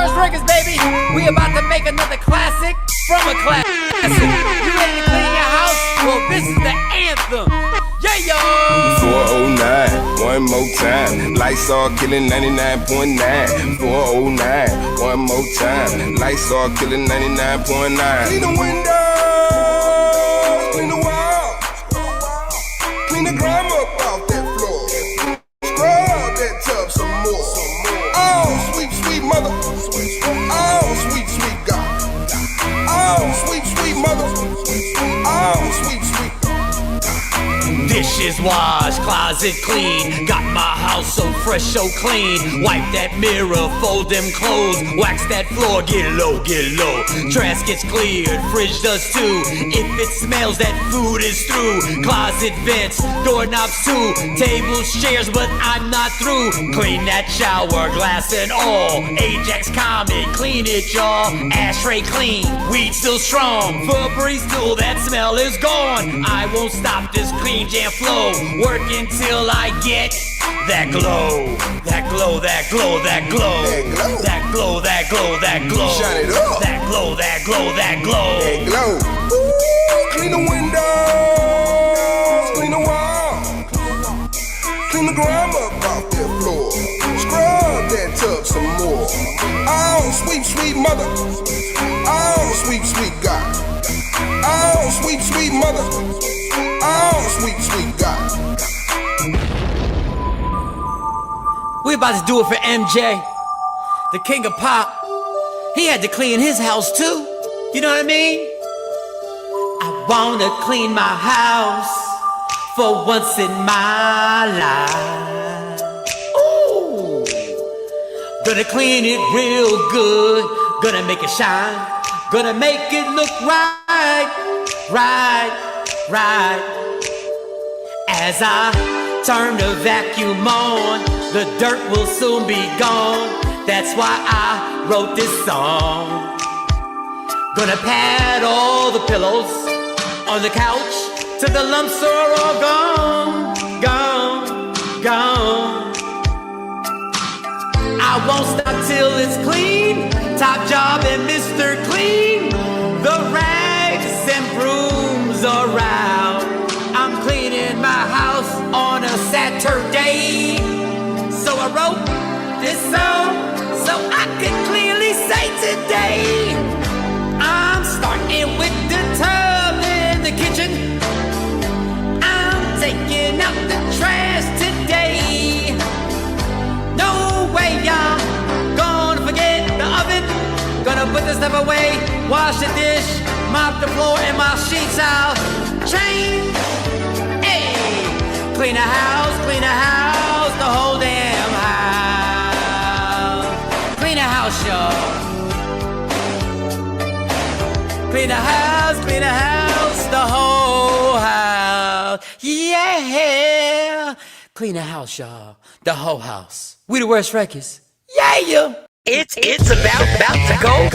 Universe Records, baby. We about to make another classic from a classic. You ready to clean your house? Well, this is the anthem. Yeah, yo. 409, one more time. Lysol killing 99.9. 409, one more time. Lysol killing 99.9. Clean the windows, clean the walls, clean the grime up off that floor. Scrub that tub some more. Oh, sweet, sweet mother. Oh, sweet, sweet God. Oh, sweet, sweet mother. Oh, sweet, sweet. Dishes washed, closet clean. Got my house so fresh, so clean. Wipe that mirror, fold them clothes. Wax that floor, get low, get low. Trash gets cleared, fridge does too. If it smells, that food is through. Closet vents, doorknobs too. Tables, chairs, but I'm not through. Clean that shower, glass and all. Ajax Comet, clean it y'all. Ashtray clean, weed still strong. Febreze still, that smell is gone. I won't stop this clean jam flow. Work until I get that glow. That glow, that glow, that glow. That glow, that glow, that glow. Shut it up. That glow, that glow, that glow. That glow. Ooh, clean the windows, clean the walls, clean the grime up off that floor. Scrub that tub some more. Oh, sweet, sweet mother. Oh, sweet, sweet God. Oh, sweet, sweet mother. Oh, sweet, sweet God. We about to do it for MJ, the king of pop. He had to clean his house too. You know what I mean? I wanna clean my house for once in my life. Ooh, gonna clean it real good. Gonna make it shine. Gonna make it look right, right, right. As I turn the vacuum on, the dirt will soon be gone. That's why I wrote this song. Gonna pat all the pillows on the couch till the lumps are all gone, gone, gone. I won't stop till it's clean. Top job and Mr. Clean. The rags and brooms around. I'm cleaning my house on a Saturday. So I wrote this song so I can clearly say today. I'm starting with the tub in the kitchen. I'm taking out the trash today. No way I'm gonna forget the oven. Gonna put this stuff away, wash the dish, mop the floor and my sheets out. Change. Clean the house, the whole damn house. Clean the house, y'all. Clean the house, the whole house. Yeah. Clean the house, y'all. The whole house. We the Worst Records. Yeah. It's about to go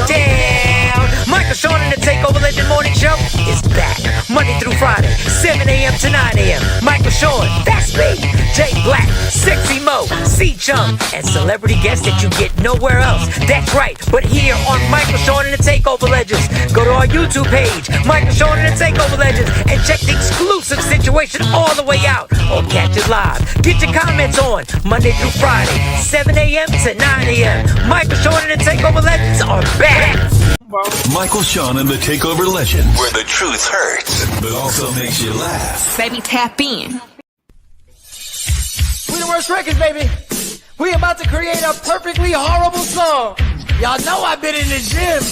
down. Michael Sean and the Takeover Legend Morning Show is back Monday through Friday, 7 a.m. to 9 a.m. Michael Sean, that's me. Jay Black, Sexy Mo, C-Chum, and celebrity guests that you get nowhere else. That's right, but here on Michael Sean and the Takeover Legends. Go to our YouTube page, Michael Sean and the Takeover Legends, and check the exclusive situation all the way out. Or catch it live. Get your comments on Monday through Friday, 7 a.m. to 9 a.m. Michael Sean and the Takeover Legends are back. Michael Sean and the Takeover Legends, where the truth hurts, but also makes you laugh. Baby, tap in. We the Worst Records, baby. We about to create a perfectly horrible song. Y'all know I've been in the gym,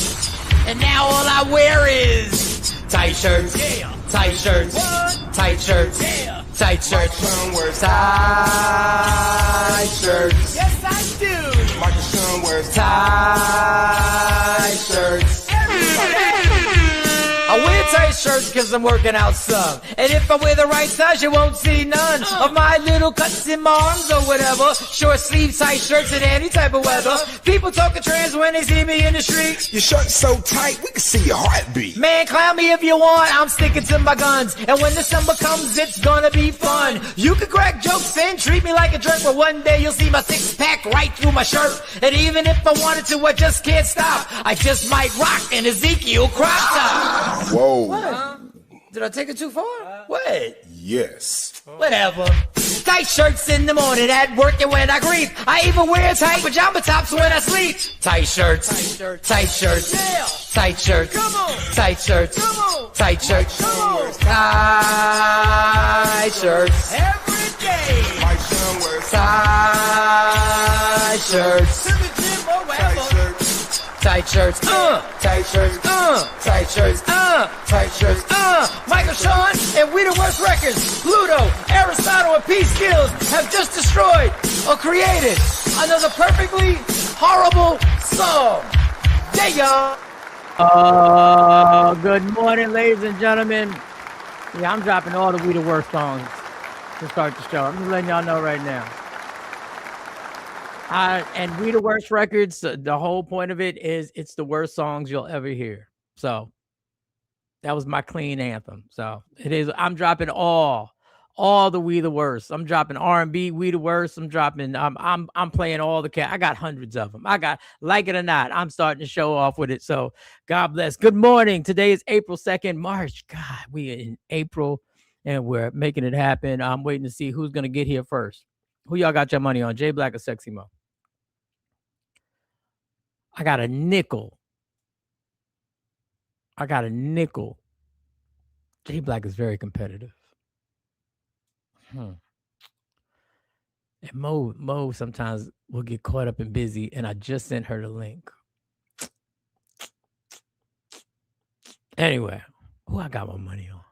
and now all I wear is tight shirts, tight shirts, tight shirts, tight shirts, tight shirts. Yes, I do. Michael Sean wears Tight shirts. I wear tight shirts cause I'm working out some. And if I wear the right size, you won't see none of my little cuts in my arms or whatever. Short sleeve tight shirts in any type of weather. People talking trans when they see me in the street. Your shirt's so tight, we can see your heartbeat. Man, clown me if you want, I'm sticking to my guns. And when December comes, it's gonna be fun. You can crack jokes and treat me like a jerk, but one day you'll see my six-pack right through my shirt. And even if I wanted to, I just can't stop. I just might rock an Ezekiel crop top. Whoa. What? Did I take it too far? What? Yes. Whatever. Tight shirts in the morning at work and when I grieve. I even wear tight pajama tops when I sleep. Tight shirts. Tight shirts. Tight shirts. Tight shirts. Tight shirts. Tight shirts. Every day. My son wears Tight shirts. tight shirts. Tight shirts, tight shirts, tight shirts, tight shirts, Michael Sean and We the Worst Records, Pluto, Aristotle, and P. Skills have just destroyed or created another perfectly horrible song. Yeah, y'all. Good morning, ladies and gentlemen. Yeah, I'm dropping all the We the Worst songs to start the show. I'm just letting y'all know right now. And We the Worst Records, the whole point of it is it's the worst songs you'll ever hear. So that was my clean anthem. So it is. I'm dropping all the We the Worst. I'm dropping R&B, We the Worst. I'm dropping. I'm playing all the cat. I got hundreds of them. I got, like it or not, I'm starting to show off with it. So God bless. Good morning. Today is April 2nd, March. God, we are in April and we're making it happen. I'm waiting to see who's gonna get here first. Who y'all got your money on? Jay Black or Sexy Mo? I got a nickel. Jay Black is very competitive. And Mo sometimes will get caught up and busy, and I just sent her the link. Anyway, who I got my money on?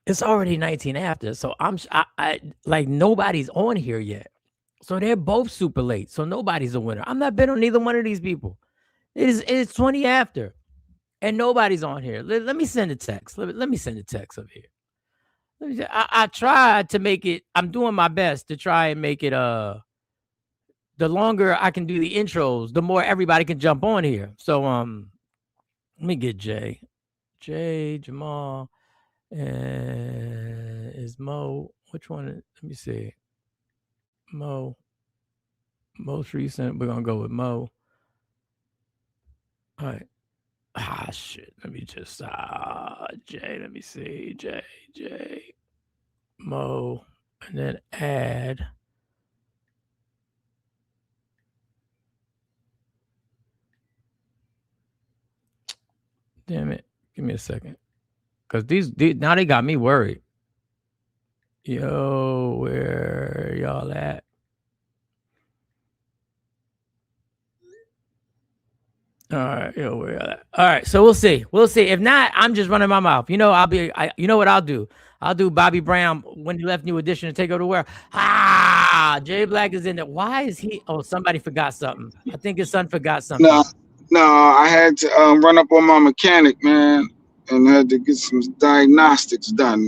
It's already 19 after, so I like nobody's on here yet. So they're both super late. So nobody's a winner. I'm not betting on neither one of these people. It's 20 after. And nobody's on here. Let me send a text. Let me send a text up here. I tried to make it. I'm doing my best to try and make it the longer I can do the intros, the more everybody can jump on here. So let me get Jay, Jamal, and is Mo. Which one? Let me see. Mo, most recent. We're gonna go with Mo. All right. Shit. Let me just Jay. Let me see. J Mo, and then add. Damn it! Give me a second, cause these now they got me worried. Yo, where y'all at? All right, yo, where y'all at? All right, so we'll see. If not, I'm just running my mouth. You know, you know what I'll do? I'll do Bobby Brown when he left New Edition to take over the world. Jay Black is in it. Why is he? Oh, somebody forgot something. I think his son forgot something. No, I had to run up on my mechanic, man, and had to get some diagnostics done.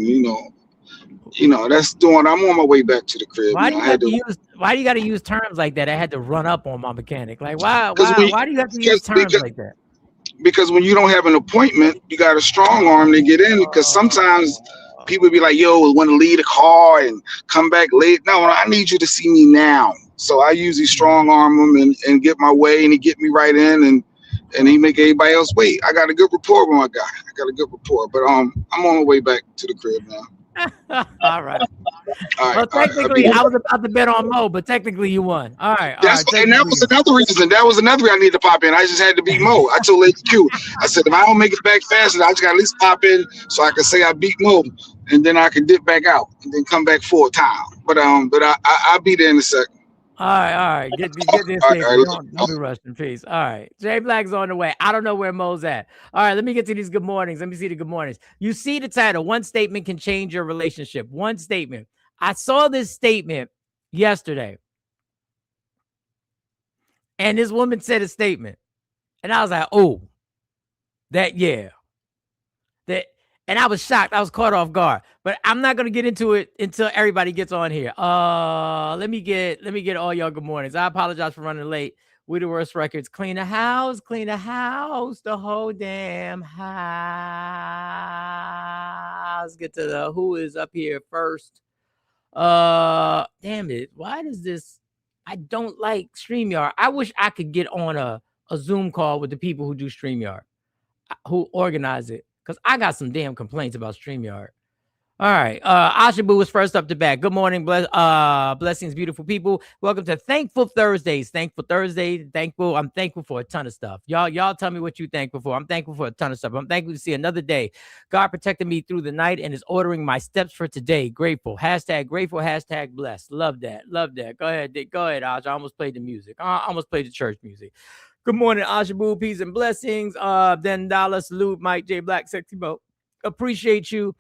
You know, that's doing. I'm on my way back to the crib. Why do you got to use terms like that? I had to run up on my mechanic. Like, why do you have to use terms like that? Because when you don't have an appointment, you got a strong arm to get in. Because sometimes people be like, "Yo, want to leave a car and come back late." No, I need you to see me now. So I usually strong arm him and get my way, and he get me right in, and he make everybody else wait. I got a good rapport with my guy. But I'm on my way back to the crib now. All right. Well, technically, I was about to bet on Mo, but technically you won. All right. And that was another reason. That was another reason I needed to pop in. I just had to beat Mo. I told Lady Q, I said, if I don't make it back fast, I just got to at least pop in so I can say I beat Mo, and then I can dip back out and then come back full time. But I'll be there in a second. All right. Get this thing. Don't be rushing. Peace. All right. Jay Black's on the way. I don't know where Mo's at. All right. Let me get to these good mornings. Let me see the good mornings. You see the title. One statement can change your relationship. One statement. I saw this statement yesterday. And this woman said a statement. And I was like, oh, that, yeah. That, and I was shocked. I was caught off guard. But I'm not gonna get into it until everybody gets on here. Let me get all y'all good mornings. I apologize for running late. We the Worst Records. Clean the house, the whole damn house. Get to the who is up here first. Damn it. Why does this? I don't like StreamYard. I wish I could get on a Zoom call with the people who do StreamYard, who organize it, because I got some damn complaints about StreamYard. All right. Ashabu was first up to bat. Good morning, blessings, beautiful people. Welcome to Thankful Thursdays. Thankful Thursday. I'm thankful for a ton of stuff. Y'all tell me what you thankful for. I'm thankful for a ton of stuff. I'm thankful to see another day. God protected me through the night and is ordering my steps for today. Grateful. Hashtag grateful. Hashtag blessed. Love that. Love that. Go ahead, Ash. I almost played the music. I almost played the church music. Good morning, Ashabu. Peace and blessings. Then Dollar, salute, Mike J. Black, Sexy Mo. Appreciate you.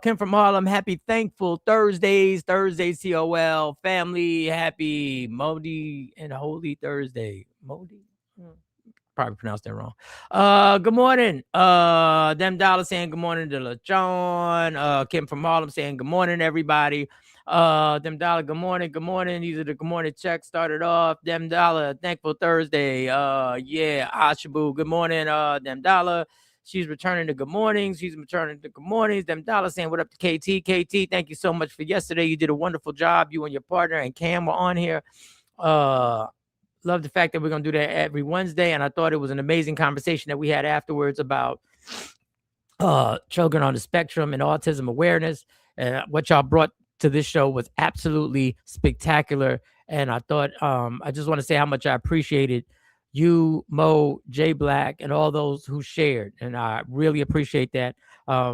Kim from Harlem, happy Thankful Thursdays, COL, family, happy Modi and Holy Thursday. Modi? Probably pronounced that wrong. Good morning. Them Dollar saying good morning to LaJohn. Kim from Harlem saying good morning, everybody. Them Dollar, good morning. These are the good morning checks started off. Them Dollar, Thankful Thursday. Yeah, Ashabu, good morning. Them Dollar. She's returning to good mornings. Them Dollar saying what up to KT. KT, thank you so much for yesterday. You did a wonderful job. You and your partner and Cam were on here. Love the fact that we're going to do that every Wednesday. And I thought it was an amazing conversation that we had afterwards about children on the spectrum and autism awareness. And what y'all brought to this show was absolutely spectacular. And I thought, I just want to say how much I appreciated you, Mo, J Black, and all those who shared. And I really appreciate that. I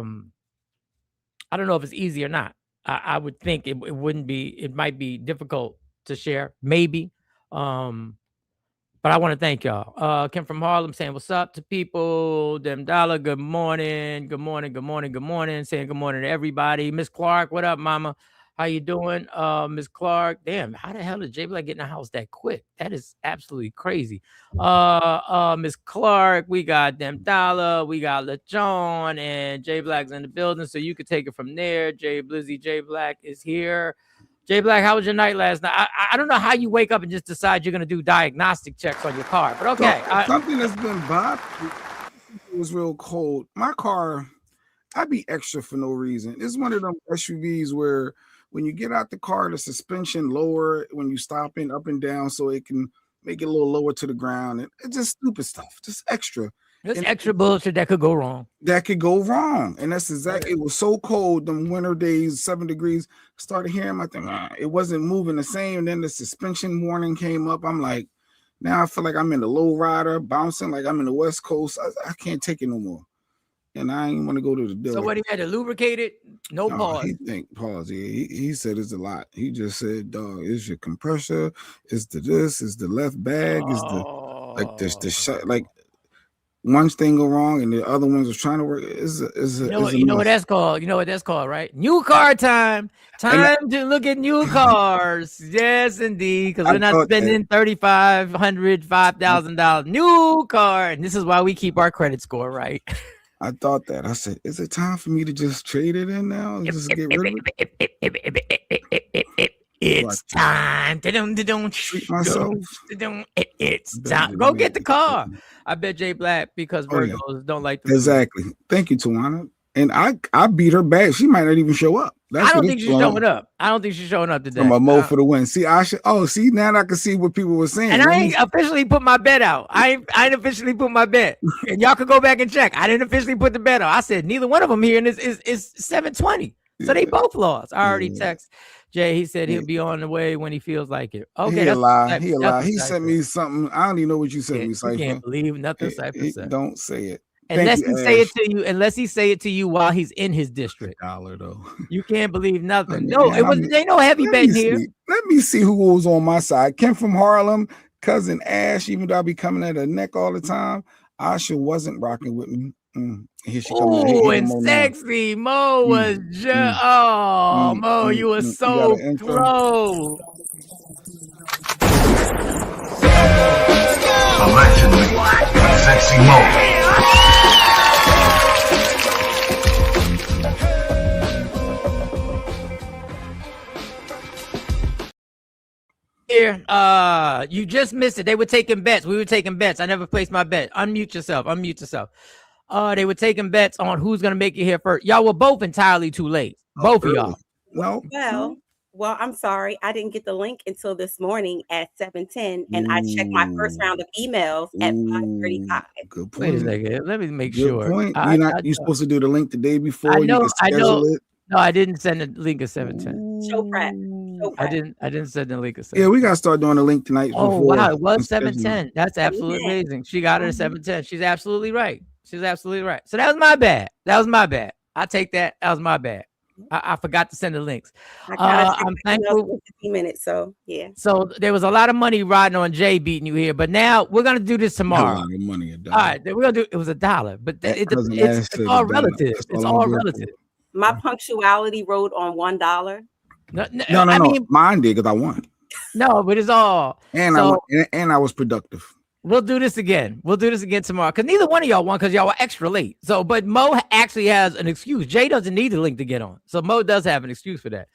don't know if it's easy or not. I would think it wouldn't be. It might be difficult to share, maybe. But I want to thank y'all. Kim from Harlem saying what's up to people. Them Dollar, good morning. Saying good morning to everybody. Miss Clark, what up, mama? How you doing? Miss Clark. Damn, how the hell did J Black get in the house that quick? That is absolutely crazy. Miss Clark, we got Them Dollar, we got LaJohn, and J Black's in the building, so you could take it from there. J Black is here. J Black, how was your night last night? I don't know how you wake up and just decide you're gonna do diagnostic checks on your car, but okay. Something that's been bothering me was real cold. My car, I'd be extra for no reason. It's one of them SUVs where when you get out the car, the suspension lower when you stop in up and down, so it can make it a little lower to the ground. And it's just stupid stuff, just extra. There's extra bullshit that could go wrong. And that's exactly. It was so cold, them winter days, 7 degrees. Started hearing my thing. It wasn't moving the same. And then the suspension warning came up. I'm like, now I feel like I'm in the low rider, bouncing like I'm in the West Coast. I can't take it no more. And I ain't want to go to the dealer. So what, he had to lubricate it? No pause. Pause. Yeah, he said it's a lot. He just said, dog, it's your compressor, it's the this, it's the left bag, it's the like the shot. Like one thing go wrong and the other ones are trying to work. You know what that's called? You know what that's called, right? New car time. Time to look at new cars. Yes, indeed. Because we're not spending $3,500, $5,000 new car. And this is why we keep our credit score right. I thought that. I said, is it time for me to just trade it in now? And just get rid of it? It's time. Treat myself. It's time. Go get the car. I bet J Black, because Virgos don't like the exactly. Thank you, Tawana. And I beat her bad. She might not even show up. I don't think she's showing up. I don't think she's showing up today. I'm a Mo for the win. See, see, now I can see what people were saying. And I ain't officially put my bet out. I ain't officially put my bet. And y'all can go back and check. I didn't officially put the bet out. I said neither one of them here, and is 720. So they both lost. I already text Jay. He said he'll be on the way when he feels like it. Okay, he lie. He sent me something. I don't even know what you sent me. You can't believe nothing Cypher said. Don't say it. Unless he say it to you while he's in his district. $1 though. You can't believe nothing. No, ain't no heavy bet here. Let me see who was on my side. Kim from Harlem, cousin Ash, even though I be coming at her neck all the time. Asha wasn't rocking with me. Here she comes. Oh, and sexy Mo was just Mo, you were so close. Allegedly. Sexy Mo. Here, you just missed it. They were taking bets. We were taking bets. I never placed my bet. Unmute yourself. Unmute yourself. They were taking bets on who's gonna make it here first. Y'all were both entirely too late. Both of y'all. No. Well, I'm sorry. I didn't get the link until this morning at 7:10, and I checked my first round of emails at 5:35. Good point. Wait a second. Let me make Good sure. point. You're supposed to do the link the day before. I You know. can I know. schedule it. No, I didn't send the link at 7:10. Show prep. I didn't send the link at 7:10. Yeah, we gotta start doing the link tonight. Oh before wow, it was and schedule it. 7:10. That's absolutely amazing. She got it at 7:10. She's absolutely right. She's absolutely right. So that was my bad. That was my bad. I take that. That was my bad. I forgot to send the links. I'm thankful. 15 minutes. So yeah. So there was a lot of money riding on Jay beating you here, but now we're gonna do this tomorrow. A lot of money, All right, we're gonna do. It was $1, but it's said all $1. relative. That's It's all I'm all good for. relative. My punctuality rode on $1. No, No. Mine did because I won, no, but it's all. and So- I was productive. We'll do this again. We'll do this again tomorrow because neither one of y'all won because y'all were extra late. So, but Mo actually has an excuse. Jay doesn't need the link to get on. So Mo does have an excuse for that.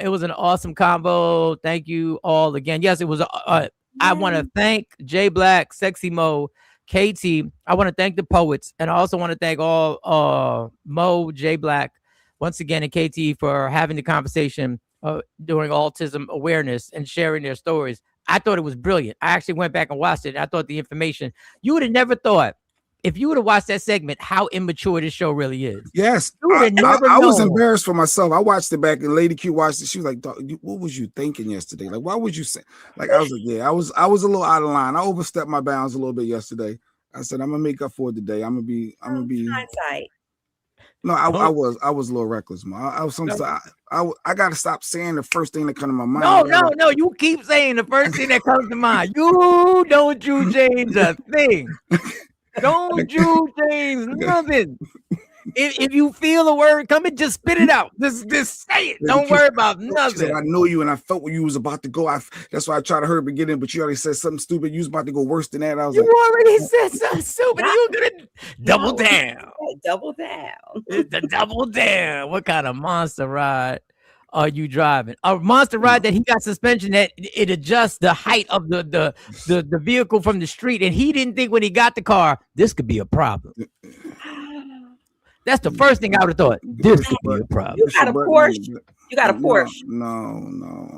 It was an awesome combo. Thank you all again. Yes, it was. I want to thank Jay Black, Sexy Mo, KT. I want to thank the poets, and I also want to thank all Mo, Jay Black, once again, and KT for having the conversation during autism awareness and sharing their stories. I thought it was brilliant. I actually went back and watched it. And I thought the information, you would have never thought, if you would have watched that segment, how immature this show really is. Yes, You would've never I was known. embarrassed for myself. I watched it back, and Lady Q watched it. She was like, "Dog, what was you thinking yesterday? Like, why would you say?" Like, I was like, "Yeah, I was a little out of line. I overstepped my bounds a little bit yesterday." I said, "I'm gonna make up for it today. I'm gonna be." Hindsight. No, I was a little reckless, man. I got to stop saying the first thing that comes to my mind. No. You keep saying the first thing that comes to mind. You don't you change a thing. Don't you change nothing. If you feel a word coming, just spit it out. Just say it. Don't worry about She said, nothing. I know you, and I felt when you was about to go. That's why I tried to hurry beginning, but you already said something stupid. You was about to go worse than that. I was You like, already said something stupid. You were gonna double down. Double down. It's the double down. What kind of monster ride are you driving? A monster ride that he got suspension that it adjusts the height of the vehicle from the street, and he didn't think when he got the car this could be a problem. That's the first thing I would have thought. This could be a problem. You got a Porsche. You got a Porsche. No,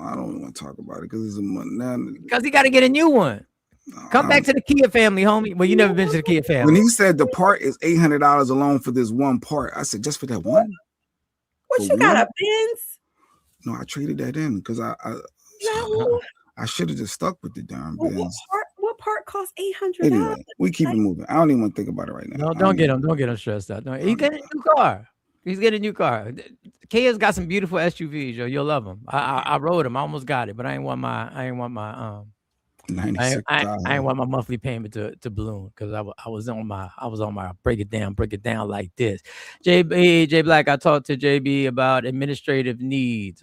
I don't want to talk about it because it's a month. Because he got to get a new one. Come back to the Kia family, homie. Well, you never been to the Kia family. When he said the part is $800 alone for this one part, I said, just for that one? What you got, a Benz? No, I traded that in because I should have just stuck with the darn Benz. What part costs $800? Anyway, we keep it moving. I don't even want to think about it right now. No, don't get him stressed out. He's getting a new car. He's getting a new car. Kia's got some beautiful SUVs, yo. You'll love them. I rode them. I almost got it, but I ain't want my I ain't want my monthly payment to balloon because I was on my break it down like this. J Black, I talked to JB about administrative needs.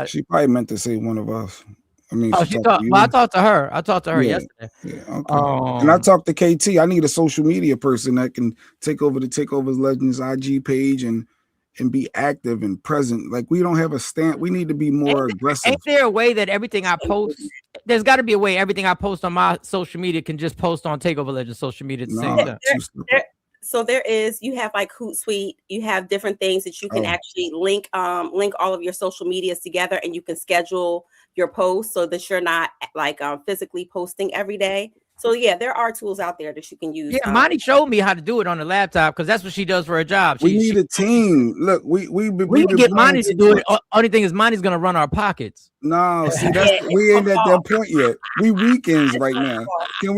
She probably meant to say one of us. I mean, I talked to her. I talked to her yesterday. Yeah, okay. And I talked to KT. I need a social media person that can take over the Takeovers Legends IG page and be active and present. Like, we don't have a stand. We need to be more aggressive. Ain't there a way that everything I post? There's got to be a way everything I post on my social media can just post on Takeover Legends social media at the same time. So there is, you have like Hootsuite, you have different things that you can actually link all of your social medias together, and you can schedule your posts so that you're not like physically posting every day. So yeah, there are tools out there that you can use. Yeah, Monty showed me how to do it on the laptop because that's what she does for her job. We need a team. Look, we can get Monty to do it. Only thing is, Monty's gonna run our pockets. No, see, we ain't at that point yet. We weekends right now. Can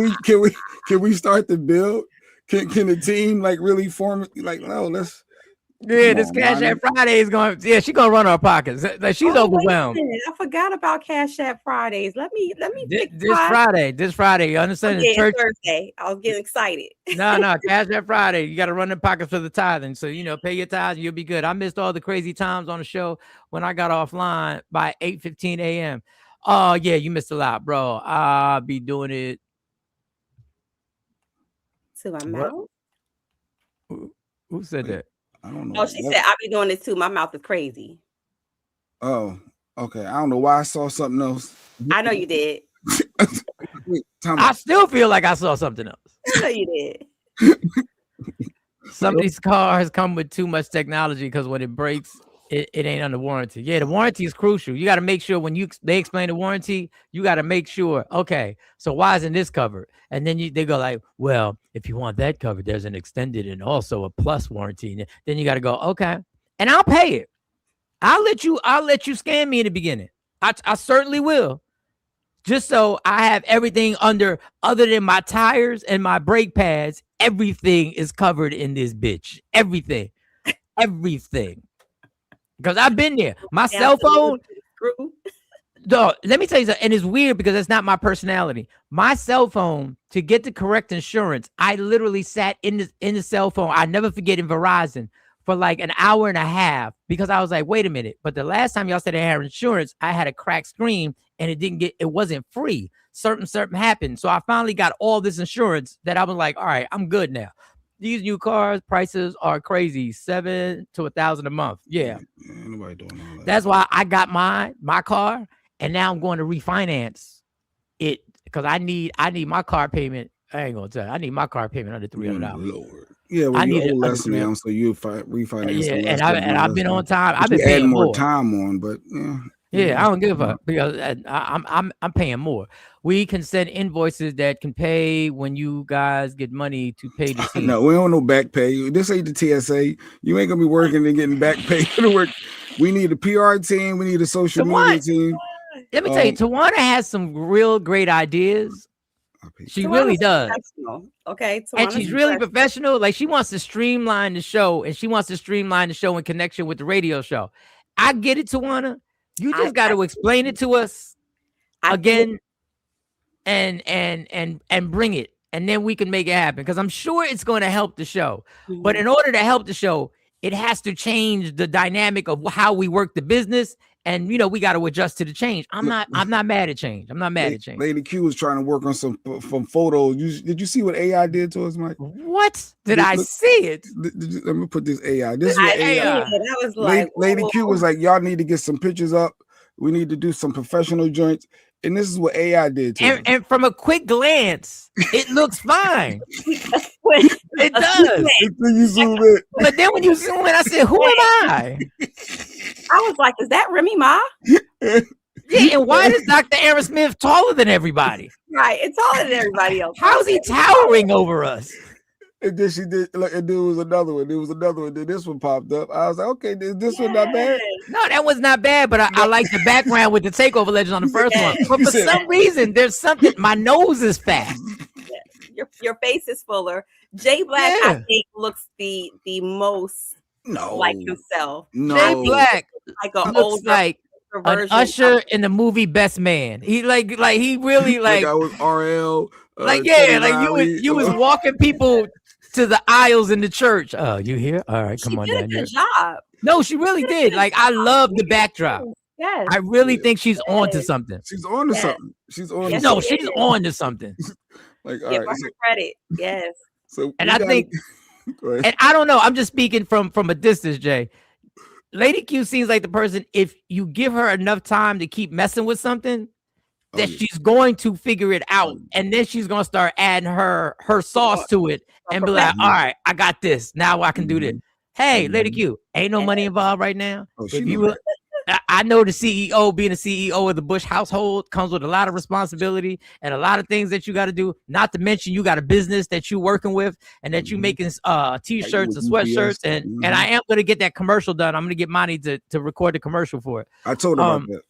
we start the build? Can the team like really form? Like, no, let's. Yeah, this Cash App Friday is going. Yeah, she's gonna run our pockets. Like, she's overwhelmed. I forgot about Cash App Fridays. Let me. This Friday. You understand? Okay, church Thursday. I was getting excited. No, Cash App Friday. You got to run the pockets for the tithing. So pay your tithes, and you'll be good. I missed all the crazy times on the show when I got offline by 8:15 a.m. Oh yeah, you missed a lot, bro. I'll be doing it To my What? mouth. Who said that? I don't know. Oh, she said I be doing this too. My mouth is crazy. Oh, okay. I don't know why I saw something else. I know you did. Wait, time I out. still feel like I saw something else. I know you did. Some of these cars come with too much technology because when it breaks, it ain't under warranty. Yeah, the warranty is crucial. You got to make sure when they explain the warranty, you got to make sure, okay, so why isn't this covered? And then they go like, well, if you want that covered, there's an extended and also a plus warranty. And then you got to go, okay, and I'll pay it. I'll let you scam me in the beginning. I certainly will. Just so I have everything other than my tires and my brake pads, everything is covered in this bitch. Everything. Because I've been there. My cell phone. Dog, let me tell you something. And it's weird because that's not my personality. My cell phone, to get the correct insurance, I literally sat in the cell phone. I never forget in Verizon for like an hour and a half because I was like, wait a minute. But the last time y'all said I had insurance, I had a cracked screen and it wasn't free. Something happened. So I finally got all this insurance that I was like, all right, I'm good now. These new cars prices are crazy, $7,000 to $1,000 a month. Yeah, nobody doing all that. That's why I got my car, and now I'm going to refinance it because I need my car payment. I ain't gonna tell you, I need my car payment under $300. Lord. Yeah, well, you owe less now, so you refinance. Yeah, and I've been on time. I've been adding paying more more time on, but yeah. Yeah, I don't give a fuck because I'm paying more. We can send invoices that can pay when you guys get money to pay the team. No, we don't know back pay. This ain't the TSA. You ain't gonna be working and getting back pay to work. We need a PR team. We need a social media team. Let me tell you, Tawana has some real great ideas. She really does. Okay, and she's really professional. Like she wants to streamline the show, and she wants to streamline the show in connection with the radio show. I get it, Tawana. You just got to explain it to us again and bring it, and then we can make it happen because I'm sure it's going to help the show. But in order to help the show, it has to change the dynamic of how we work the business, and we got to adjust to the change. I'm not mad at change. I'm not mad at change. Lady Q was trying to work on some photos. Did you see what AI did to us, Mike? What did I see it? Let me put this AI. This is what AI. That was like Lady Q was like, y'all need to get some pictures up. We need to do some professional joints. And this is what AI did to us. And from a quick glance, it looks fine. It does. You zoom in. But then when you zoom in, I said, who am I? I was like, is that Remy Ma? Yeah, and why is Dr. Aaron Smith taller than everybody? Right, it's taller than everybody else. How is he towering over us? And then she did, like, and there was another one. There was another one. Then this one popped up. I was like, okay, this one not bad. No, that was not bad, but I like the background with the takeover legend on the first one. But for some reason, there's something. My nose is fat. Your face is fuller. Jay Black, I think, looks the most like himself. No, Jay Black like an looks older like an Usher in the movie Best Man. He like he really like I was RL. Like you was walking people to the aisles in the church. Oh, you here? All right, come on down here. Job. No, she really did. Like I love the backdrop. Yes. I really think she's on to something. She's on to something. She's on. Yes, no, she's on to something. Like, all give right, her credit. Yes. So and I think, and I don't know. I'm just speaking from a distance, Jay. Lady Q seems like the person. If you give her enough time to keep messing with something, that she's going to figure it out, and then she's gonna start adding her sauce to it, and be like, "All right, I got this. Now I can do this." Hey, Lady Q, ain't no money involved right now. If you, I know the CEO, being a CEO of the Bush household, comes with a lot of responsibility and a lot of things that you got to do. Not to mention, you got a business that you working with, and that you making t-shirts and sweatshirts, and I am gonna get that commercial done. I'm gonna get Monty to record the commercial for it. I told her about that.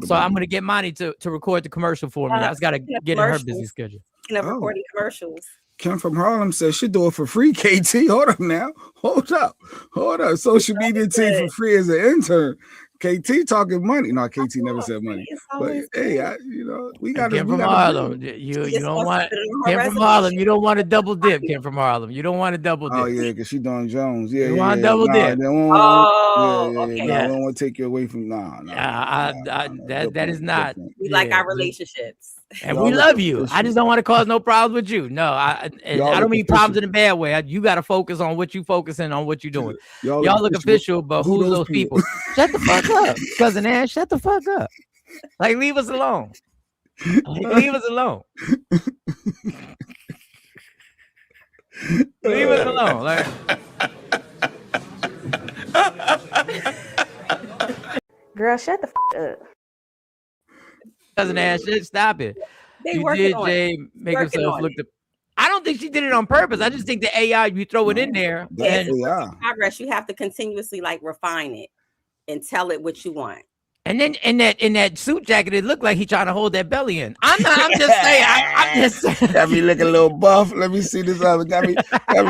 So I'm gonna get Monty to record the commercial for me. I just gotta get in her busy schedule. Recording commercials. Kim from Harlem says she'll do it for free. KT, hold up now. Hold up. Social media team for free as an intern. KT talking money. No, KT never said money. But hey, we got Kim from Harlem. You don't want Kim from Harlem. You don't want to double dip. Kim from Harlem. You don't want to double dip. Oh yeah, because she Dawn Jones. Yeah, you want to double dip. okay. No, I don't want to take you away from that is not. We like our relationships. And we love you. I just don't want to cause no problems with you. No, I don't mean problems in a bad way. You got to focus on what you focusing on, what you doing. Y'all look official, but who's those people? Shut the fuck up, Cousin Ash. Shut the fuck up. Like, leave us alone. Leave us alone. Leave us alone. Like, girl, shut the fuck up. Cousin Ash, stop it. They you working did, on Jay, make herself look. I don't think she did it on purpose. I just think the AI, you throw it in there. Progress. You have to continuously like refine it and tell it what you want. And then in that suit jacket, it looked like he trying to hold that belly in. I'm just saying. I'm just saying. Got me looking a little buff. Let me see this other. Got me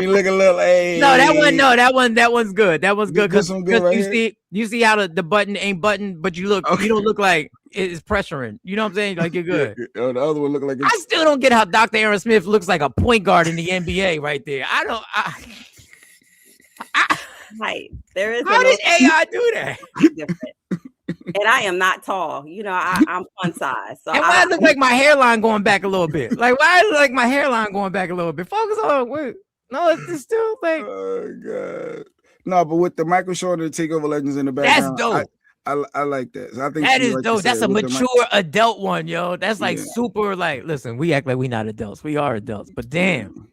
looking a little. Hey. No, that one's good. That one's good because you see how the button ain't buttoned, but you don't look like it's pressuring. You know what I'm saying? Like, you're good. The other one look like. I still don't get how Dr. Aaron Smith looks like a point guard in the NBA right there. Right. There is. How did AI do that? And I am not tall. You know, I'm fun size. So and why I look like my hairline going back a little bit? Like, why I look like my hairline going back a little bit? Focus on no, it's still like. Oh God. No, but with the Michael Jordan Takeover Legends in the background, that's dope. I like that. So I think that is dope. That's a mature adult one, yo. That's like super. Like, listen, we act like we not adults. We are adults, but damn.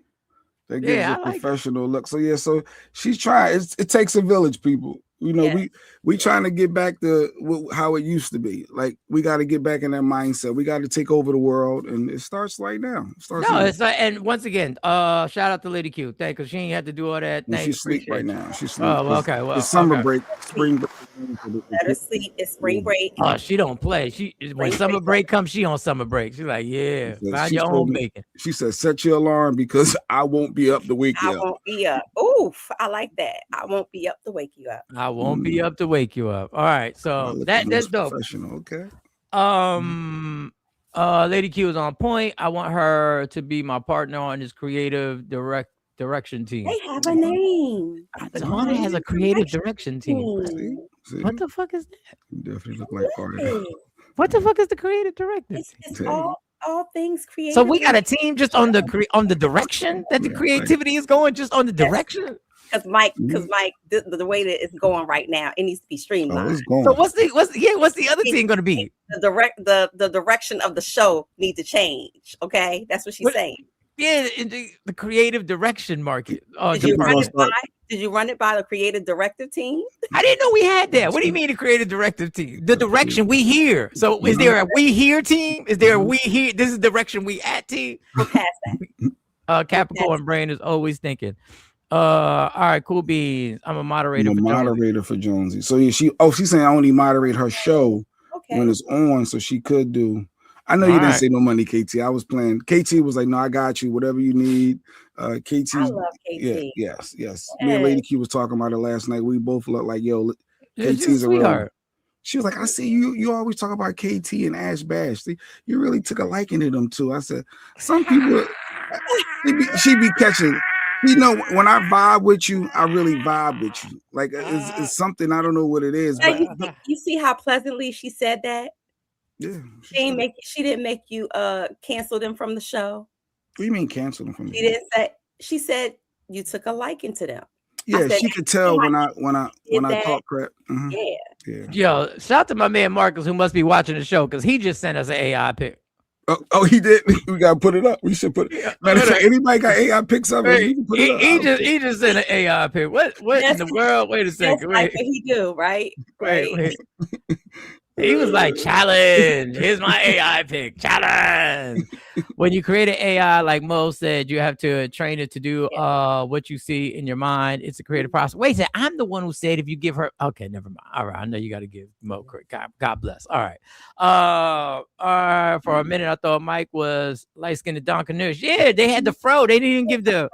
That gives a professional look. So so she's trying. It takes a village, people. You know, we trying to get back to how it used to be. Like, we got to get back in that mindset. We got to take over the world, and it starts right now. It's and once again, shout out to Lady Q. Thank, because she ain't had to do all that. She's asleep right now. She's sleep. Oh, okay. Well, it's summer break, spring break. Let her sleep. It's spring break. Oh, she don't play. When summer break comes, she on summer break. She's like, find your own bacon. She said, set your alarm because I won't be up to wake you up. I won't be up. Oof, I like that. I won't be up to wake you up. I won't be up to wake you up. All right, so that's dope. Okay. Lady Q is on point. I want her to be my partner on this creative direction team. They have a name. Donna has a creative direction team. See? What the fuck is that? You definitely look like Carter. What the fuck is the creative director? It's all things creative. So we got a team just on the direction that the creativity is going, just on the direction. Because Mike, the way that it's going right now, it needs to be streamlined. So what's the other team going to be? The direction of the show need to change. Okay, that's what she's saying. Yeah, the creative direction market. Did you run it by the creative directive team? I didn't know we had that. What do you mean the creative directive team? The direction we hear. So is there a we here team? Is there a we here? This is the direction we at team. We're past that. Capricorn brain is always thinking. All right, cool beans. I'm a moderator. I'm a moderator for Jonesy. So she's saying I only moderate her show when it's on, so she could do. I know you didn't say no money, KT. I was playing. KT was like, no, I got you. Whatever you need. KT. I love KT. Yes. Me and Lady Q was talking about it last night. We both look like, yo, KT's a real. She was like, I see you always talk about KT and Ash Bash. See, you really took a liking to them too. I said, some people, she be catching. You know, when I vibe with you, I really vibe with you. Like, it's something, I don't know what it is. But you see how pleasantly she said that? Yeah. She didn't make you cancel them from the show. What do you mean cancel them from the show? Didn't say. She said you took a liking to them. Yeah, she could tell when I talk crap. Mm-hmm. Yeah. Yo, shout out to my man Marcus, who must be watching the show, because he just sent us an AI pic. Oh, he did. We gotta put it up. We should put it. Man, anybody got AI pics of it? He just sent an AI pic. What in the world? Wait a second. Like what he do, right? Wait. He was like, challenge. Here's my AI pick. Challenge. When you create an AI, like Mo said, you have to train it to do what you see in your mind. It's a creative process. Wait a second. I'm the one who said if you give her. Okay, never mind. All right. I know you got to give Mo credit. God bless. All right. For a minute, I thought Mike was light-skinned Donkanush. Yeah, they had the fro. They didn't give the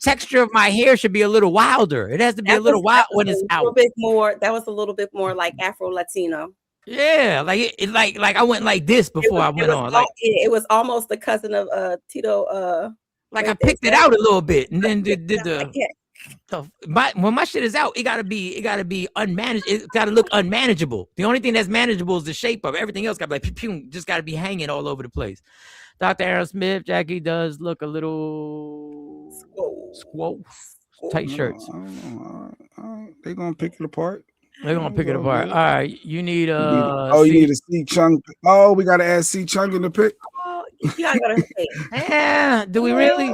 texture of my hair should be a little wilder. It has to be a little wild when it's out. That was a little bit more like Afro-Latino. Yeah, like I went like this before I went on. Like it was almost the cousin of Tito. Like I picked it out a little bit and then did the. So when my shit is out, it gotta be unmanaged. It gotta look unmanageable. The only thing that's manageable is the shape of it. Everything else gotta be like pew, just gotta be hanging all over the place. Dr. Aaron Smith, Jackie does look a little squoze. Tight shirts. They're gonna pick it apart. They're gonna pick it apart. All right, you need you need a C Chung. Oh, we gotta add C Chung in the pick. You gotta go to pick. Yeah, do we really?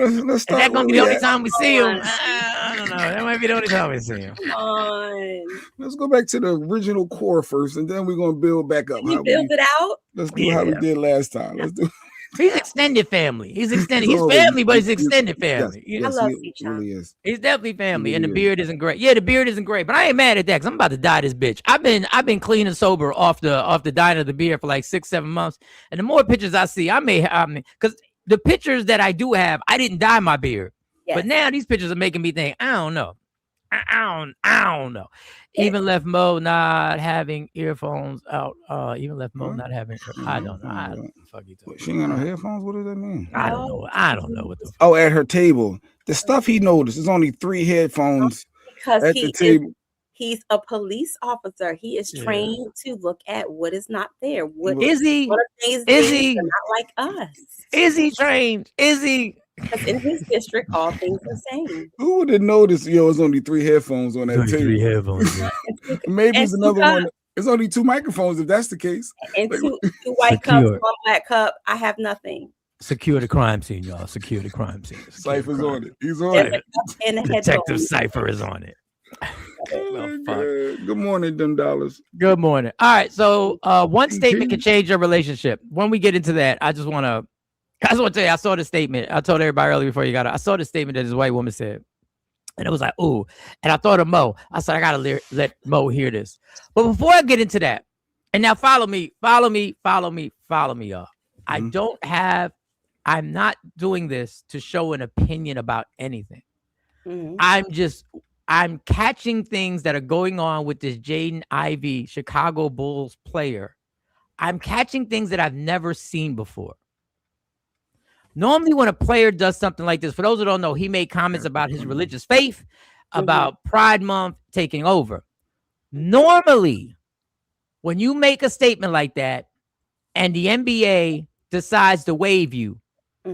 Let's Is start. that gonna be the only time we see him? I don't know. That might be the only time we see him. Come on. Let's go back to the original core first, and then we're gonna build back up. Can you build it out? Let's do how we did last time. Let's do. He's extended family. He's extended. He's family, but he's extended family. Yes, I love he really is. He's definitely family, and the beard isn't great. Yeah, the beard isn't great, but I ain't mad at that because I'm about to dye this bitch. I've been clean and sober off the dyeing of the beard for like 6-7 months, and the more pictures I see, because the pictures that I do have, I didn't dye my beard, but now these pictures are making me think. I don't know. I don't know. Even left Mo not having earphones out. Even left Mo not having. I don't know. I don't know what the fuck you talking. She ain't got no headphones. What does that mean? I don't know. I don't know what the. Oh, at her table, the stuff he noticed is only 3 headphones because at the table. He's a police officer. He is trained to look at what is not there. What is he? What are things is he not like us? Is he trained? Is he? Because in his district, all things are same. Who would have noticed? Yo, it's only 3 headphones on that table. 3 headphones. Maybe it's another one. It's only 2 microphones if that's the case. And two white cups, 1 black cup. I have nothing. Secure the crime scene, y'all. Secure the crime scene. Cypher's on it. He's on it. And Detective Cypher is on it. Good morning, them dollars. Good morning. All right. So one statement can change your relationship. When we get into that, I just want to tell you, I saw the statement. I told everybody earlier before you got it. I saw the statement that this white woman said. And it was like, ooh. And I thought of Mo. I said, I got to let Mo hear this. But before I get into that, and now follow me, y'all. I'm not doing this to show an opinion about anything. I'm catching things that are going on with this Jaden Ivey, Chicago Bulls player. I'm catching things that I've never seen before. Normally, when a player does something like this, for those who don't know, he made comments about his religious faith, about Pride Month taking over. Normally, when you make a statement like that and the NBA decides to waive you,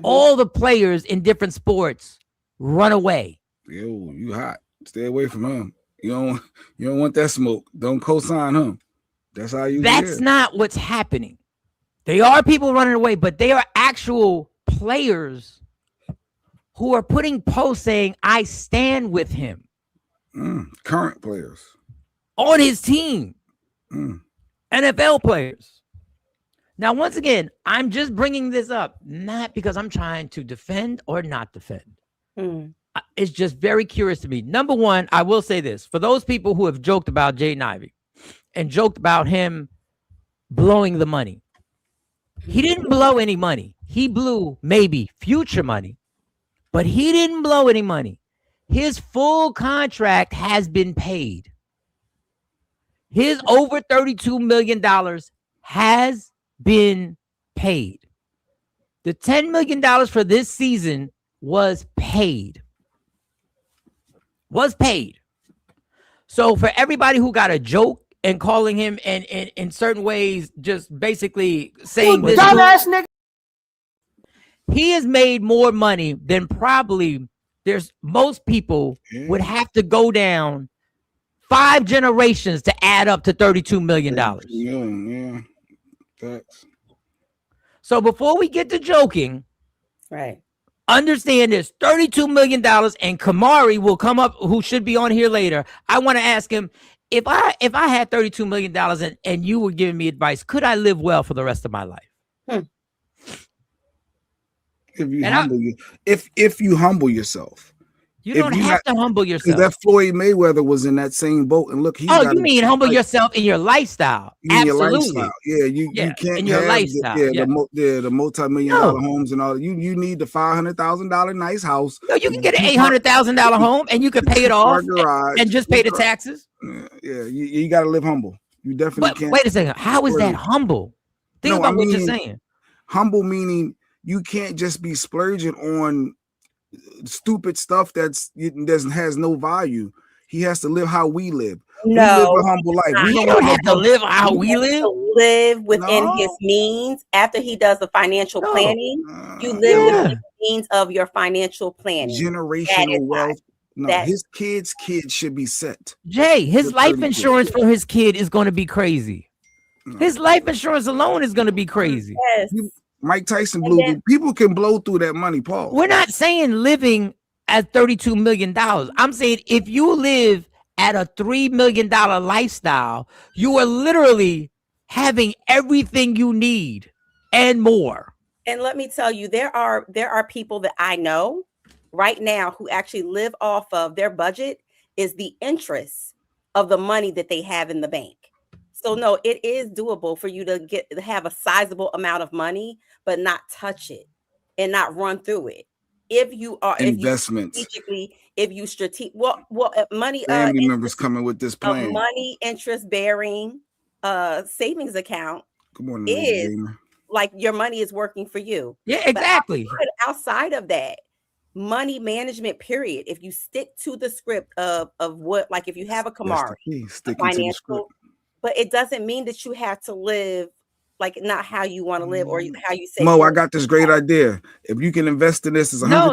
all the players in different sports run away. Yo, you hot. Stay away from him. You don't want that smoke. Don't co-sign him. That's how you. That's not what's happening. They are people running away, but they are actual players who are putting posts saying, I stand with him. Current players on his team. NFL players. Now, once again, I'm just bringing this up, not because I'm trying to defend or not defend. It's just very curious to me. Number one, I will say this. For those people who have joked about Jaden Ivey and joked about him blowing the money, he didn't blow any money. He blew maybe future money, but he didn't blow any money. His full contract has been paid. His over $32 million has been paid. The $10 million for this season was paid. So for everybody who got a joke and calling him and in certain ways just basically saying this dumbass nigga, he has made more money than probably there's most people would have to go down 5 generations to add up to $32 million. Yeah. Facts. So before we get to joking, right? Understand this: $32 million, and Kamari will come up, who should be on here later. I want to ask him if I had $32 million and you were giving me advice, could I live well for the rest of my life? If you humble yourself. You don't have to humble yourself. That Floyd Mayweather was in that same boat, and look, you mean humble yourself in your lifestyle? Absolutely. Your lifestyle. Yeah, you can't in your lifestyle. The multi-million-dollar homes and all. You need the $500,000 nice house. No, you can get an $800,000 home and you can pay it off and just pay the taxes. Yeah, you got to live humble. You definitely can't. Wait a second. How is that humble? Think about what you're saying. Humble meaning you can't just be splurging on stupid stuff that has no value. He has to live how we live. No, we live a humble life. We don't have to live how we live. Live within his means. After he does the financial planning, you live within the means of your financial planning. Generational wealth. No, his kids' should be set. Jay, his life insurance for his kid is going to be crazy. His life insurance alone is going to be crazy. Yes. Mike Tyson blew. People can blow through that money, Paul. We're not saying living at $32 million. I'm saying if you live at a $3 million lifestyle, you are literally having everything you need and more. And let me tell you, there are people that I know right now who actually live off of their budget is the interest of the money that they have in the bank. So no, it is doable for you to have a sizable amount of money, but not touch it and not run through it. If you are investments, if you strategic, money, family members coming with this plan, money interest bearing savings account. Good morning, is like your money is working for you. Yeah, exactly. But outside of that, money management period. If you stick to the script of what, like if you have a Kamari, financial, but it doesn't mean that you have to live like not how you want to live or how you say. Mo, I got this great idea. If you can invest in this, as no,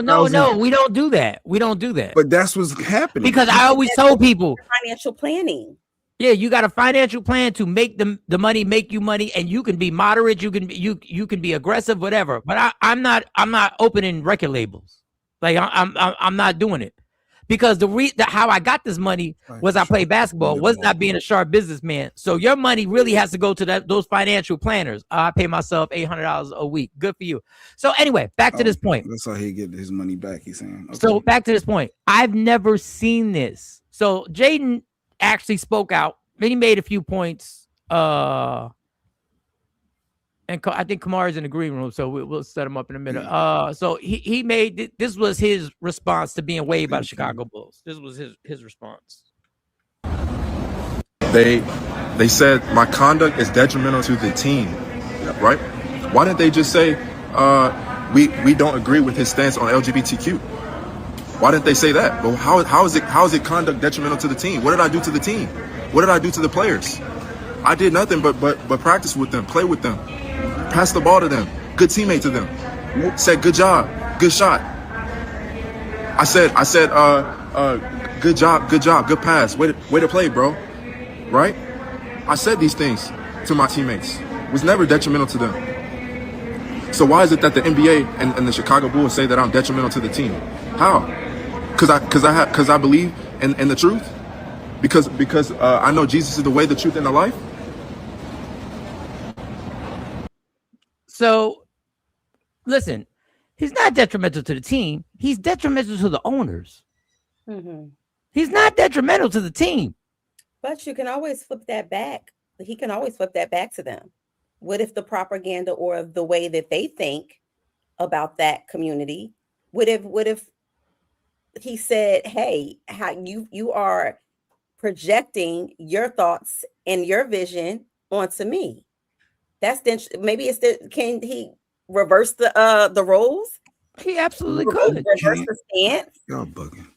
we don't do that. We don't do that. But that's what's happening because I always told people financial planning. Yeah, you got a financial plan to make the money make you money, and you can be moderate. You can be aggressive, whatever. But I'm not opening record labels. Like I'm not doing it because how I got this money was I played basketball, was not being a sharp businessman. So your money really has to go to those financial planners. I pay myself $800 a week. Good for you. So anyway, back to this point. That's how he get his money back. He's saying. Okay. So back to this point. I've never seen this. So Jaden actually spoke out. Then he made a few points. And I think Kamari's in the green room, so we'll set him up in a minute. So he made this was his response to being waived by the Chicago Bulls. This was his response. They said my conduct is detrimental to the team, right? Why didn't they just say we don't agree with his stance on LGBTQ? Why didn't they say that? Well, how is it conduct detrimental to the team? What did I do to the team? What did I do to the players? I did nothing but practice with them, play with them, pass the ball to them, good teammate to them. Said good job, good shot. I said good job, good pass, way to play, bro. Right? I said these things to my teammates. It was never detrimental to them. So why is it that the NBA and the Chicago Bulls say that I'm detrimental to the team? How? Because I believe in the truth. Because I know Jesus is the way, the truth, and the life. So, listen, he's not detrimental to the team. He's detrimental to the owners. Mm-hmm. He's not detrimental to the team. But you can always flip that back. He can always flip that back to them. What if the propaganda or the way that they think about that community? What if he said, "Hey, how you are projecting your thoughts and your vision onto me"? That's maybe can he reverse the roles? He absolutely could reverse the stance. Y'all bugging.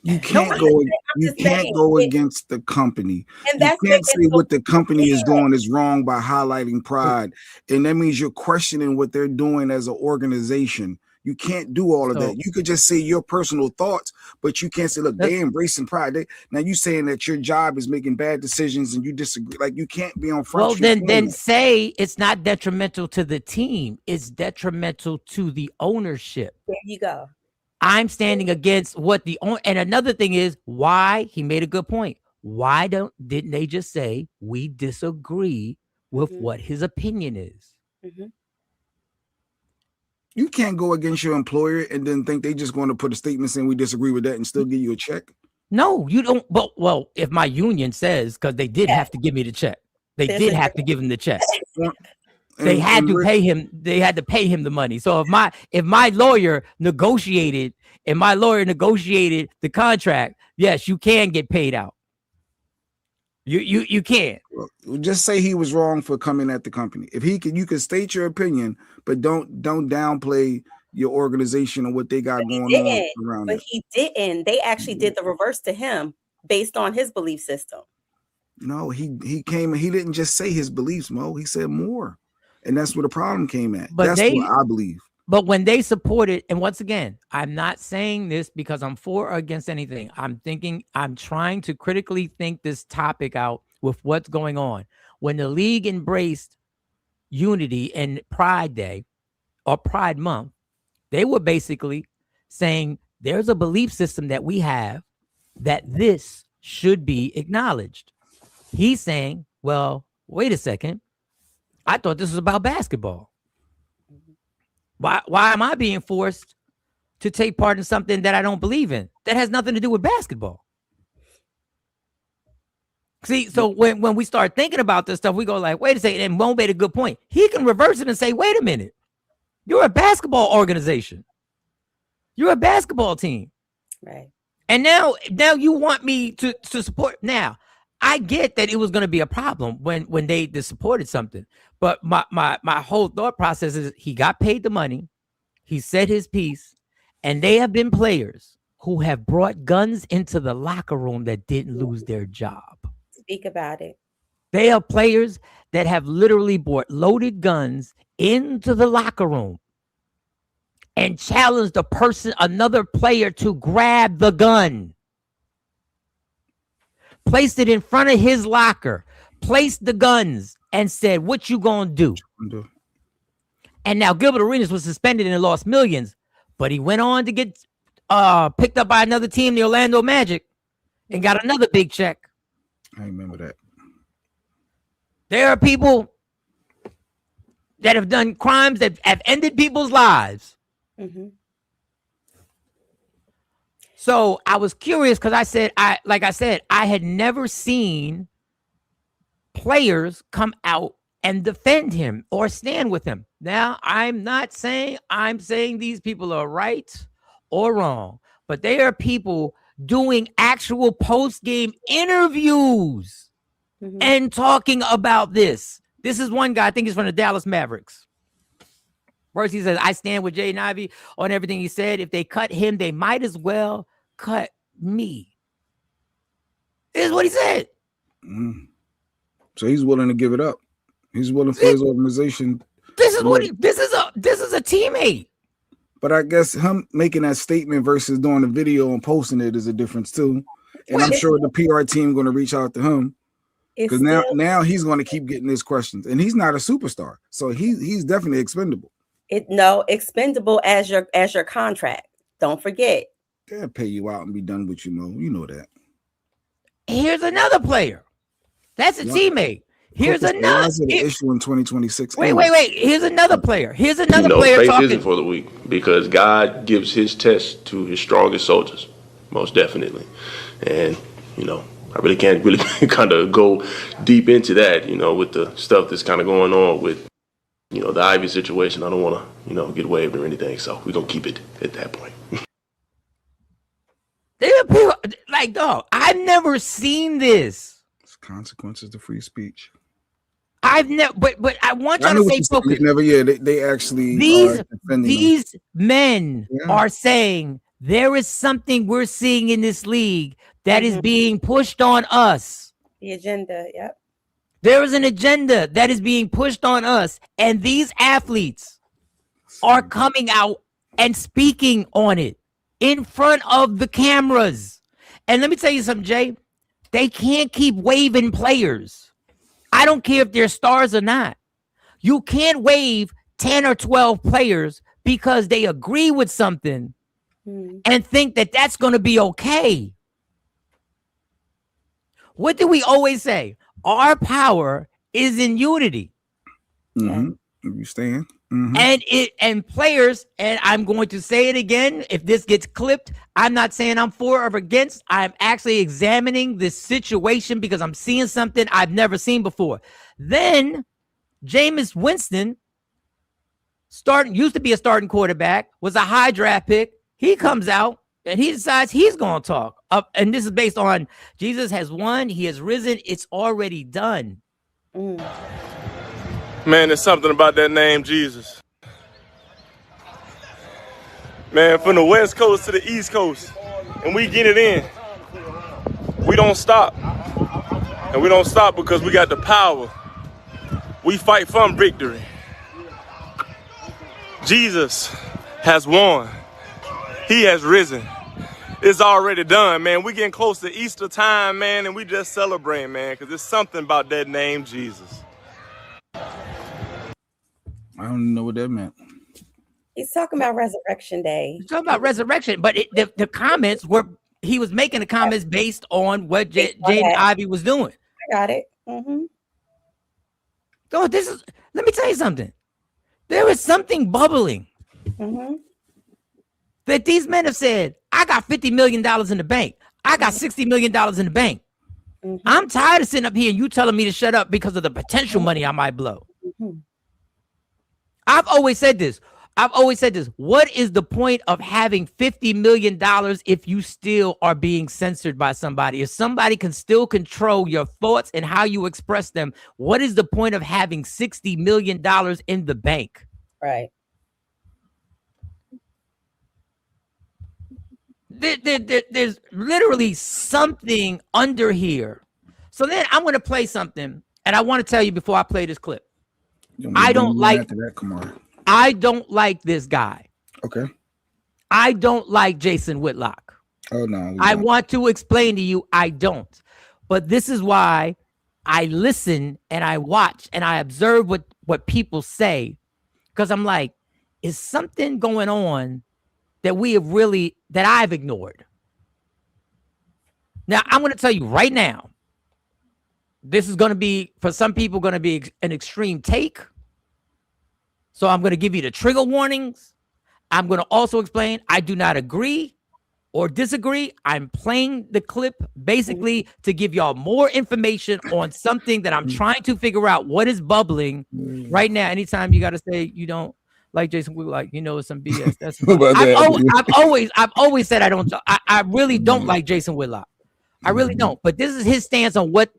You can't go against the company. And that's you can't say what the company is doing is wrong by highlighting pride, and that means you're questioning what they're doing as an organization. You can't do all of that. You could just say your personal thoughts, but you can't say, look, they're embracing pride. Now you saying that your job is making bad decisions and you disagree. Like you can't be on front. Well, then say it's not detrimental to the team. It's detrimental to the ownership. There you go. I'm standing against what the owner. And another thing is why he made a good point. Why didn't they just say we disagree with what his opinion is? Mm-hmm. You can't go against your employer and then think they just going to put a statement saying we disagree with that and still give you a check. No, you don't. But well, if my union says, because they did have to give me the check, they did have to give him the check. They had to pay him. They had to pay him the money. So if my lawyer negotiated the contract, yes, you can get paid out. You can. Well, just say he was wrong for coming at the company. If he can, you can state your opinion, but don't downplay your organization or what they got going on around But it. he didn't. They actually did the reverse to him based on his belief system. No, he came and he didn't just say his beliefs, Mo. He said more. And that's where the problem came at. But that's what I believe. But when they supported, and once again, I'm not saying this because I'm for or against anything. I'm trying to critically think this topic out with what's going on. When the league embraced unity and Pride Day or Pride Month, they were basically saying there's a belief system that we have that this should be acknowledged. He's saying, well, wait a second. I thought this was about basketball. Why am I being forced to take part in something that I don't believe in? That has nothing to do with basketball. See, so when we start thinking about this stuff, we go like, wait a second, and Mo made a good point. He can reverse it and say, wait a minute. You're a basketball organization. You're a basketball team. Right. And now you want me to support. Now, I get that it was going to be a problem when they supported something. But my whole thought process is he got paid the money. He said his piece. And they have been players who have brought guns into the locker room that didn't lose their job. Speak about it. They are players that have literally brought loaded guns into the locker room and challenged another player to grab the gun. Placed it in front of his locker, placed the guns, and said, what you gonna do? And now Gilbert Arenas was suspended and lost millions, but he went on to get picked up by another team, the Orlando Magic, and got another big check. I remember that. There are people that have done crimes that have ended people's lives. Mm-hmm. So I was curious because I had never seen players come out and defend him or stand with him. Now, I'm not saying I'm saying these people are right or wrong, but they are people doing actual post-game interviews and talking about this. This is one guy, I think he's from the Dallas Mavericks. First, he says, I stand with Jaden Ivey on everything he said. If they cut him, they might as well cut me. This is what he said. So he's willing to give it up. He's willing for his organization. This is a teammate. But I guess him making that statement versus doing the video and posting it is a difference too. And I'm sure the PR team going to reach out to him because now he's going to keep getting his questions, and he's not a superstar, so he's definitely expendable. Expendable as your contract. Don't forget. They'll pay you out and be done with you, Mo. You know that. Here's another player. That's a teammate. Here's another issue in 2026. Wait. Here's another player. Here's another player. Faith talking. isn't for the weak because God gives his test to his strongest soldiers, most definitely. And I really can't kind of go deep into that, with the stuff that's kind of going on with, the Ivy situation. I don't want to, get waived or anything. So we're going to keep it at that point. There are people like, dog, I've never seen this. It's consequences to free speech. I've never, but I want y'all to stay focused. They actually these men are saying there is something we're seeing in this league that is being pushed on us. The agenda, yep. There is an agenda that is being pushed on us, and these athletes are coming out and speaking on it in front of the cameras. And let me tell you something, Jay. They can't keep waving players. I don't care if they're stars or not. You can't waive 10 or 12 players because they agree with something and think that that's going to be okay. What do we always say? Our power is in unity. You stand. And players, and I'm going to say it again, if this gets clipped, I'm not saying I'm for or against. I'm actually examining this situation because I'm seeing something I've never seen before. Then Jameis Winston used to be a starting quarterback, was a high draft pick. He comes out and he decides he's going to talk up. And this is based on Jesus has won. He has risen. It's already done. Man, there's something about that name, Jesus. Man, from the West Coast to the East Coast, and we get it in. We don't stop. And we don't stop because we got the power. We fight from victory. Jesus has won. He has risen. It's already done, man. We getting close to Easter time, man, and we just celebrating, man, because there's something about that name, Jesus. I don't know what that meant. He's talking about Resurrection Day. He's talking about resurrection, but the comments were, he was making the comments based on what Jaden Ivey was doing. I got it. Mm-hmm. So let me tell you something. There is something bubbling. Mm-hmm. That these men have said, I got $50 million in the bank. I got $60 million in the bank. Mm-hmm. I'm tired of sitting up here and you telling me to shut up because of the potential money I might blow. Mm-hmm. I've always said this. What is the point of having $50 million if you still are being censored by somebody? If somebody can still control your thoughts and how you express them, what is the point of having $60 million in the bank? Right. There's literally something under here. So then I'm going to play something, and I want to tell you before I play this clip. I don't like this guy. Okay. I don't like Jason Whitlock. Oh no. I want to explain to you I don't. But this is why I listen and I watch and I observe what people say, because I'm like, is something going on that I've ignored? Now, I'm going to tell you right now, this is going to be, for some people, going to be an extreme take. So I'm going to give you the trigger warnings. I'm going to also explain I do not agree or disagree. I'm playing the clip basically to give y'all more information on something that I'm trying to figure out what is bubbling right now. Anytime you got to say you don't like Jason Whitlock, it's some BS. That's I've always said I really don't like Jason Whitlock. I really don't. But this is his stance on what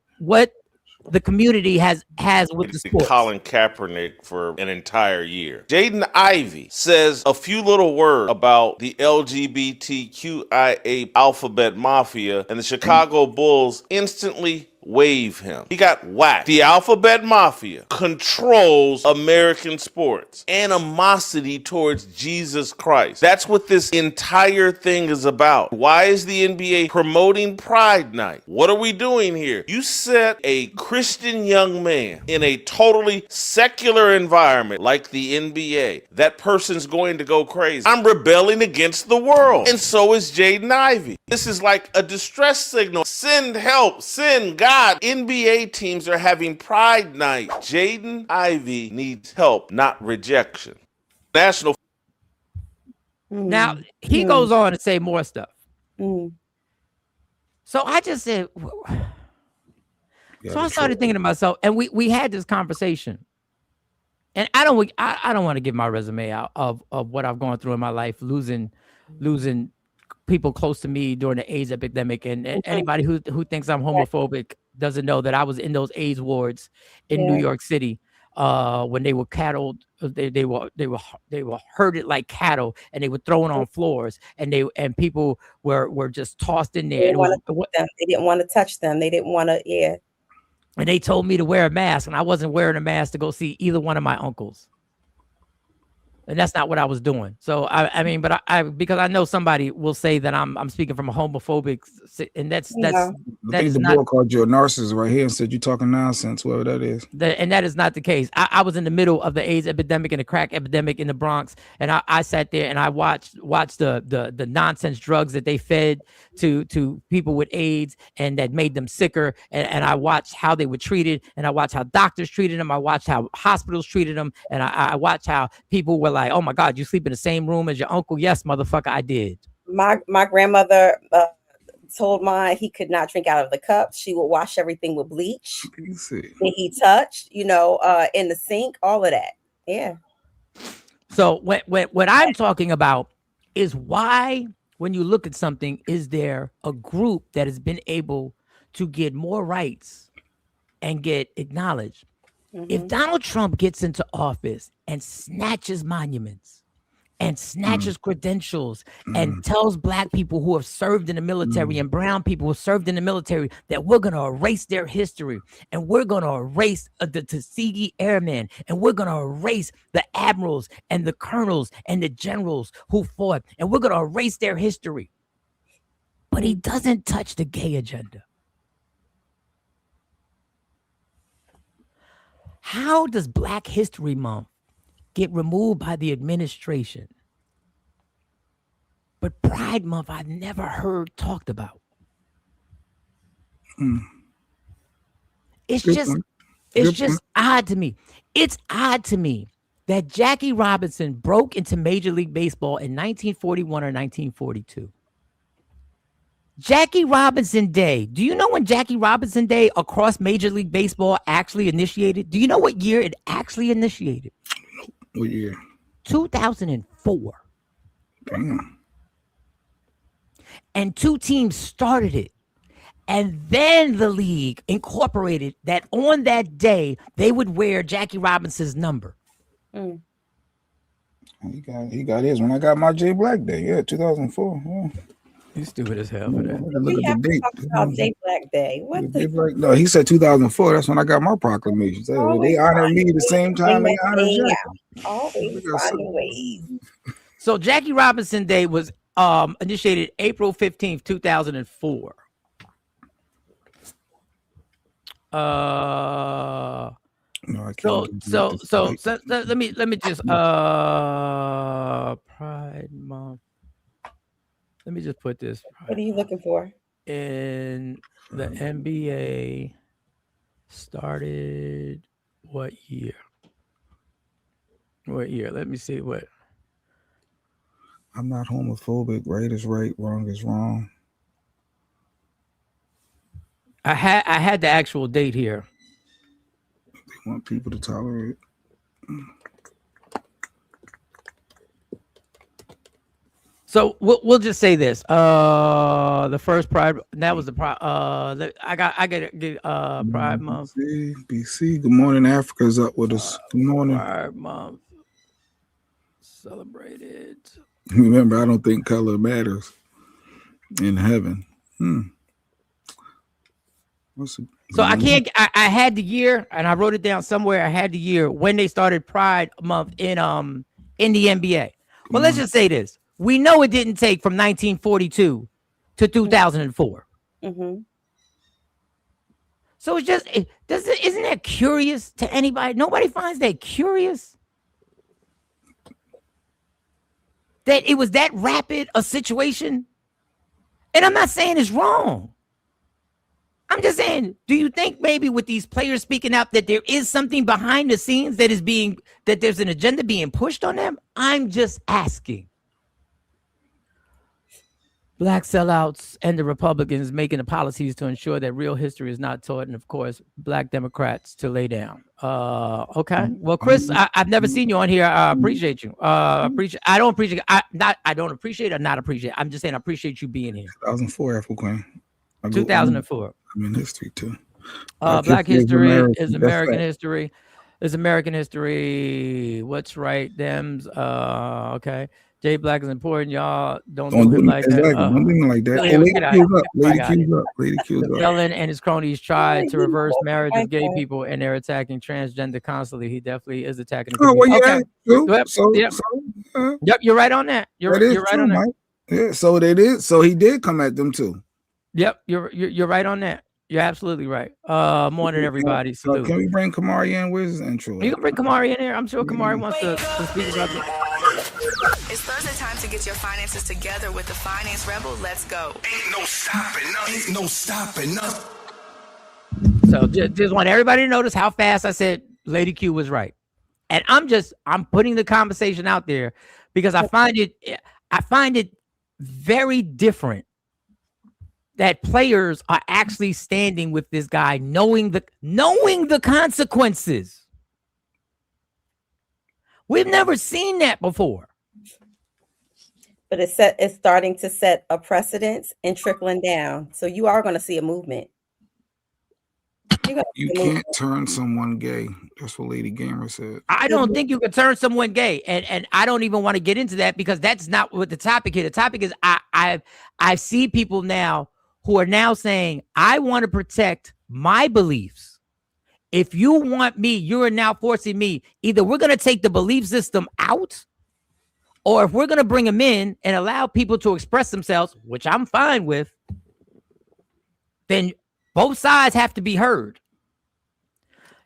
the community has with the sport. Colin Kaepernick for an entire year. Jaden Ivey says a few little words about the LGBTQIA alphabet mafia, and the Chicago Bulls instantly wave him. He got whacked. The alphabet mafia controls American sports. Animosity towards Jesus Christ. That's what this entire thing is about. Why is the NBA promoting Pride Night? What are we doing here? You set a Christian young man in a totally secular environment like the NBA. That person's going to go crazy. I'm rebelling against the world. And so is Jaden Ivey. This is like a distress signal. Send help. Send God. NBA teams are having Pride Night. Jaden Ivey needs help, not rejection. National. Now, he goes on to say more stuff. So I just said, so I started thinking to myself, and we had this conversation. And I don't want to give my resume out of what I've gone through in my life, losing people close to me during the AIDS epidemic. And anybody who thinks I'm homophobic doesn't know that I was in those AIDS wards in New York City when they were cattle. They were herded like cattle, and they were thrown on floors, and people were just tossed in there. They didn't want to touch them. They didn't want to. And they told me to wear a mask, and I wasn't wearing a mask to go see either one of my uncles. And that's not what I was doing. So I mean, but I because I know somebody will say that I'm speaking from a homophobic, and that's I think the boy called you a narcissist right here and said you're talking nonsense, whoever that is. And that is not the case. I was in the middle of the AIDS epidemic and the crack epidemic in the Bronx, and I sat there and I watched the nonsense drugs that they fed to people with AIDS and that made them sicker, and I watched how they were treated, and I watched how doctors treated them, I watched how hospitals treated them, and I watched how people were like, oh my God, you sleep in the same room as your uncle? Yes, motherfucker, I did. My grandmother told mine he could not drink out of the cup. She would wash everything with bleach. That he touched, in the sink, all of that. Yeah. So what I'm talking about is why, when you look at something, is there a group that has been able to get more rights and get acknowledged? If Donald Trump gets into office and snatches monuments and snatches credentials and tells black people who have served in the military and brown people who served in the military that we're going to erase their history, and we're going to erase the Tuskegee Airmen, and we're going to erase the admirals and the colonels and the generals who fought, and we're going to erase their history. But he doesn't touch the gay agenda. How does Black History Month get removed by the administration, but Pride Month I've never heard talked about? It's just odd to me. It's odd to me that Jackie Robinson broke into Major League Baseball in 1941 or 1942. Jackie Robinson Day. Do you know when Jackie Robinson Day across Major League Baseball actually initiated? Do you know what year it actually initiated? What year? 2004. Damn. And 2 teams started it. And then the league incorporated that on that day, they would wear Jackie Robinson's number. He got his when I got my J Black Day. Yeah, 2004. Yeah. He's stupid as hell for that. Look We at have the to date. talk about J Black Day. What the? No, he said 2004. That's when I got my proclamation. So they honored me the same time they honored Jackie. Always finding ways. So Jackie Robinson Day was initiated April 15th, 2004. No, I So can't. let me just Pride Month. Let me just put this. What are you looking for? In the NBA started what year? What year? Let me see what. I'm not homophobic. Right is right. Wrong is wrong. I had the actual date here. They want people to tolerate. So we'll just say this. The first Pride, that was the Pride. I got Pride Month. BC. Good morning, Africa's up with us. Good morning. Pride Month celebrated. Remember, I don't think color matters in heaven. So I can't. I had the year, and I wrote it down somewhere. I had the year when they started Pride Month in the NBA. Well, let's just say this. We know it didn't take from 1942 to 2004. So it's just, isn't that curious to anybody? Nobody finds that curious? That it was that rapid a situation? And I'm not saying it's wrong. I'm just saying, do you think maybe with these players speaking out that there is something behind the scenes that there's an agenda being pushed on them? I'm just asking. Black sellouts and the Republicans making the policies to ensure that real history is not taught, and of course, Black Democrats to lay down. Okay. Well, Chris, I've never seen you on here. I appreciate you. I don't appreciate. I don't appreciate or not appreciate. I'm just saying I appreciate you being here. 2004, Apple Queen. 2004. I'm in history too. Black history is American history. Is American history. What's right? Them's. Okay. Jay Black is important. Y'all don't do him like that. Don't do him like that. Lady Q's up. Felon and his cronies tried to reverse marriage of gay people, and they're attacking transgender constantly. He definitely is attacking. Oh, well, yeah. Okay. Yep, you're right on that. You're right on that. Yeah, so they did. So he did come at them too. Yep, you're right on that. You're absolutely right. Morning, everybody. Salute. Can we bring Kamari in? Where's his intro? You can bring Kamari in here. I'm sure Kamari wants to speak about it. It's Thursday time to get your finances together with the Finance Rebel. Let's go. Ain't no stopping us. Ain't no stopping us. So just want everybody to notice how fast I said Lady Q was right. And I'm putting the conversation out there because I find it very different that players are actually standing with this guy knowing the consequences. We've never seen that before. But it's starting to set a precedence and trickling down. So you are going to see a movement. You can't turn someone gay. That's what Lady Gamer said. I don't think you can turn someone gay, and I don't even want to get into that because that's not what the topic is. The topic is I see people now who are now saying I want to protect my beliefs. If you want me, you are now forcing me. Either we're going to take the belief system out, or if we're going to bring them in and allow people to express themselves, which I'm fine with, then both sides have to be heard.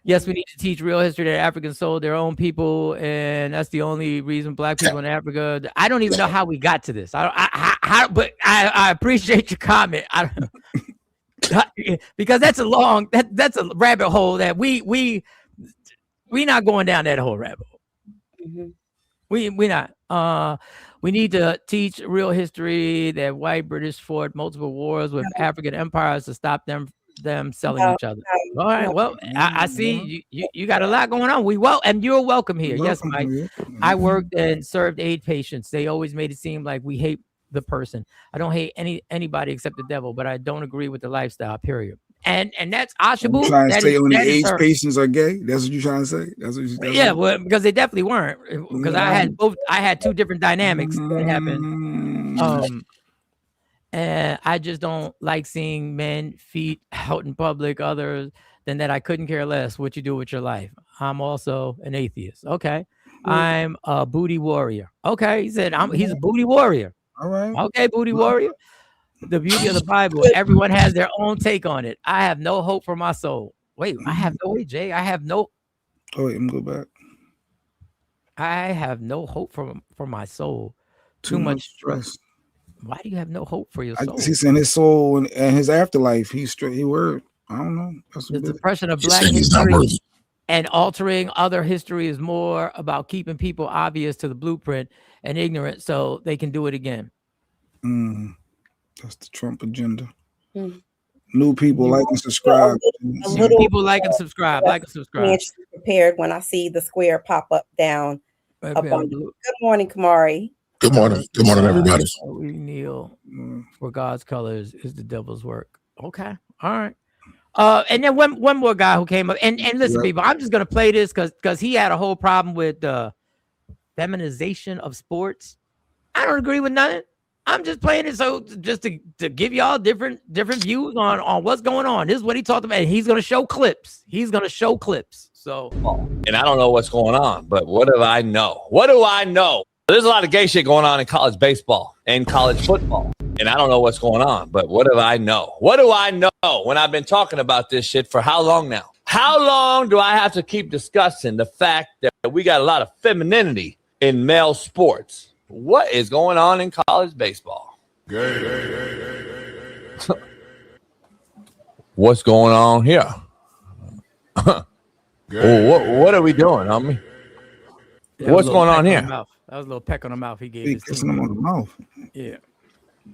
Yes, we need to teach real history that Africans sold their own people, and that's the only reason black people in Africa. I don't even know how we got to this. But I appreciate your comment. Because that's that's a rabbit hole that we not going down that whole rabbit hole. Mm-hmm. We not. We need to teach real history that white British fought multiple wars with African empires to stop them selling each other. All right. Well, I see you got a lot going on. And you're welcome here. Yes, Mike. I worked and served AIDS patients. They always made it seem like we hate the person. I don't hate anybody except the devil, but I don't agree with the lifestyle. Period. And that's Ashabu. You trying to say only AIDS patients are gay? That's what you're trying to say? That's what you're yeah, well, because they definitely weren't. Because I had two different dynamics that happened. And I just don't like seeing men feet out in public other than that. I couldn't care less what you do with your life. I'm also an atheist. Okay. I'm a booty warrior. Okay. He said he's a booty warrior. All right. Okay, booty warrior. The beauty of the Bible. Everyone has their own take on it. I have no hope for my soul. Wait, I have no way, Jay. I have no. Oh, wait, I'm go back. I have no hope for my soul. Too much stress. Why do you have no hope for your soul? He's in his soul and his afterlife. He's straight. He word. I don't know. That's the depression of black history and altering other history is more about keeping people obvious to the blueprint and ignorant so they can do it again. That's the Trump agenda. New people like and subscribe. People like and subscribe. Prepared when I see the square pop up down. Good morning, Kamari. Good morning. Good morning, everybody. We kneel for God's colors is the devil's work. Okay. All right. And then one more guy who came up and listen, people, I'm just gonna play this because he had a whole problem with the feminization of sports. I don't agree with nothing. I'm just playing it so just to give y'all different views on what's going on. This is what he talked about. And he's gonna show clips. So and I don't know what's going on, but what do I know? What do I know? There's a lot of gay shit going on in college baseball and college football. And I don't know what's going on, but what do I know? What do I know when I've been talking about this shit for how long now? How long do I have to keep discussing the fact that we got a lot of femininity in male sports? What is going on in college baseball? What's going on here? What are we doing, homie? What's going on here? That was a little peck on the mouth he gave. Kissing him on the mouth. Yeah.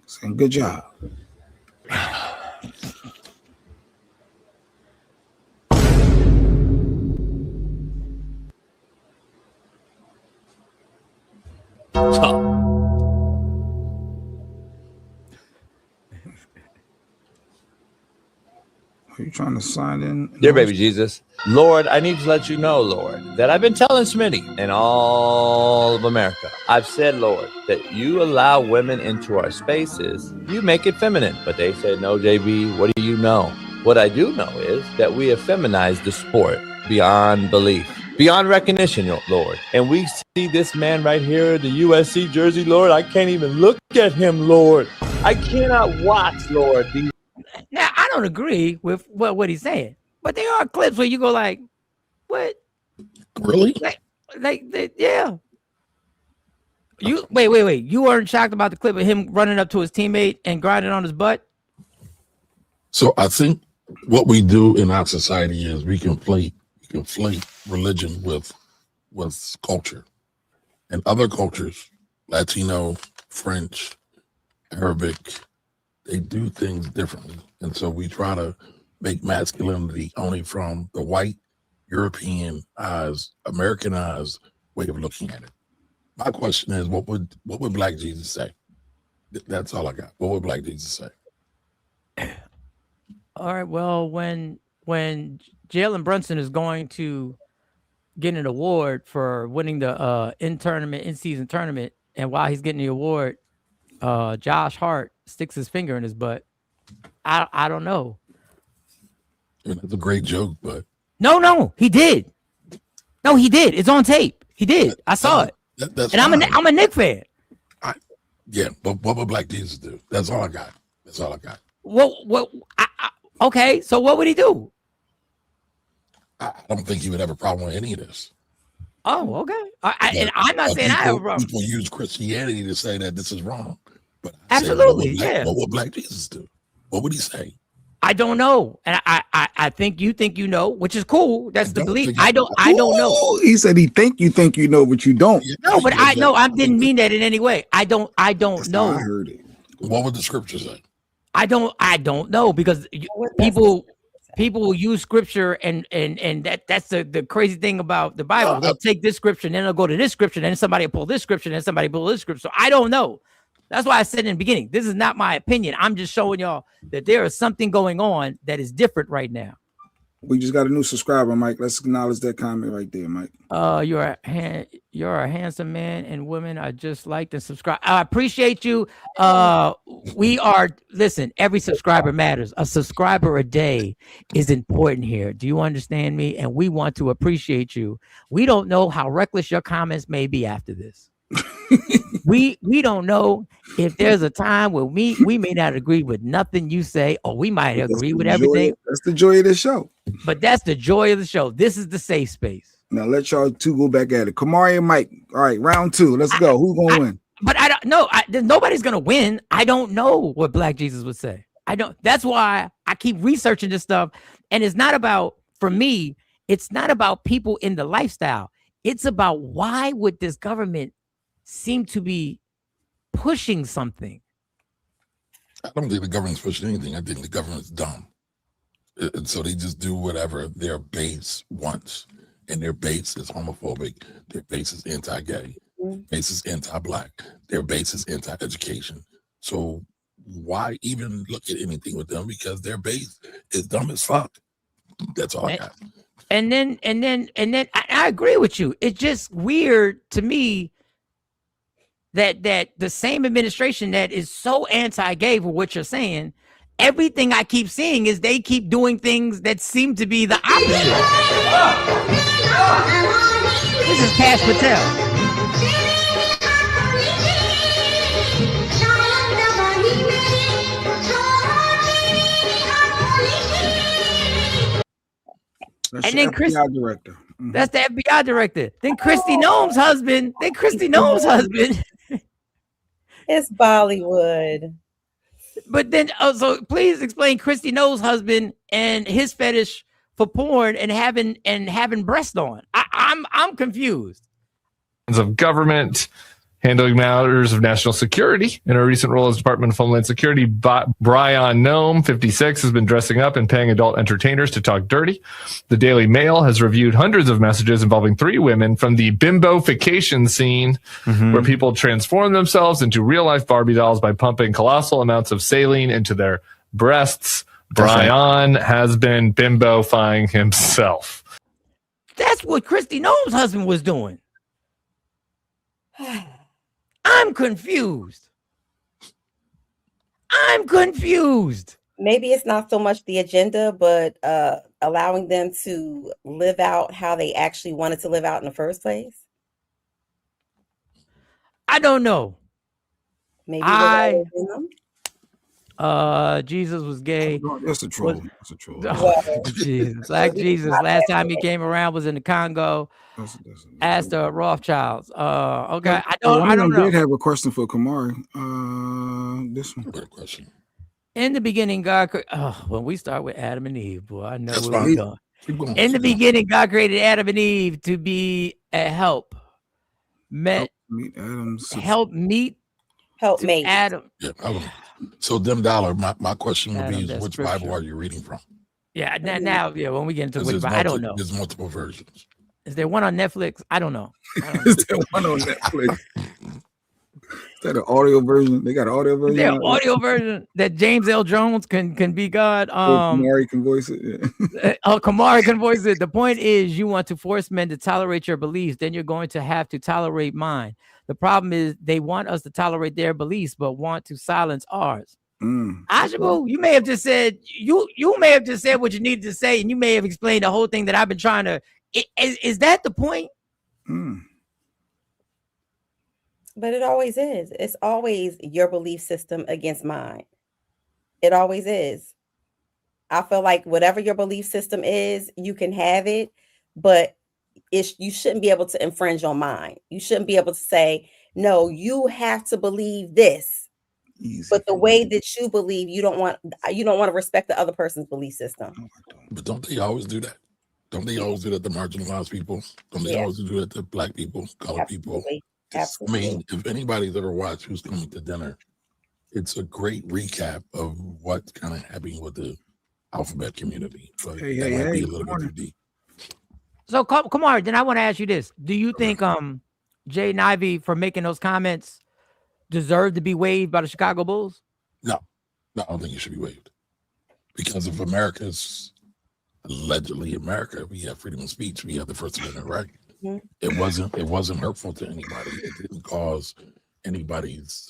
Saying good job. Are you trying to sign in? Dear baby Jesus, Lord, I need to let you know, Lord, that I've been telling Smitty and all of America. I've said, Lord, that you allow women into our spaces. You make it feminine. But they said, no, JB, what do you know? What I do know is that we have feminized the sport beyond belief, beyond recognition, Lord. And we see this man right here, the USC jersey, Lord. I can't even look at him, Lord. I cannot watch, Lord, these. Now, I don't agree with what he's saying, but there are clips where you go like, what? Really? Yeah. You wait. You weren't shocked about the clip of him running up to his teammate and grinding on his butt? So I think what we do in our society is we conflate religion with culture. And other cultures, Latino, French, Arabic, they do things differently. And so we try to make masculinity only from the white, European eyes, Americanized way of looking at it. My question is, what would Black Jesus say? That's all I got. What would Black Jesus say? All right. Well, when when Jalen Brunson is going to get an award for winning the in-season tournament, and while he's getting the award, Josh Hart sticks his finger in his butt. I don't know. It's a great joke, but no, he did. No, he did. It's on tape. He did. I saw it. That's and I'm a Knick fan. Yeah, but what would Black Jesus do? That's all I got. Okay, so what would he do? I don't think he would have a problem with any of this. Oh, okay. And I'm not saying I have a problem. People use Christianity to say that this is wrong. But absolutely, what would Black Jesus do? What would he say? I don't know, and I think you know, which is cool. That's the belief. I don't know. He said he think you know, but you don't. No, but I didn't mean that in any way. I don't know. I heard it. What would the scripture say? I don't know, because people will use scripture and that's the crazy thing about the Bible. They'll take this scripture and then they'll go to this scripture and then somebody will pull this scripture and then somebody pull this scripture. So I don't know. That's why I said in the beginning, this is not my opinion. I'm just showing y'all that there is something going on that is different right now. We just got a new subscriber, Mike. Let's acknowledge that comment right there, Mike. You're a handsome man, and women are just like to subscribe. I appreciate you. Listen, every subscriber matters. A subscriber a day is important here. Do you understand me? And we want to appreciate you. We don't know how reckless your comments may be after this. we don't know if there's a time where we may not agree with nothing you say, or we might agree with everything. That's the joy of the show. But that's the joy of the show. This is the safe space. Now let y'all two go back at it. Kamari and Mike. All right, round 2. Let's go. Who's gonna win? But I don't know. Nobody's gonna win. I don't know what Black Jesus would say. I don't. That's why I keep researching this stuff. And it's not about, for me, it's not about people in the lifestyle. It's about, why would this government seem to be pushing something? I don't think the government's pushing anything. I think the government's dumb. And so they just do whatever their base wants. And their base is homophobic. Their base is anti-gay. Base is anti-black. Their base is anti-education. So why even look at anything with them? Because their base is dumb as fuck. That's all I got. And then I agree with you. It's just weird to me that the same administration that is so anti-gay for what you're saying, everything I keep seeing is they keep doing things that seem to be the opposite. This is Cash Patel. That's and then the FBI director. Mm-hmm. That's the FBI director. Then Kristi Noem's husband. It's Bollywood. But then, so please explain Kristi Noem's husband and his fetish for porn and having breast on. I'm confused. Of government, handling matters of national security. In her recent role as Department of Homeland Security, Brian Noem, 56, has been dressing up and paying adult entertainers to talk dirty. The Daily Mail has reviewed hundreds of messages involving 3 women from the bimbofication scene, where people transform themselves into real-life Barbie dolls by pumping colossal amounts of saline into their breasts. Brian has been bimbofying himself. That's what Kristi Noem's husband was doing. I'm confused. Maybe it's not so much the agenda, but allowing them to live out how they actually wanted to live out in the first place. I don't know. Maybe Jesus was gay. That's a troll. That's a troll. Oh, Jesus. Black Jesus. Last time he came around was in the Congo. Asked the Rothschilds. Okay. I don't know. Did have a question for Kamari. This one. Good question. In the beginning, God. When we start with Adam and Eve, boy, I know where we're going. In the beginning, God created Adam and Eve to be a help. Help meet Adam. Yeah, so $10. My question would be, which Bible are you reading from? Yeah, now, when we get into which Bible, I don't know. There's multiple versions. Is there one on Netflix? I don't know. Is there one on Netflix? that an audio version? They got an audio version. Their audio version that James L. Jones can be God. Kamari can voice it. Yeah. Kamari can voice it. The point is, you want to force men to tolerate your beliefs, then you're going to have to tolerate mine. The problem is they want us to tolerate their beliefs, but want to silence ours. Ajibu, you may have just said you may have just said what you needed to say, and you may have explained the whole thing that I've been trying to. Is that the point? But it always is. It's always your belief system against mine. It always is. I feel like whatever your belief system is, you can have it, but you shouldn't be able to infringe on mine. You shouldn't be able to say, no, you have to believe this. Easy. But the way that you believe, you don't want to respect the other person's belief system. But don't they always do that? Don't they always do that to marginalized people? Don't they always do that to black people, colored people? Absolutely. I mean, if anybody's ever watched Who's Coming to Dinner, it's a great recap of what's kind of happening with the alphabet community. But that might be a little bit too deep. So, Kamar, then I want to ask you this. Do you think Jay Ivey, for making those comments, deserved to be waived by the Chicago Bulls? No, I don't think it should be waived. Because if America's allegedly America, we have freedom of speech, we have the First Amendment, right? It wasn't hurtful to anybody. It didn't cause anybody's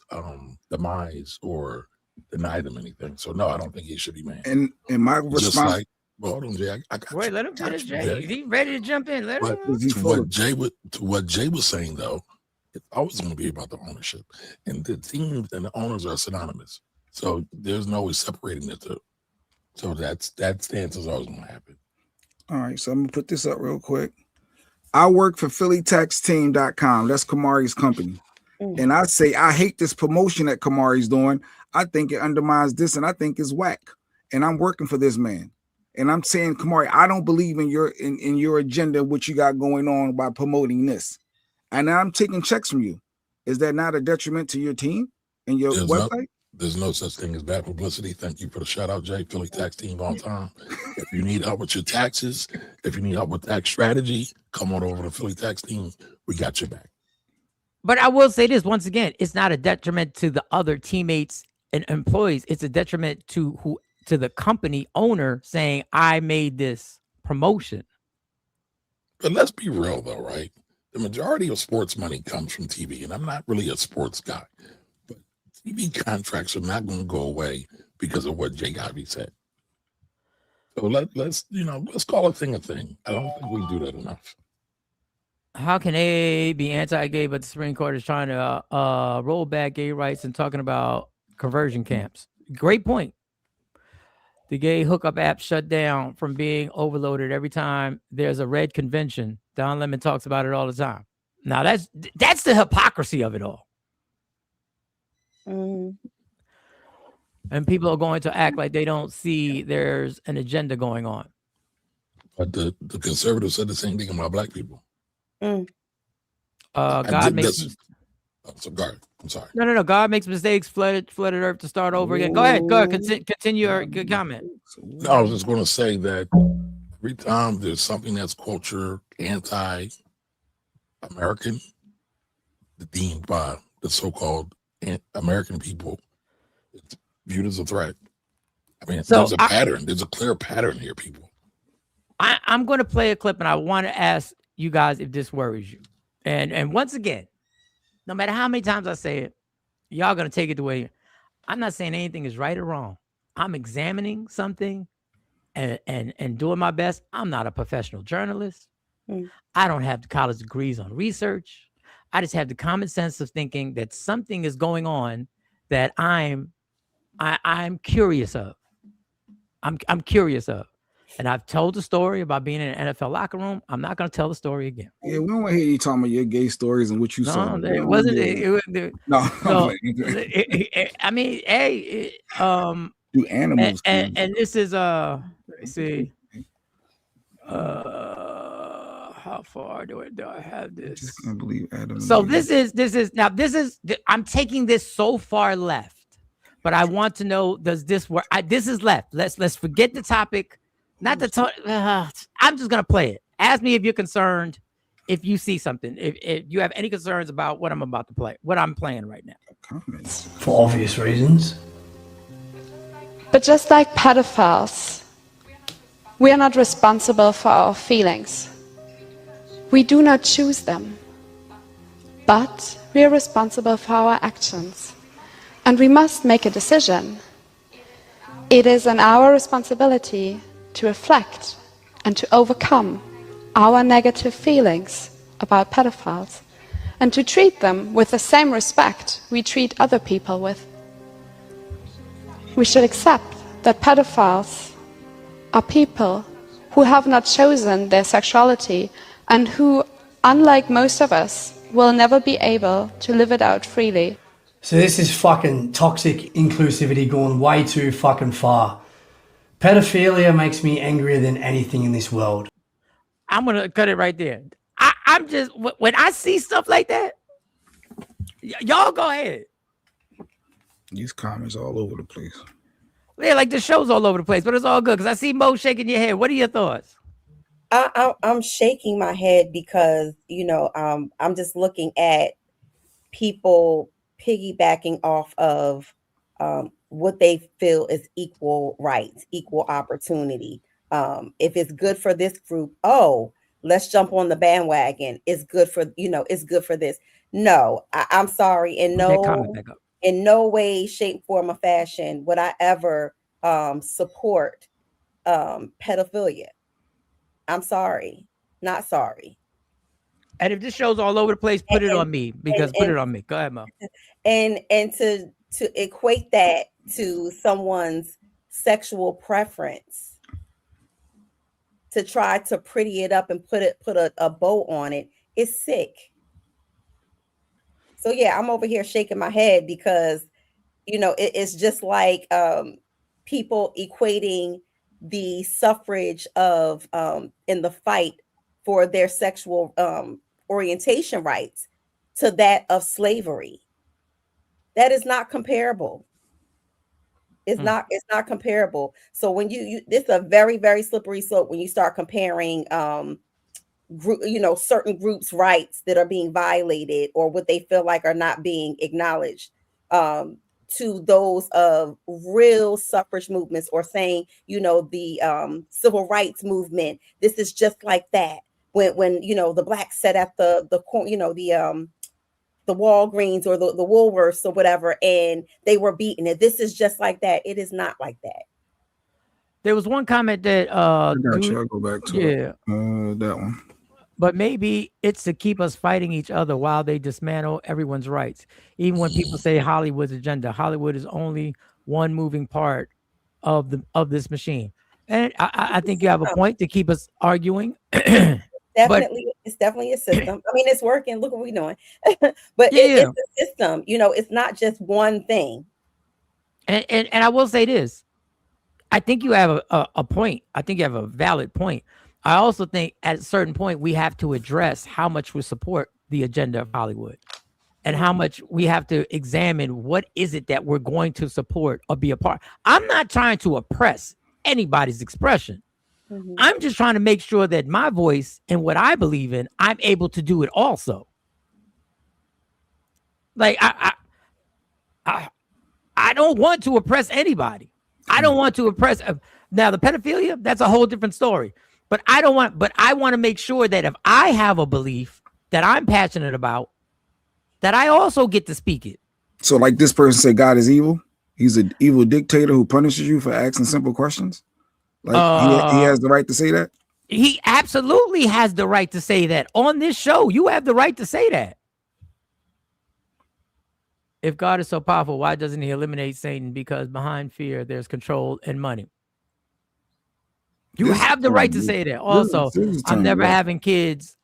demise or deny them anything. So no, I don't think he should be banned. And my response. Well, hold on, Jay. Wait, let him finish, Jay. He's ready to jump in. Let him. What Jay was saying though, it's always going to be about the ownership, and the teams and the owners are synonymous. So there's no way separating the two. So that stance is always going to happen. All right, so I'm gonna put this up real quick. I work for PhillyTaxTeam.com. That's Kamari's company. And I say, I hate this promotion that Kamari's doing. I think it undermines this, and I think it's whack. And I'm working for this man. And I'm saying, Kamari, I don't believe in your agenda, what you got going on by promoting this. And I'm taking checks from you. Is that not a detriment to your team and your website? There's no such thing as bad publicity. Thank you for the shout out, Jay. Philly Tax Team on time. If you need help with your taxes, if you need help with tax strategy, come on over to Philly Tax Team. We got your back. But I will say this once again: it's not a detriment to the other teammates and employees. It's a detriment to the company owner saying, "I made this promotion." But let's be real, though, right? The majority of sports money comes from TV, and I'm not really a sports guy. TV contracts are not going to go away because of what Jay Ivey said. So let's call a thing a thing. I don't think we do that enough. How can they be anti-gay, but the Supreme Court is trying to roll back gay rights and talking about conversion camps? Great point. The gay hookup app shut down from being overloaded every time there's a red convention. Don Lemon talks about it all the time. Now that's the hypocrisy of it all. And people are going to act like they don't see there's an agenda going on. But the conservatives said the same thing about black people. God makes. I'm sorry. No. God makes mistakes. Flooded Earth to start over again. Go ahead. Continue your good comment. No, I was just going to say that every time there's something that's culture anti-American, deemed by the so-called American people, it's viewed as a threat. I mean, there's a pattern. There's a clear pattern here, people. I'm going to play a clip, and I want to ask you guys if this worries you. And once again, no matter how many times I say it, y'all going to take it the way. I'm not saying anything is right or wrong. I'm examining something and doing my best. I'm not a professional journalist. I don't have the college degrees on research. I just have the common sense of thinking that something is going on that I'm curious of. I'm curious of. And I've told the story about being in an NFL locker room. I'm not going to tell the story again. Yeah, we don't want to hear you talking about your gay stories and what you saw. No, it wasn't. No. I mean, hey, do animals and this is let me see. How far do I have this? I just can't believe Adam. So this is I'm taking this so far left, but I want to know, does this work? This is left. Let's forget the topic. Not the I'm just gonna play it. Ask me if you're concerned. if you see something, if you have any concerns about what I'm about to play, what I'm playing right now. Comments. For obvious reasons. But just like pedophiles, we are not responsible for our feelings. We do not choose them. But we are responsible for our actions. And we must make a decision. It is in our responsibility to reflect and to overcome our negative feelings about pedophiles and to treat them with the same respect we treat other people with. We should accept that pedophiles are people who have not chosen their sexuality and who, unlike most of us, will never be able to live it out freely. So this is fucking toxic inclusivity going way too fucking far. Pedophilia makes me angrier than anything in this world. I'm gonna cut it right there. I'm just when I see stuff like that, y'all go ahead. These comments all over the place. Yeah, like the show's all over the place, but it's all good because I see Mo shaking your head. What are your thoughts? I'm shaking my head because I'm just looking at people piggybacking off of what they feel is equal rights, equal opportunity. If it's good for this group, let's jump on the bandwagon. It's good for it's good for this. No, I'm sorry. In no way, shape, form, or fashion would I ever support pedophilia. I'm sorry, not sorry. And if this show's all over the place, put it on me put it on me. Go ahead, Mo. And to equate that to someone's sexual preference, to try to pretty it up and put a bow on it, is sick. So yeah, I'm over here shaking my head because it's just like people equating the suffrage of in the fight for their sexual orientation rights to that of slavery. That is not comparable. It's not comparable. So when this is a very, very slippery slope when you start comparing certain groups' rights that are being violated or what they feel like are not being acknowledged to those of real suffrage movements, or saying, the civil rights movement. This is just like that. When the blacks sat at the Walgreens or the Woolworths or whatever, and they were beaten. And this is just like that. It is not like that. There was one comment that I got you. I'll go back to it. That one. But maybe it's to keep us fighting each other while they dismantle everyone's rights. Even when people say Hollywood's agenda, Hollywood is only one moving part of this machine. And I think you have a point to keep us arguing. It's definitely a system. I mean, it's working. Look what we're doing. But it's a system. It's not just one thing. And I will say this. I think you have a point. I think you have a valid point. I also think at a certain point, we have to address how much we support the agenda of Hollywood and how much we have to examine what is it that we're going to support or be a part. I'm not trying to oppress anybody's expression. Mm-hmm. I'm just trying to make sure that my voice and what I believe in, I'm able to do it also. Like I don't want to oppress anybody. I don't want to oppress. Now the pedophilia, that's a whole different story. But I want to make sure that if I have a belief that I'm passionate about, that I also get to speak it. So like this person said, God is evil. He's an evil dictator who punishes you for asking simple questions. Like he has the right to say that? He absolutely has the right to say that. On this show, you have the right to say that. If God is so powerful, why doesn't he eliminate Satan? Because behind fear, there's control and money. You have the right to say that. Also, I'm never having kids.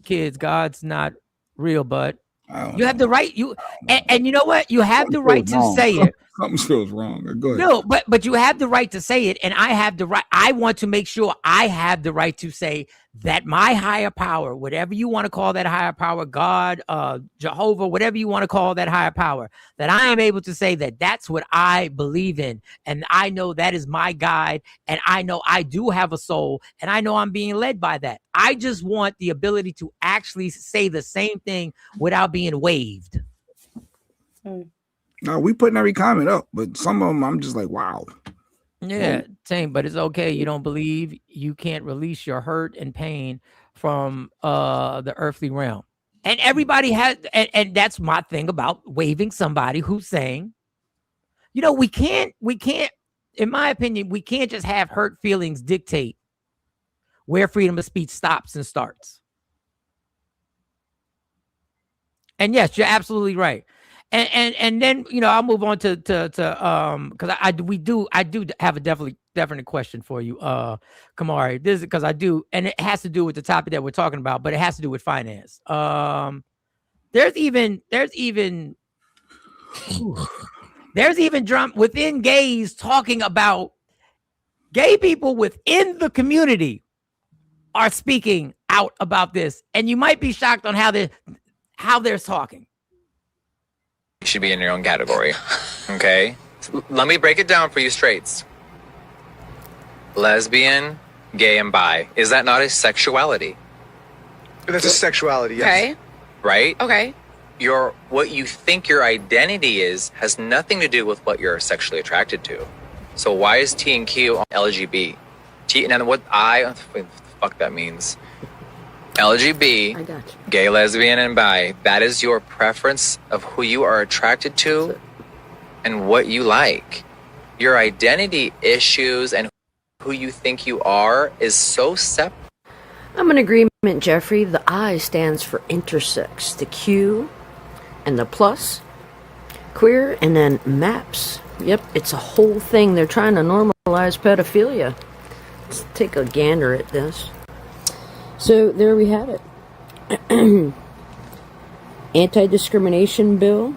God's not real, but you have the right. And you know what? You have the right to say it. Something feels wrong. Go ahead. No, but you have the right to say it, and I have the right. I want to make sure I have the right to say that my higher power, whatever you want to call that higher power, God, Jehovah, whatever you want to call that higher power, that I am able to say that that's what I believe in, and I know that is my guide, and I know I do have a soul, and I know I'm being led by that. I just want the ability to actually say the same thing without being waved. No, we putting every comment up, but some of them I'm just like, wow. Yeah, same, but it's okay. You don't believe, you can't release your hurt and pain from the earthly realm. And everybody has, and that's my thing about waving somebody who's saying, you know, we can't, in my opinion, we can't just have hurt feelings dictate where freedom of speech stops and starts. And yes, you're absolutely right. And then, you know, I'll move on to because I do have a definite question for you, Kamari. This is because I do, and it has to do with the topic that we're talking about, but it has to do with finance. There's even drum within gays talking about gay people within the community are speaking out about this, and you might be shocked on how they're talking. You should be in your own category. Okay? Let me break it down for you straights. Lesbian, gay, and bi. Is that not a sexuality? That's a sexuality, yes. Okay. Right? Okay. What you think your identity is has nothing to do with what you're sexually attracted to. So why is T and Q on LGB? And what the fuck that means. LGB, gay, lesbian, and bi, that is your preference of who you are attracted to and what you like. Your identity issues and who you think you are is so separate. I'm in agreement, Jeffrey. The I stands for intersex, the Q and the plus, queer, and then MAPS. Yep, it's a whole thing. They're trying to normalize pedophilia. Let's take a gander at this. So there we have it. Anti-discrimination bill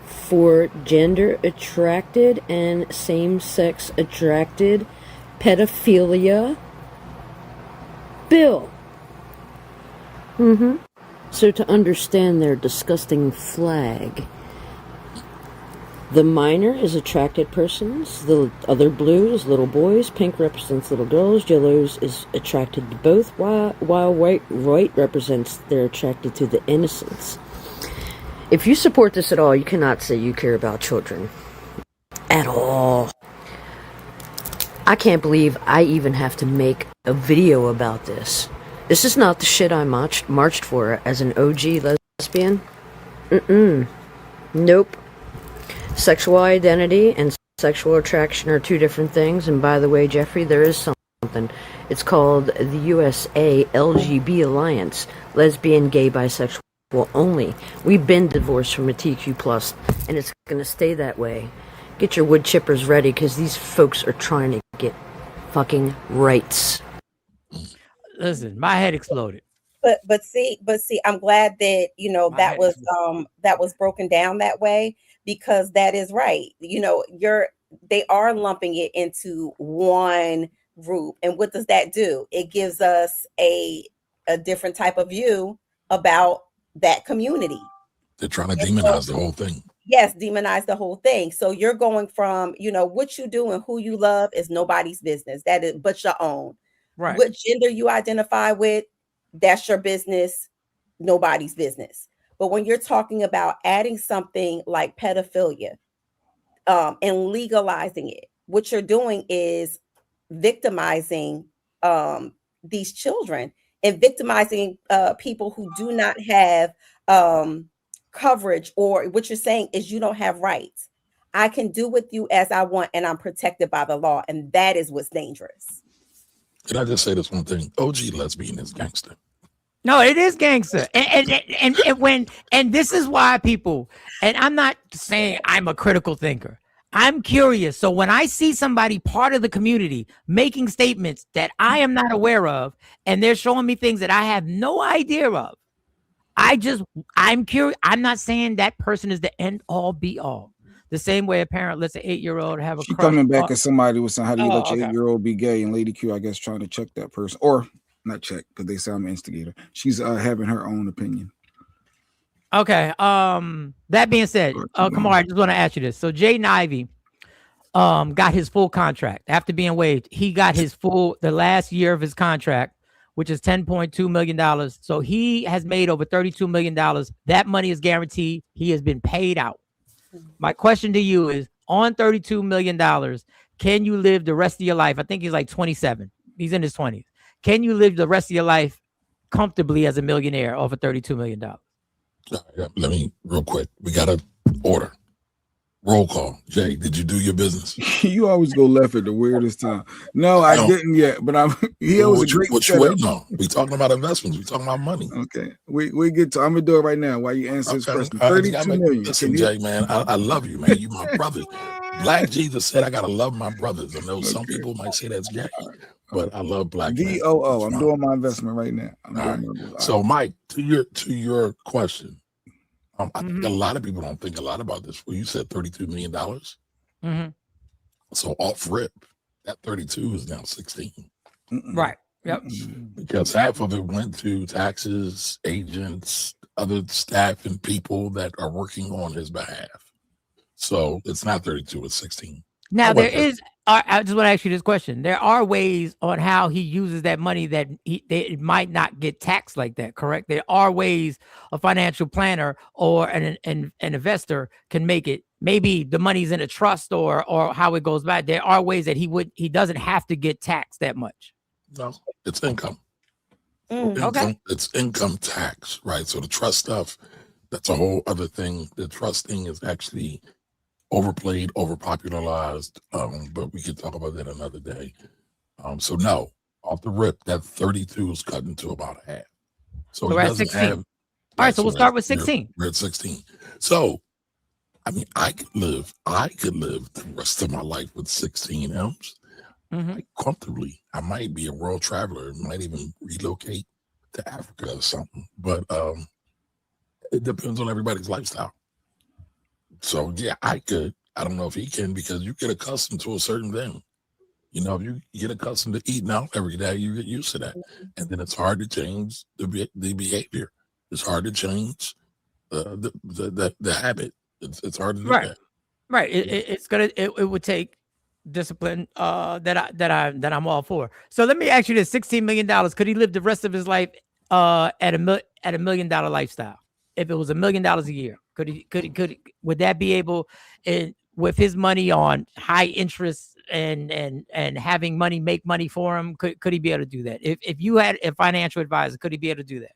for gender-attracted and same-sex attracted pedophilia bill. So to understand their disgusting flag, the minor is attracted persons, the other blue is little boys, pink represents little girls, yellows is attracted to both, while white represents they're attracted to the innocents. If you support this at all, you cannot say you care about children. At all. I can't believe I even have to make a video about this. This is not the shit I marched for as an OG lesbian. Nope. Sexual identity and sexual attraction are two different things. And by the way, Jeffrey, there is something. It's called the USA LGB Alliance. Lesbian, gay, bisexual only. We've been divorced from a TQ+, and it's going to stay that way. Get your wood chippers ready, because these folks are trying to get fucking rights. Listen, my head exploded. But see, I'm glad that, you know, that was broken down that way, because that is right. You know, they are lumping it into one group. And what does that do? It gives us a different type of view about that community. They're trying to demonize the whole thing. Yes, demonize the whole thing. So you're going from, you know, what you do and who you love is nobody's business. That is but your own. Right. What gender you identify with, that's your business, nobody's business. But when you're talking about adding something like pedophilia and legalizing it, what you're doing is victimizing these children and victimizing people who do not have coverage, or what you're saying is you don't have rights. I can do with you as I want, and I'm protected by the law, and that is what's dangerous. Can I just say this one thing? OG lesbian is gangster. No, it is gangster. And this is why people, and I'm not saying I'm a critical thinker. I'm curious. So when I see somebody part of the community making statements that I am not aware of, and they're showing me things that I have no idea of, I'm curious. I'm not saying that person is the end all be all. the same way a parent lets an 8-year-old have a She crush coming back on- as somebody was saying, how do you Oh, let your okay. 8-year-old be gay? And Lady Q, I guess, trying to check that person, or not check, because they say I'm an instigator. She's having her own opinion. Okay. That being said, Kamar, I just want to ask you this. So Jaden Ivey got his full contract after being waived. He got his the last year of his contract, which is $10.2 million. So he has made over $32 million. That money is guaranteed. He has been paid out. My question to you is, on $32 million, can you live the rest of your life? I think he's like 27. He's in his 20s. Can you live the rest of your life comfortably as a millionaire off of $32 million? Let me, real quick, we got to order. Roll call. Jay, did you do your business? You always go left at the weirdest time. No, I didn't yet, but he was a great What you waiting on? We talking about investments. We talking about money. Okay, we get to. I'm gonna do it right now while you answer this question. 32 million. Listen, Jay, man, I love you, man. You my brother. Black Jesus said I gotta love my brothers. I know some people might say that's gay, but I love black. VOO. I'm doing my investment right now. So, Mike, to your question, I think a lot of people don't think a lot about this. Well, you said $32 million. Mm-hmm. So off rip, that 32 is now 16. Right. Yep. Because half of it went to taxes, agents, other staff, and people that are working on his behalf. So it's not 32, it's 16. Now there is. I just want to ask you this question. There are ways on how he uses that money that it might not get taxed like that. Correct? There are ways a financial planner or an investor can make it. Maybe the money's in a trust or how it goes back. There are ways that he doesn't have to get taxed that much. No, it's income. Okay. It's income tax, right? So the trust stuff, that's a whole other thing. The trust thing is actually overplayed, overpopularized, but we could talk about that another day. So no, off the rip, that 32 is cut into about half. So we're at 16. All right, so we'll start with 16. We're at 16. So, I mean, I could live the rest of my life with 16 M's. Like, comfortably. I might be a world traveler, might even relocate to Africa or something, but it depends on everybody's lifestyle. So yeah, I could. I don't know if he can, because you get accustomed to a certain thing. You know, if you get accustomed to eating out every day, you get used to that, and then it's hard to change the behavior. It's hard to change the habit. It's hard to do that. Right. It would take discipline that I'm all for. So let me ask you this: $16 million. Could he live the rest of his life at a $1 million lifestyle? If it was $1 million a year, would that be able, with his money on high interest and having money make money for him, could he be able to do that? If you had a financial advisor, could he be able to do that?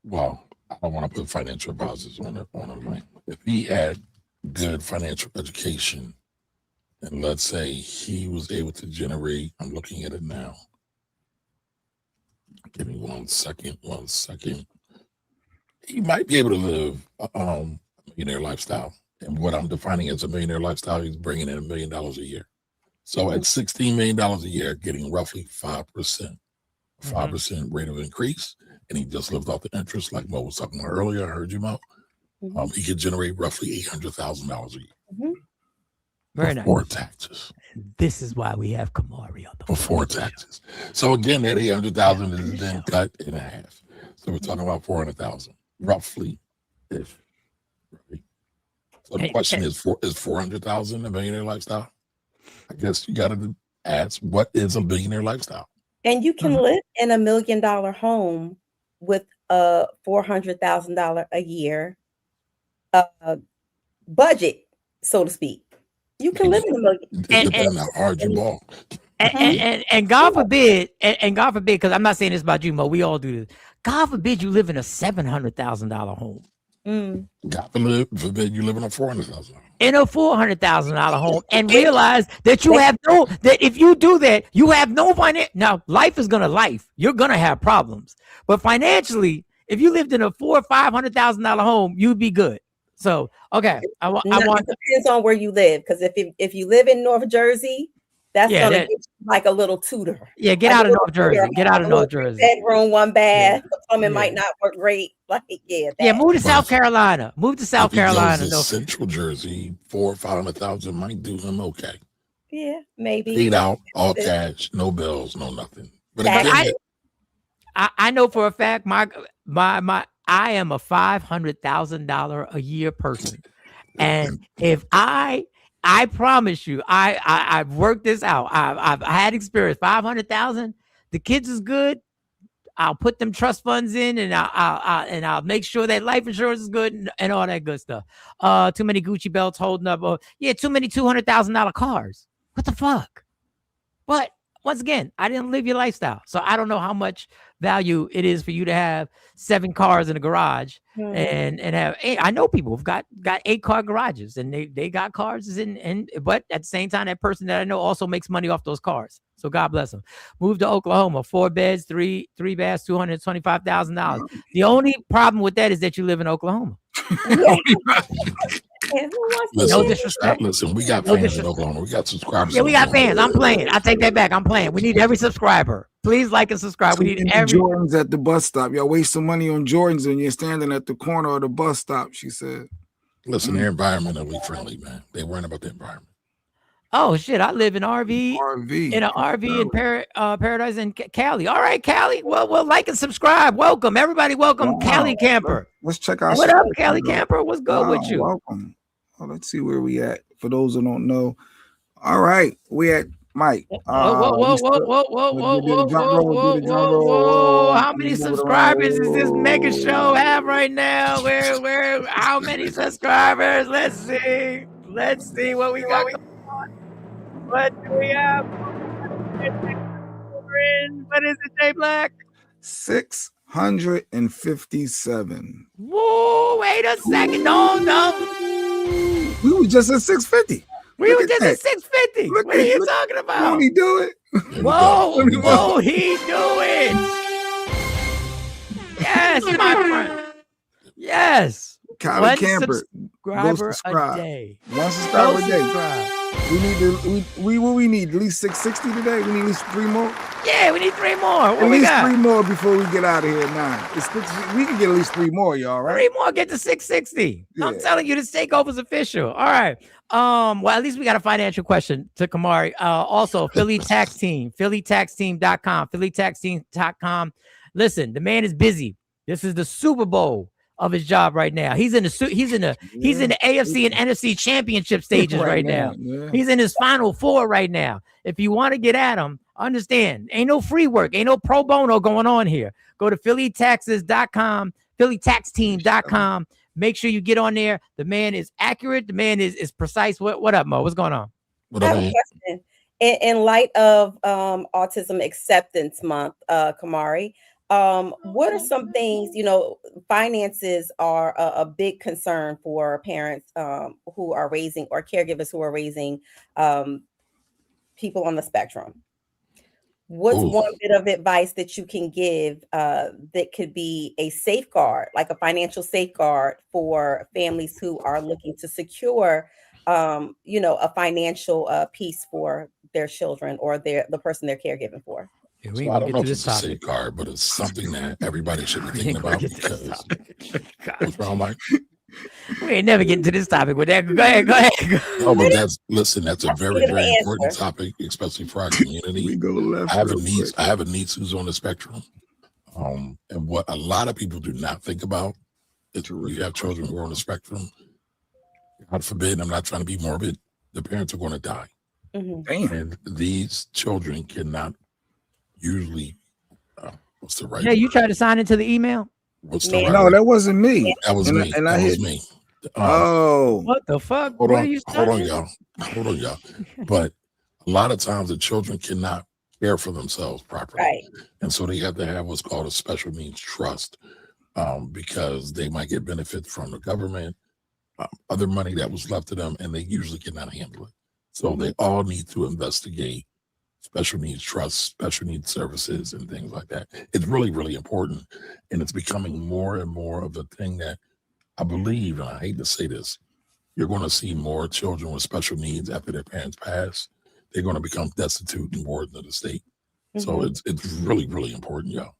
Well, I don't want to put financial advisors on it. If he had good financial education, and let's say he was able to generate, I'm looking at it now. Give me one second. He might be able to live a millionaire lifestyle. And what I'm defining as a millionaire lifestyle, he's bringing in $1 million a year. So at $16 million a year, getting roughly 5% rate of increase, and he just lived off the interest like Mo was talking about earlier. I heard you, Mo. He could generate roughly $800,000 a year. Very before nice. Taxes. This is why we have Kamari on the before taxes. So again, that 800,000 is then cut in half. So we're talking about 400,000, roughly. Ish. Right? So the question is 400,000 a millionaire lifestyle? I guess you got to ask, what is a billionaire lifestyle? And you can live in $1 million home with a $400,000 a year budget, so to speak. You can live in $1 million. It depends on how hard you ball. And God forbid, because I'm not saying this about you, Mo. We all do this. God forbid you live in a $700,000 home. God forbid you live in a $400,000. In a $400,000 home, and realize that that if you do that, you have no finance. Now, life is gonna life. You're gonna have problems, but financially, if you lived in a $400,000 or $500,000 home, you'd be good. So, okay, I want. It depends on where you live, because if you live in North Jersey, That's Yeah, gonna that- get you like a little tutor. Yeah, get Like out a of little North Jersey. tutor, Get out of a little North Jersey. bedroom, one bath. The plumbing Yeah. might not work great. Like, yeah, Yeah, that. move to South Carolina. Move to South If he goes Carolina. to No, Central Jersey, 400,000 or 500,000 might do him okay. Yeah, maybe. Paid out, all cash, no bills, no nothing. But Tax- again, I know for a fact my I am a $500,000 a year person, and if I promise you, I've worked this out. I've had experience. 500,000. The kids is good. I'll put them trust funds in, and I'll make sure that life insurance is good and all that good stuff. Too many Gucci belts holding up. Too many $200,000 cars. What the fuck? But once again, I didn't live your lifestyle, so I don't know how much value it is for you to have 7 cars in a garage and have. I know people who've got 8-car garages, and they got cars but at the same time, that person that I know also makes money off those cars. So God bless them. Moved to Oklahoma, 4 beds, 3 baths, $225,000. The only problem with that is that you live in Oklahoma. listen, No disrespect. listen, we got No fans in disrespect. Oklahoma. We got subscribers. Yeah, in we got Oklahoma. fans. I'm playing. I take that back. I'm playing. We need every subscriber. Please like and subscribe. We Too need many every. Jordans at the bus stop. Y'all waste some money on Jordans and you're standing at the corner of the bus stop, she said. Listen, they're environmentally friendly, man. They worrying about the environment. Oh shit! I live in RV in an RV in Paradise in Cali. All right, Cali. Well, like and subscribe. Welcome, everybody. Welcome, Cali Camper. Let's check out. What up, Cali Camper? What's good with you? Welcome. Well, let's see where we at. For those who don't know, all right, we at Mike. Whoa! How many subscribers does this mega show have right now? Where? How many subscribers? Let's see what we got. What do we have? What is it, Jay Black? 657. Whoa, wait a second. No. We were just at 650. We were just at 650. What are you talking about? Won't he do it? Whoa, he do it. Yes, my friend. Yes. Cali Camper. Go Subscriber subscribe. a day. One subscriber a day. Subscribe. We need what we need? At least 660 today. We need at least 3 more. Yeah, we need 3 more. What At we least got? 3 more before we get out of here. We can get at least 3 more, y'all. Right? 3 more, get to 660. I'm Yeah. telling you, this takeover's official. All right. Well, at least we got a financial question to Kamari. Also, Philly Tax Team, phillytaxteam.com, phillytaxteam.com. Listen, the man is busy. This is the Super Bowl of his job right now. He's in the AFC and NFC championship stages right now. Yeah. He's in his final 4 right now. If you want to get at him, understand, ain't no free work, ain't no pro bono going on here. Go to phillytaxes.com, phillytaxteam.com. Make sure you get on there. The man is accurate. The man is precise. What up, Mo? What's going on? I have a question. In light of Autism Acceptance Month, Kamari, what are some things, finances are a big concern for parents who are raising, or caregivers who are raising people on the spectrum. What's one bit of advice that you can give that could be a safeguard, like a financial safeguard for families who are looking to secure, a financial piece for their children or the person they're caregiving for? Yeah, So I don't know if it's a safeguard, but it's something that everybody should be thinking about because what's wrong, Mike? We ain't never getting to this topic with that. Go ahead. No, but that's a very, very important topic, especially for our community. I have a niece who's on the spectrum. And what a lot of people do not think about is you have children who are on the spectrum. God forbid, I'm not trying to be morbid, the parents are going to die. Mm-hmm. And these children cannot usually what's the right Yeah, you tried to sign into the email? No, that wasn't me. That was me. And that I was hit me. What the fuck? Hold What on, are you hold on, y'all. But a lot of times the children cannot care for themselves properly. Right. And so they have to have what's called a special needs trust because they might get benefits from the government, other money that was left to them, and they usually cannot handle it. So they all need to investigate special needs trusts, special needs services, and things like that. It's really, really important. And it's becoming more and more of a thing that I believe, and I hate to say this, you're going to see more children with special needs after their parents pass they're going to become destitute and warden of the state. So it's really, really important, y'all.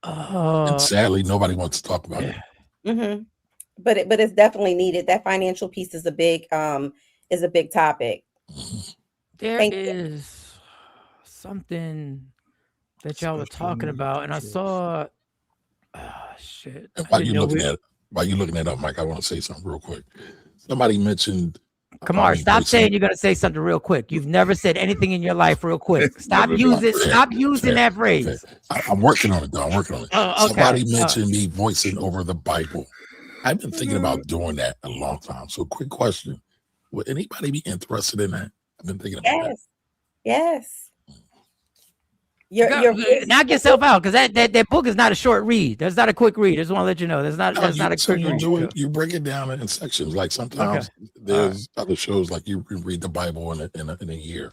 And sadly, nobody wants to talk about it. But it's definitely needed. That financial piece is a big topic. There is something that y'all were talking about, and I saw. Shit. While you looking at up, Mike, I want to say something real quick. Somebody mentioned. Kamar, stop saying you're gonna say something real quick. You've never said anything in your life real quick. Stop using that phrase. I'm working on it, though. I'm working on it. Oh, okay. Somebody mentioned me voicing over the Bible. I've been thinking about doing that a long time. So, quick question: would anybody be interested in that? I've been thinking about that. Yes. Knock yourself out, because that book is not a short read. That's not a quick read. I just want to let you know. That's not a quick. You break it down in sections. Like sometimes there's other shows like you can read the Bible in a year,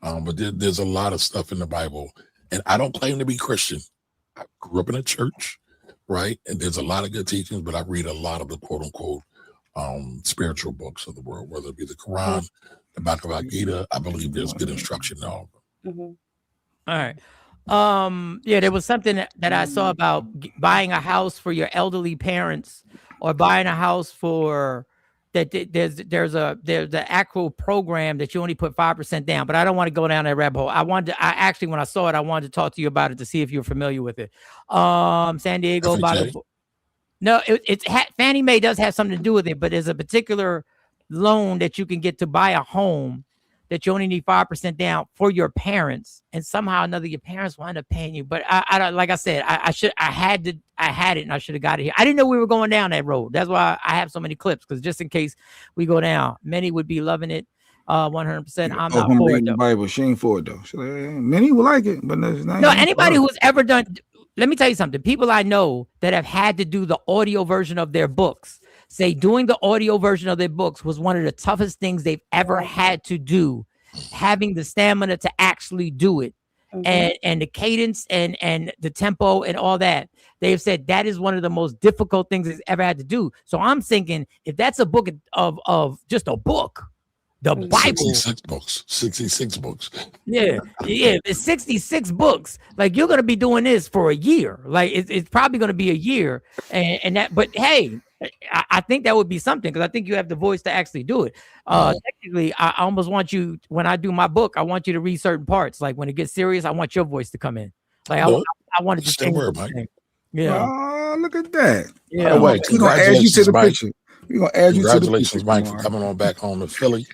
but there's a lot of stuff in the Bible. And I don't claim to be Christian. I grew up in a church, right? And there's a lot of good teachings, but I read a lot of the quote unquote spiritual books of the world, whether it be the Quran, the Bhagavad Gita. I believe there's good instruction in all of them. All right. Yeah, there was something that I saw about buying a house for your elderly parents, or buying a house for that. There's an actual program that you only put 5% down, but I don't want to go down that rabbit hole. When I saw it, I wanted to talk to you about it to see if you're familiar with it. San Diego, Fannie Mae does have something to do with it, but there's a particular loan that you can get to buy a home that you only need 5% down for your parents, and somehow or another your parents wind up paying you. But I like I said, I had it, and I should have got it here. I didn't know we were going down that road. That's why I have so many clips, because just in case we go down, many would be loving it 100%. I'm not for it, though. The Bible, she ain't for it though. Many will like it, but no. Anybody who's ever done, let me tell you something. People I know that have had to do the audio version of their books say doing the audio version of their books was one of the toughest things they've ever had to do, having the stamina to actually do it, and the cadence and the tempo and all that. They've said that is one of the most difficult things they've ever had to do. So I'm thinking, if that's a book of just a book, the Bible, 66 books. Yeah, it's 66 books. Like, you're gonna be doing this for a year. Like, it's probably gonna be a year, and that. But hey, I think that would be something, because I think you have the voice to actually do it. Technically, I almost want you, when I do my book, I want you to read certain parts. Like, when it gets serious, I want your voice to come in. Like, I wanted to change it. Yeah. Oh, look at that. Yeah. By the way, we're gonna add you to the picture. We're gonna add you to the picture. Congratulations, Mike, for coming on back home to Philly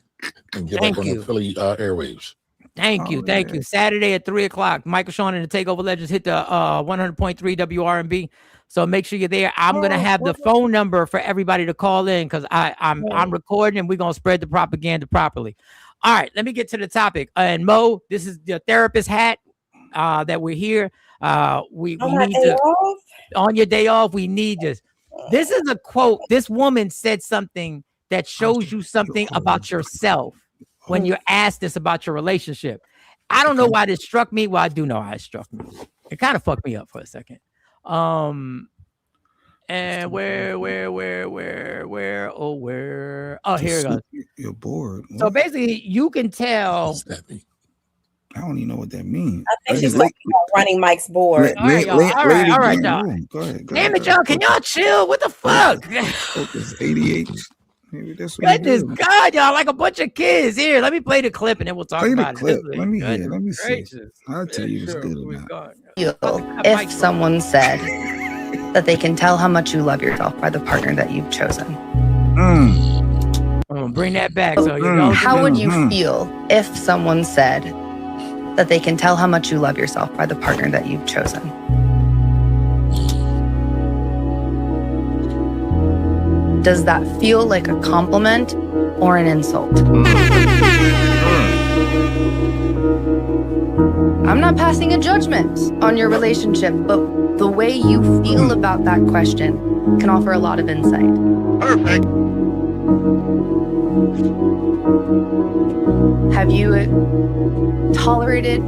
and get back on the Philly airwaves. Thank you. Saturday at 3:00, Michael Sean and the Takeover Legends hit the 100.3 WRMB. So make sure you're there. I'm gonna have the phone number for everybody to call in, because I'm recording, and we're gonna spread the propaganda properly. All right, let me get to the topic. And Mo, this is the therapist hat that we're here. We need to, on your day off, we need this. This is a quote. This woman said something that shows you something about yourself when you're asked this about your relationship. I don't know why this struck me. Well, I do know how it struck me. It kind of fucked me up for a second. And where? Oh, here it goes. You're bored. What? So basically, you can tell. I don't even know what that means. I think she's like running Mike's board. All right, y'all. Go ahead. Damn it, y'all. Can y'all chill? What the fuck? Focus 88. Maybe that's what Goodness God, y'all, like a bunch of kids. Here, let me play the clip, and then we'll talk about it. Let me hear. Let me see. I'll tell you if it's good or not. If someone said that they can tell how much you love yourself by the partner that you've chosen. Bring that back. So how would you feel if someone said that they can tell how much you love yourself by the partner that you've chosen? Does that feel like a compliment or an insult? I'm not passing a judgment on your relationship, but the way you feel about that question can offer a lot of insight. Perfect. Have you tolerated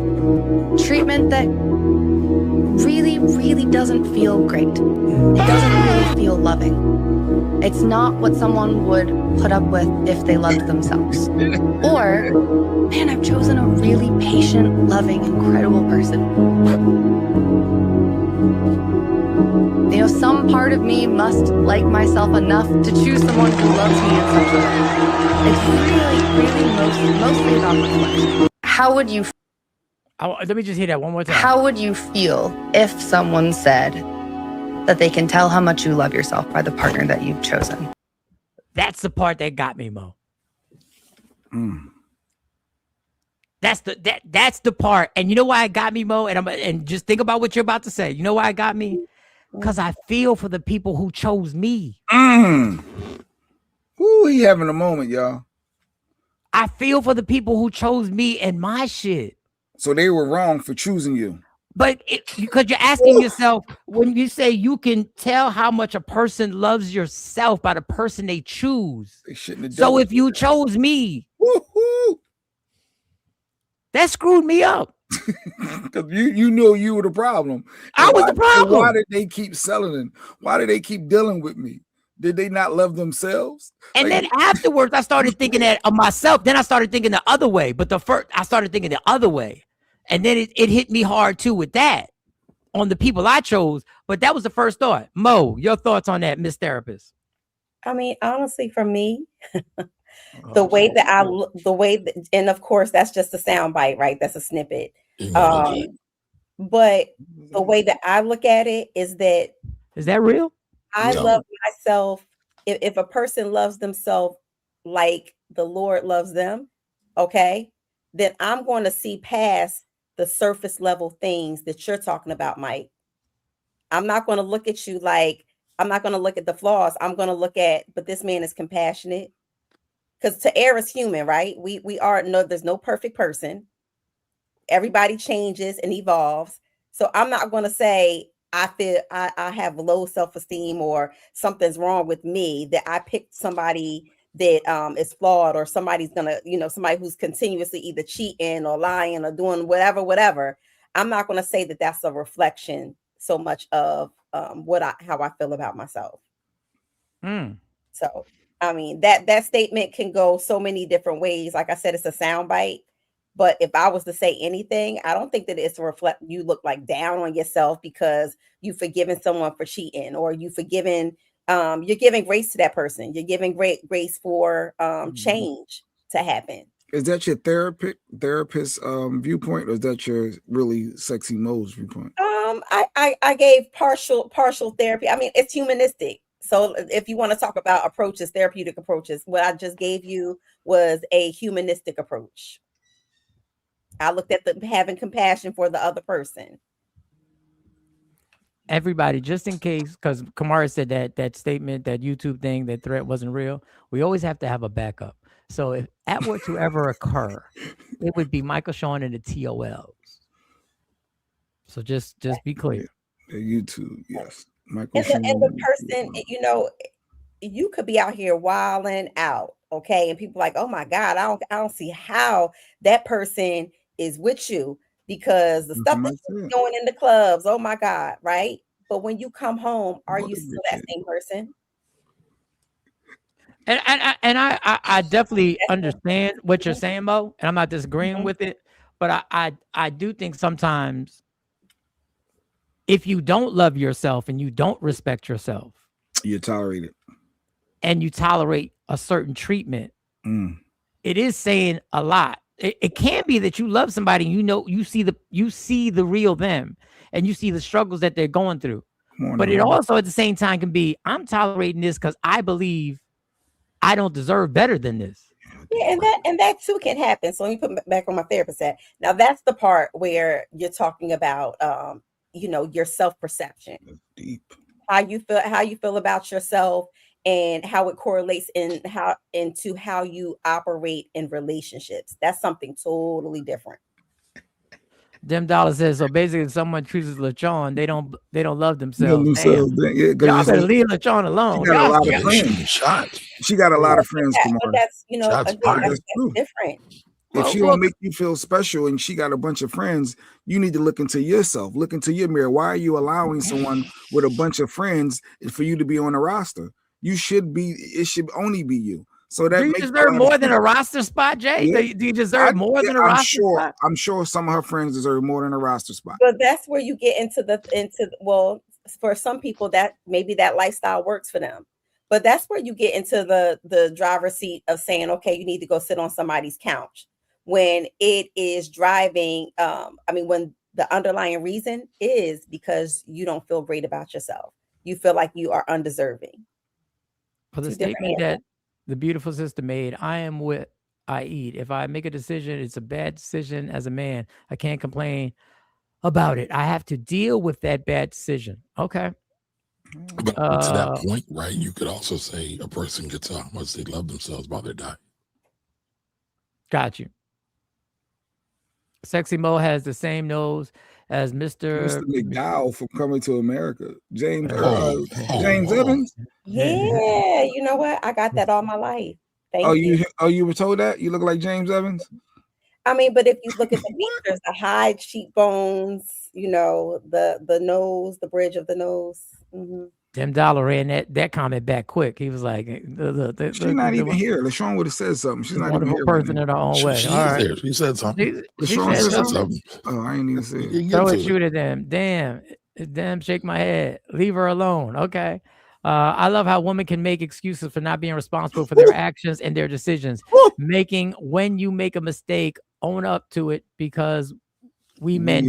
treatment that really, really doesn't feel great. It doesn't really feel loving. It's not what someone would put up with if they loved themselves. Or, man, I've chosen a really patient, loving, incredible person. You know, some part of me must like myself enough to choose someone who loves me in such a way. It's really mostly about reflection. How would you let me just hear that one more time. How would you feel if someone said that they can tell how much you love yourself by the partner that you've chosen? That's the part that got me, Mo. That's the part. And you know why it got me, Mo? And just think about what you're about to say. You know why it got me? Because I feel for the people who chose me. Ooh, he having a moment, y'all. I feel for the people who chose me and my shit. So they were wrong for choosing you. But because you're asking yourself, when you say you can tell how much a person loves yourself by the person they choose. They shouldn't have done So it. if you chose me, that screwed me up. Because you know you were the problem. I was the problem. Why did they keep selling it? Why did they keep dealing with me? Did they not love themselves? And then afterwards, I started thinking that of myself. Then I started thinking the other way. But I started thinking the other way. And then it hit me hard too with that on the people I chose. But that was the first thought. Mo, your thoughts on that, Miss Therapist? I mean, honestly, for me, and of course, that's just a sound bite, right? That's a snippet. But the way that I look at it is that real? I love myself. If a person loves themselves like the Lord loves them, okay, then I'm going to see past the surface level things that you're talking about, Mike. I'm not going to look at you like, I'm not going to look at the flaws. I'm going to look at, but this man is compassionate. Because to err is human, right? We are, no, there's no perfect person. Everybody changes and evolves. So I'm not going to say, I feel I have low self-esteem or something's wrong with me, that I picked somebody that is flawed, or somebody's gonna, somebody who's continuously either cheating or lying or doing whatever. I'm not going to say that that's a reflection so much of how I feel about myself. So, I mean, that statement can go so many different ways. Like I said, it's a soundbite. But if I was to say anything, I don't think that it's to reflect you look like down on yourself because you've forgiven someone for cheating, or you're giving grace to that person. You're giving great grace for change to happen. Is that your therapist viewpoint, or is that your really sexy Mo's viewpoint? I gave partial therapy. I mean, it's humanistic. So if you want to talk about approaches, therapeutic approaches, what I just gave you was a humanistic approach. I looked at having compassion for the other person. Everybody, just in case, because Kamara said that statement, that YouTube thing, that threat wasn't real. We always have to have a backup. So if that were to ever occur, it would be Michael Sean and the TOLs. So just be clear. YouTube, yes. Michael And Sean. the person, you could be out here wilding out, okay? And people like, oh my God, I don't see how that person is with you, because the stuff that's going in the clubs, oh my God, right? But when you come home, are you still that same person? And I definitely understand what you're saying, Mo, and I'm not disagreeing with it, but I do think sometimes if you don't love yourself and you don't respect yourself, you tolerate it, and you tolerate a certain treatment, it is saying a lot. It can be that you love somebody and you see the real them, and you see the struggles that they're going through. But it also at the same time can be, I'm tolerating this because I believe I don't deserve better than this. Yeah, and that too can happen. So let me put back on my therapist hat. Now that's the part where you're talking about your self-perception. Deep. How you feel about yourself, and how it correlates into how you operate in relationships. That's something totally different. Dem Dollar says, so basically if someone chooses LaChawn, they don't love themselves. Y'all better leave LaChawn alone. She got a lot of friends. She got a lot of friends. But that's, that's different. If she don't make you feel special and she got a bunch of friends, you need to look into yourself, look into your mirror. Why are you allowing someone with a bunch of friends for you to be on a roster? You should be, it should only be you. So that do you makes deserve more than a roster spot, Jay? Yeah. Do you deserve more than a roster spot? I'm sure some of her friends deserve more than a roster spot. But that's where you get well, for some people that maybe that lifestyle works for them. But that's where you get into the driver's seat of saying, okay, you need to go sit on somebody's couch when it is driving. When the underlying reason is because you don't feel great about yourself. You feel like you are undeserving. For the statement that the beautiful sister made, I am what I eat. If I make a decision, it's a bad decision as a man. I can't complain about it. I have to deal with that bad decision. Okay. But to that point, right, you could also say a person gets how much they love themselves by their diet. Got you. Sexy Mo has the same nose as Mr. McDowell from Coming to America. James Evans. Yeah, you know what? I got that all my life. Thank you. You were told that? You look like James Evans? But if you look at the features, the high cheekbones, the nose, the bridge of the nose. Mm-hmm. Tim Dollar ran that comment back quick. He was like, she's not even here. LaShawn would have said something. She's not even here. Person in her own way. All right. There. She said something. LaShawn said something. Oh, I ain't even say it. Throw it, shoot at them. Damn, shake my head. Leave her alone. Okay. I love how women can make excuses for not being responsible for their actions and their decisions. When you make a mistake, own up to it because we men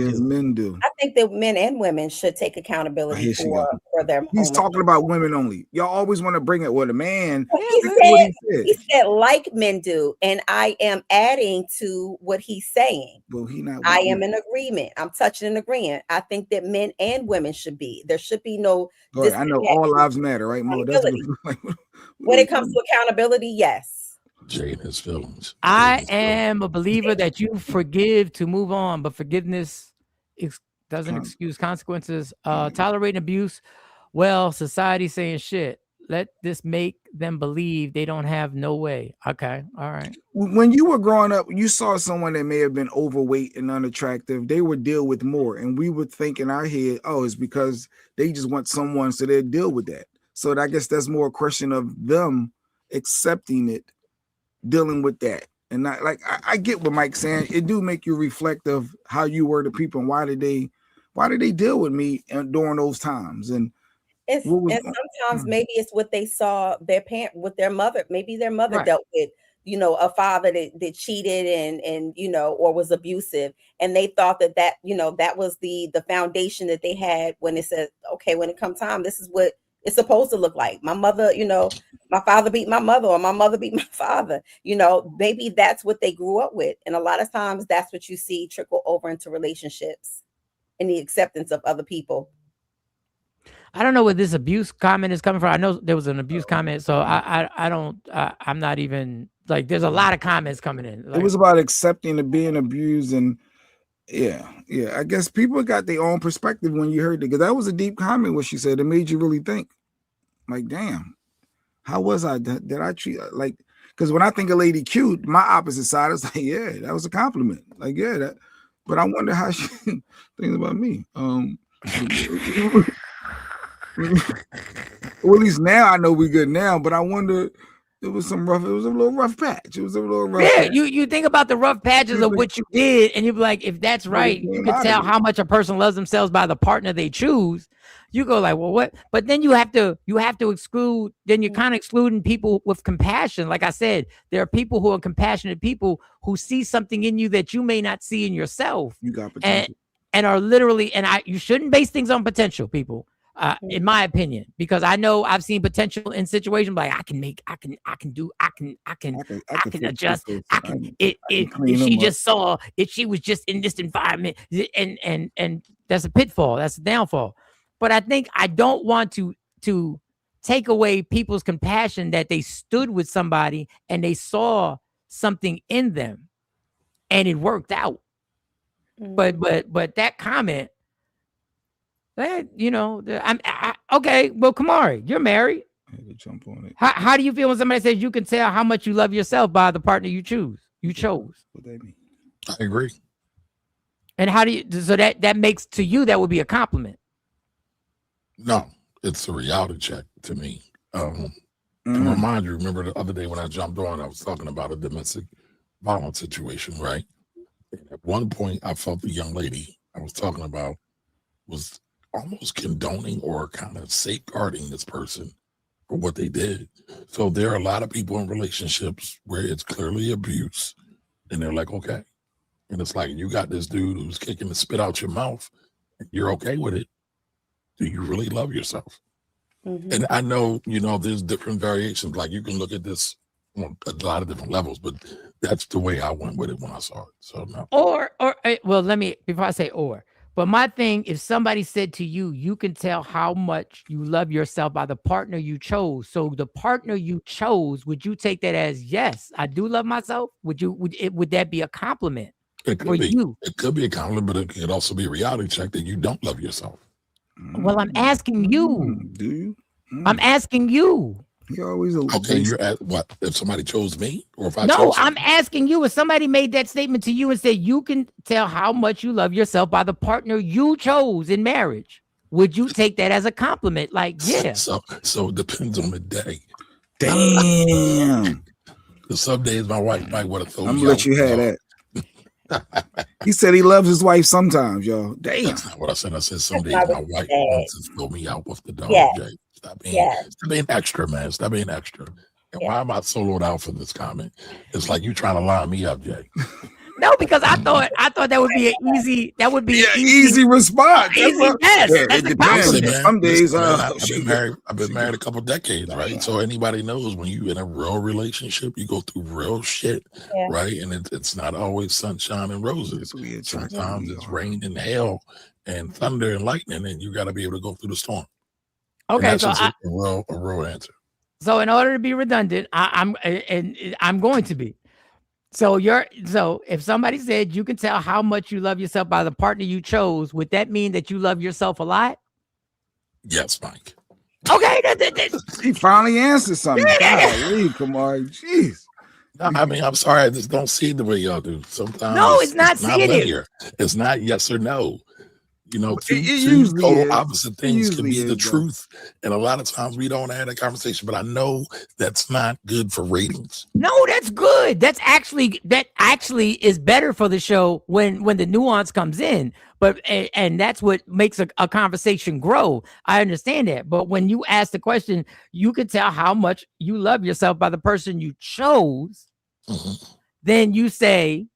do. I think that men and women should take accountability for their. He's talking about women only. Y'all always want to bring it with a man. He said like men do, and I am adding to what he's saying. Well, I am in agreement. I'm touching an agreement. I think that men and women should be. There should be no. I know all lives matter, right, Mo? When it comes to accountability, yes. Jay and his feelings. I am a believer that you forgive to move on, but forgiveness doesn't excuse consequences. Tolerating abuse, well, society saying shit. Let this make them believe they don't have no way. Okay, all right. When you were growing up, you saw someone that may have been overweight and unattractive. They would deal with more, and we would think in our head, oh, it's because they just want someone, so they'll deal with that. So I guess that's more a question of them accepting it, dealing with that. And not like I get what Mike's saying. It do make you reflect of how you were to people and why did they deal with me during those times. And sometimes maybe it's what they saw their parent with their mother. Maybe their mother dealt with, a father that cheated and or was abusive, and they thought that was the foundation that they had when it said, okay, when it comes time, this is what it's supposed to look like. My mother, my father beat my mother, or my mother beat my father. Maybe that's what they grew up with. And a lot of times that's what you see trickle over into relationships and the acceptance of other people. I don't know where this abuse comment is coming from. I know there was an abuse comment, so I'm not even like, there's a lot of comments coming in. Like, it was about accepting the being abused. And yeah. I guess people got their own perspective when you heard it, because that was a deep comment what she said. It made you really think, like, damn, how was I? Did I treat like? Because when I think a lady cute, my opposite side is like, yeah, that was a compliment. Like, yeah, that. But I wonder how she thinks about me. Well, at least now I know we good now. But I wonder. It was a little rough patch. Yeah, you think about the rough patches of what you did, and you're like, if that's right, you can tell how much a person loves themselves by the partner they choose. You go like, well, what? But then you have to exclude. Then you're kind of excluding people with compassion. Like I said, there are people who are compassionate people who see something in you that you may not see in yourself. You got potential, and are literally. And you shouldn't base things on potential, people. In my opinion, because I know I've seen potential in situations like I can adjust. If she was just in this environment, and that's a pitfall, that's a downfall. But I think I don't want to take away people's compassion that they stood with somebody and they saw something in them and it worked out. But that comment. That, okay. Well, Kamari, you're married. I had to jump on it. How do you feel when somebody says you can tell how much you love yourself by the partner you choose? you chose. What they mean? I agree. And how do you? So that makes to you that would be a compliment. No, it's a reality check to me. To Mm. remind you, remember the other day when I jumped on, I was talking about a domestic violence situation, right? And at one point, I felt the young lady I was talking about was almost condoning or kind of safeguarding this person for what they did. So there are a lot of people in relationships where it's clearly abuse, and they're like, okay. And it's like, you got this dude who's kicking the spit out your mouth, and you're okay with it. Do you really love yourself? And I know, there's different variations. Like, you can look at this on a lot of different levels, but that's the way I went with it when I saw it. So no. Well, let me, before I say but my thing, if somebody said to you, you can tell how much you love yourself by the partner you chose. So the partner you chose, would you take that as, yes, I do love myself? Would that be a compliment It for could be. you? It could be a compliment, but it could also be a reality check that you don't love yourself. Well, I'm asking you. Do you? I'm asking you. You always okay. You're at what? If somebody chose me, or if I No, chose I'm asking you. If somebody made that statement to you and said you can tell how much you love yourself by the partner you chose in marriage, would you take that as a compliment? Like, yeah. So it depends on the day. Damn. Because some days my wife might want to throw I'm me gonna let out, you have that. He said he loves his wife sometimes, y'all. Damn. That's not what I said. I said some days That's my not what wife you said. wants to throw me out with the dog. Yeah. Jay. Stop Yeah. being extra, man. Stop being extra. And why am I soloed out for this comment? It's like you trying to line me up, Jay. No, because I thought that would be an easy. That would be an easy response. Easy, yes. Yeah, That's it a depends. compliment. Some days, I've been married a couple decades, right? So anybody knows when you in a real relationship, you go through real shit, right? And it's not always sunshine and roses. Sometimes it's rain and hail and thunder and lightning, and you got to be able to go through the storm. Okay, and that's so just a real answer. So in order to be redundant, I'm going to be. So if somebody said you can tell how much you love yourself by the partner you chose, would that mean that you love yourself a lot? Yes, Mike. Okay. He finally answered something. Golly, come on, jeez. No, I mean, I'm sorry, I just don't see it the way y'all do. Sometimes No, it's not seeing it. linear. It's not yes or no. Two usually total is. opposite It things can usually be the is, though. truth. And a lot of times we don't have that conversation, but I know that's not good for ratings. No, that's good. That actually is better for the show when the nuance comes in. But and that's what makes a conversation grow. I understand that. But when you ask the question, you can tell how much you love yourself by the person you chose. Then you say,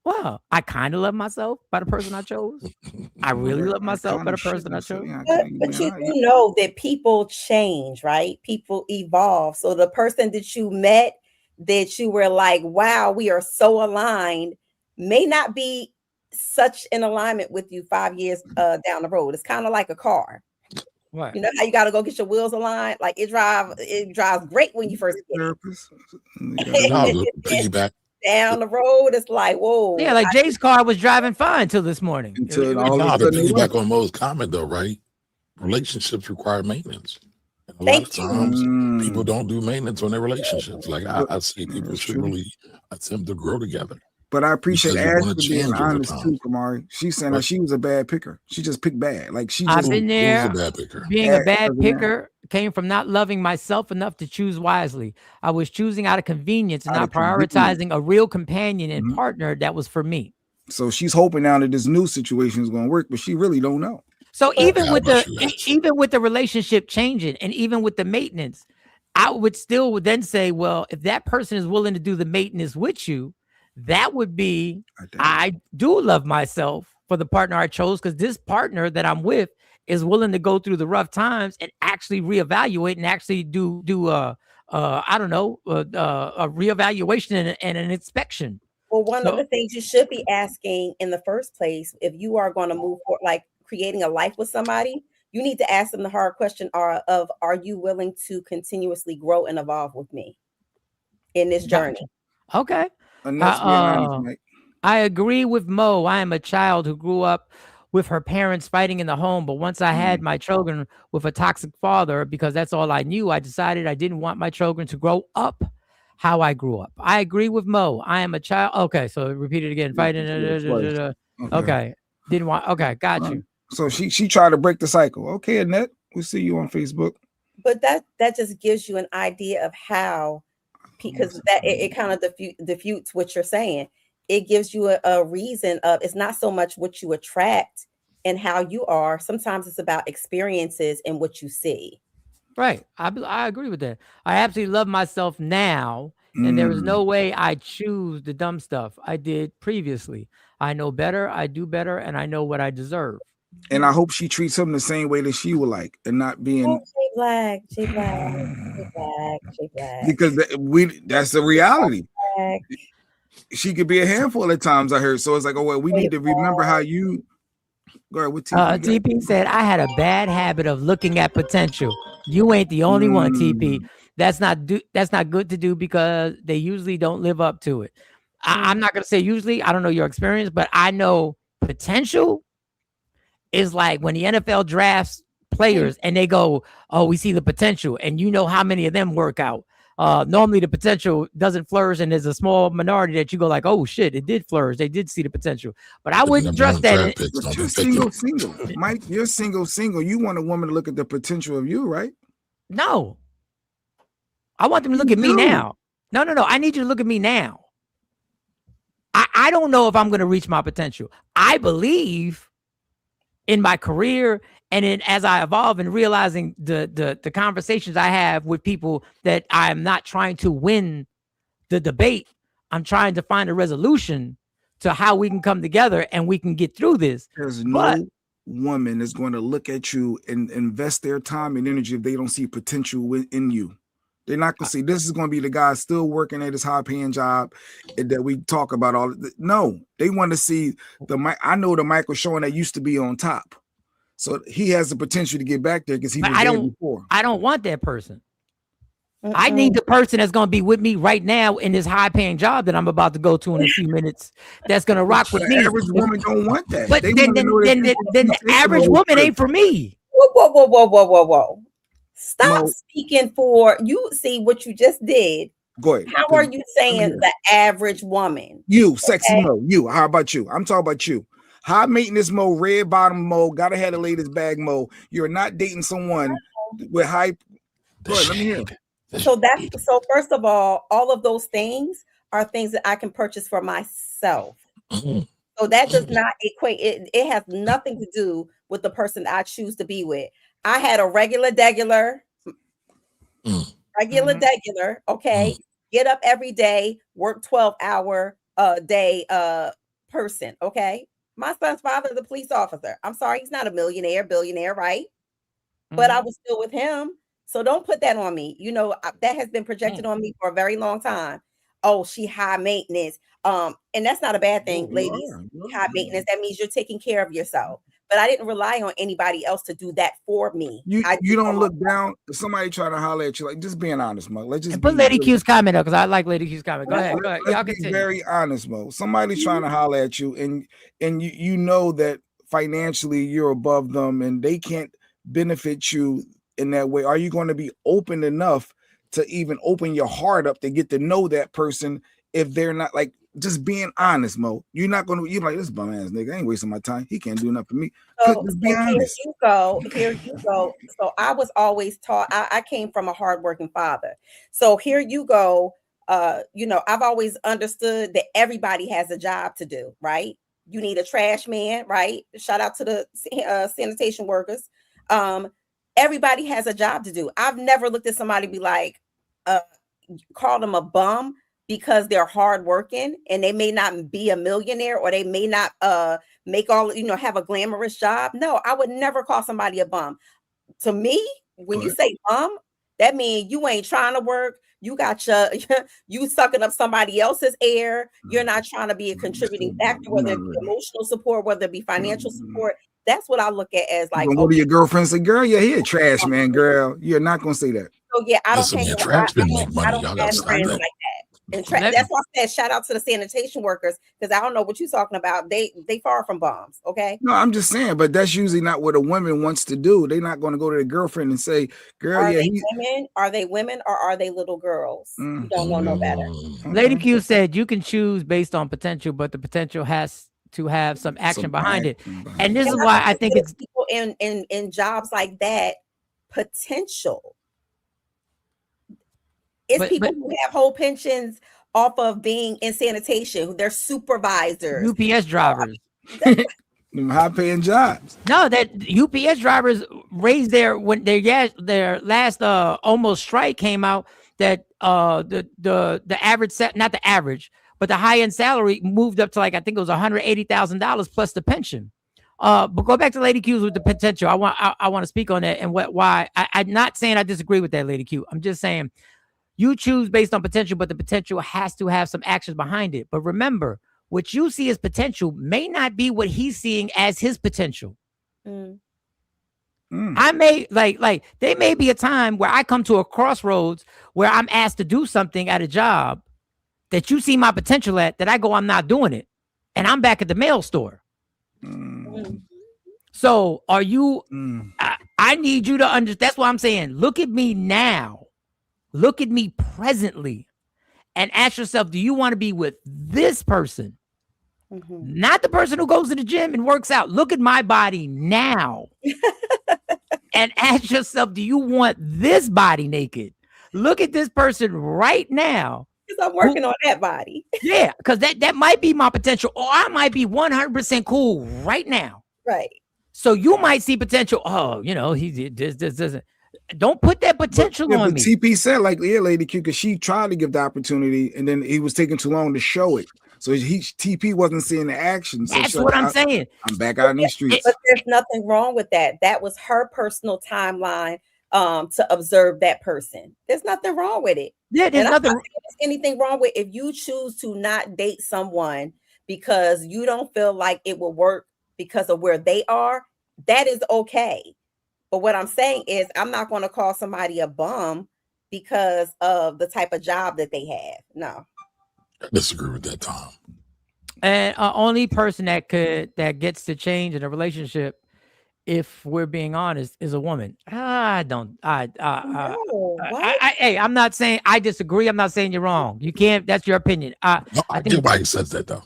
well, I kind of love myself by the person I chose. I really love myself by the person I chose. But you do know that people change, right? People evolve. So the person that you met that you were like, wow, we are so aligned, may not be such in alignment with you 5 years down the road. It's kind of like a car. What? You know how you got to go get your wheels aligned? Like it drives great when you first get it. Piggyback. Down the road, it's like, whoa. Yeah, like Jay's car was driving fine till this morning. To piggyback on Mo's comment though, right? Relationships require maintenance. And a lot of times people don't do maintenance on their relationships. Like I see people should really attempt to grow together. But I appreciate Because you Ash wanna for being change over honest time. too, Kamari. She's saying that she was a bad picker. She just picked bad. Like she just I've been there. Being a bad doesn't picker came from not loving myself enough to choose wisely. I was choosing out of convenience and Out not of convenience. prioritizing a real companion and partner that was for me. So she's hoping now that this new situation is going to work, but she really don't know. So even with the relationship changing and even with the maintenance, I would still then say, well, if that person is willing to do the maintenance with you, that would be, I do love myself for the partner I chose, because this partner that I'm with is willing to go through the rough times and actually reevaluate and actually do a reevaluation and an inspection. Well, one of the things you should be asking in the first place, if you are going to move forward, like creating a life with somebody, you need to ask them the hard question of, are you willing to continuously grow and evolve with me in this journey? Okay. And that's being honest, Mike. I agree with Mo. I am a child who grew up with her parents fighting in the home. But once I had my children with a toxic father, because that's all I knew, I decided I didn't want my children to grow up how I grew up. I agree with Mo. I am a child. Okay, so repeat it again. Fighting. Okay. Didn't want. Okay, got you. So she tried to break the cycle. Okay, Annette, we'll see you on Facebook. But that just gives you an idea of how, because that it kind of diffutes what you're saying. It gives you a reason of, it's not so much what you attract and how you are. Sometimes it's about experiences and what you see. Right. I agree with that. I absolutely love myself now. And there is no way I choose the dumb stuff I did previously. I know better, I do better, and I know what I deserve. And I hope she treats him the same way that she would like, and not being Jay Black. Because that's the reality. She could be a handful at times, I heard. So it's like, oh well, we need to remember how you go ahead with TP. TP said, I had a bad habit of looking at potential. You ain't the only one, TP. That's not good to do, because they usually don't live up to it. I'm not gonna say usually, I don't know your experience, but I know potential is like when the NFL drafts players and they go, oh, we see the potential, and you know how many of them work out. Normally the potential doesn't flourish, and there's a small minority that you go like, oh shit, it did flourish. They did see the potential. But I wouldn't trust that. But you're single. Mike, you're single. You want a woman to look at the potential of you, right? No. I want them to look at me now. No. I need you to look at me now. I don't know if I'm going to reach my potential. I believe in my career and in as I evolve and realizing the conversations I have with people that I'm not trying to win the debate. I'm trying to find a resolution to how we can come together and we can get through this. There's no woman that's going to look at you and invest their time and energy if they don't see potential in you. They're not going to see this is going to be the guy still working at his high-paying job that we talk about all. No, they want to see I know the Michael Showing that used to be on top, so he has the potential to get back there because he was there before. I don't want that person. I need the person that's going to be with me right now in this high-paying job that I'm about to go to in a few minutes. That's going to rock with me. The average woman don't want that. But then the average woman ain't for me. Whoa. Stop speaking for you. See what you just did. Go ahead. How are you saying the average woman? You, sexy Mo. You. How about you? I'm talking about you. High maintenance Mo, red bottom Mo, gotta have the latest bag Mo. You're not dating someone with high. Go ahead, let me hear. So first of all of those things are things that I can purchase for myself. So that does not equate. It has nothing to do with the person I choose to be with. I had a regular degular, okay, get up every day, work 12-hour day person, okay? My son's father is a police officer. I'm sorry, he's not a billionaire, right? But I was still with him. So don't put that on me. You know, that has been projected on me for a very long time. Oh, she high maintenance. And that's not a bad thing, ladies. High maintenance, that means you're taking care of yourself. But I didn't rely on anybody else to do that for me. You don't look down if somebody trying to holler at you, like just being honest, Mo. Let's just put Lady Q's comment up because I like Lady Q's comment. Go ahead. Y'all be very honest, Mo. Somebody's trying to holler at you, and you know that financially you're above them and they can't benefit you in that way. Are you going to be open enough to even open your heart up to get to know that person if they're not like? Just being honest, Mo. You're not gonna. You're like this bum ass nigga. I ain't wasting my time. He can't do nothing for me. Just be honest. Here you go. So I was always taught. I came from a hardworking father. So here you go. I've always understood that everybody has a job to do. Right? You need a trash man. Right? Shout out to the sanitation workers. Everybody has a job to do. I've never looked at somebody and be like, call them a bum, because they're hardworking and they may not be a millionaire or they may not make have a glamorous job. No, I would never call somebody a bum. To me, when you say bum, that means you ain't trying to work. You got you sucking up somebody else's air. You're not trying to be a contributing factor, whether it be emotional support, whether it be financial support. That's what I look at as like. Go to your girlfriend and say, "Girl, yeah, he a trash man, girl." You're not gonna say that. So yeah, I don't think trash men make money. Y'all got to stop that. Like that. And that's why I said shout out to the sanitation workers, because I don't know what you're talking about. They far from bums. Okay. No, I'm just saying, but that's usually not what a woman wants to do. They're not going to go to their girlfriend and say, "Girl, Are yeah, they women? Are they women or are they little girls? You don't know no better. Lady Q said you can choose based on potential, but the potential has to have some action behind it. And this is why I think it's people in jobs like that potential. It's people who have whole pensions off of being in sanitation. They're supervisors, UPS drivers, high paying jobs. No, that UPS drivers raised their their last almost strike came out that the average not the average, but the high end salary moved up to like I think it was $180,000 plus the pension. But go back to Lady Q's with the potential. I want to speak on that and why I'm not saying I disagree with that, Lady Q. I'm just saying you choose based on potential, but the potential has to have some actions behind it. But remember, what you see as potential may not be what he's seeing as his potential. I may like there may be a time where I come to a crossroads where I'm asked to do something at a job that you see my potential at, that I go, I'm not doing it. And I'm back at the mail store. So are you, I need you to understand. That's what I'm saying. Look at me now. Look at me presently and ask yourself, do you want to be with this person? Not the person who goes to the gym and works out. Look at my body now and ask yourself, do you want this body naked? Look at this person right now. Because I'm working on that body. Yeah, because that might be my potential, or I might be 100% cool right now. Right. So you might see potential. Oh, you know, he this doesn't. Don't put that potential on me. TP said, like, yeah, Lady Q, because she tried to give the opportunity, and then he was taking too long to show it. So TP wasn't seeing the action. So That's what I'm saying. I'm back out in the streets. But there's nothing wrong with that. That was her personal timeline to observe that person. There's nothing wrong with it. Yeah, there's nothing. There's anything wrong with if you choose to not date someone because you don't feel like it will work because of where they are. That is okay. But what I'm saying is I'm not going to call somebody a bum because of the type of job that they have. No. I disagree with that, Tom. And only person that gets to change in a relationship, if we're being honest, is a woman. I'm not saying I disagree. I'm not saying you're wrong. You can't. That's your opinion. I get why he says that though.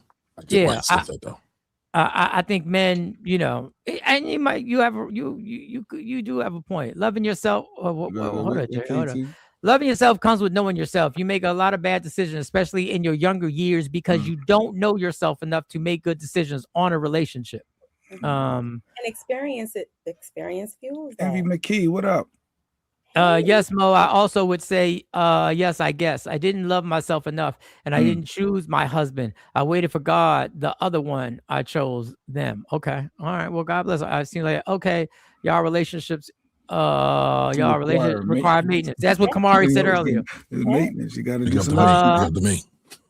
I think men, you know, and you do have a point. Loving yourself. Hold on. Loving yourself comes with knowing yourself. You make a lot of bad decisions, especially in your younger years, because you don't know yourself enough to make good decisions on a relationship. And experience fuels that. Envy McKee, what up? Yes, Mo. I also would say, yes, I guess I didn't love myself enough, and I didn't choose my husband. I waited for God. The other one, I chose them. Okay, all right. Well, God bless. I seem like okay, y'all relationships require maintenance. That's what Kamari said earlier. Maintenance. You got to do something.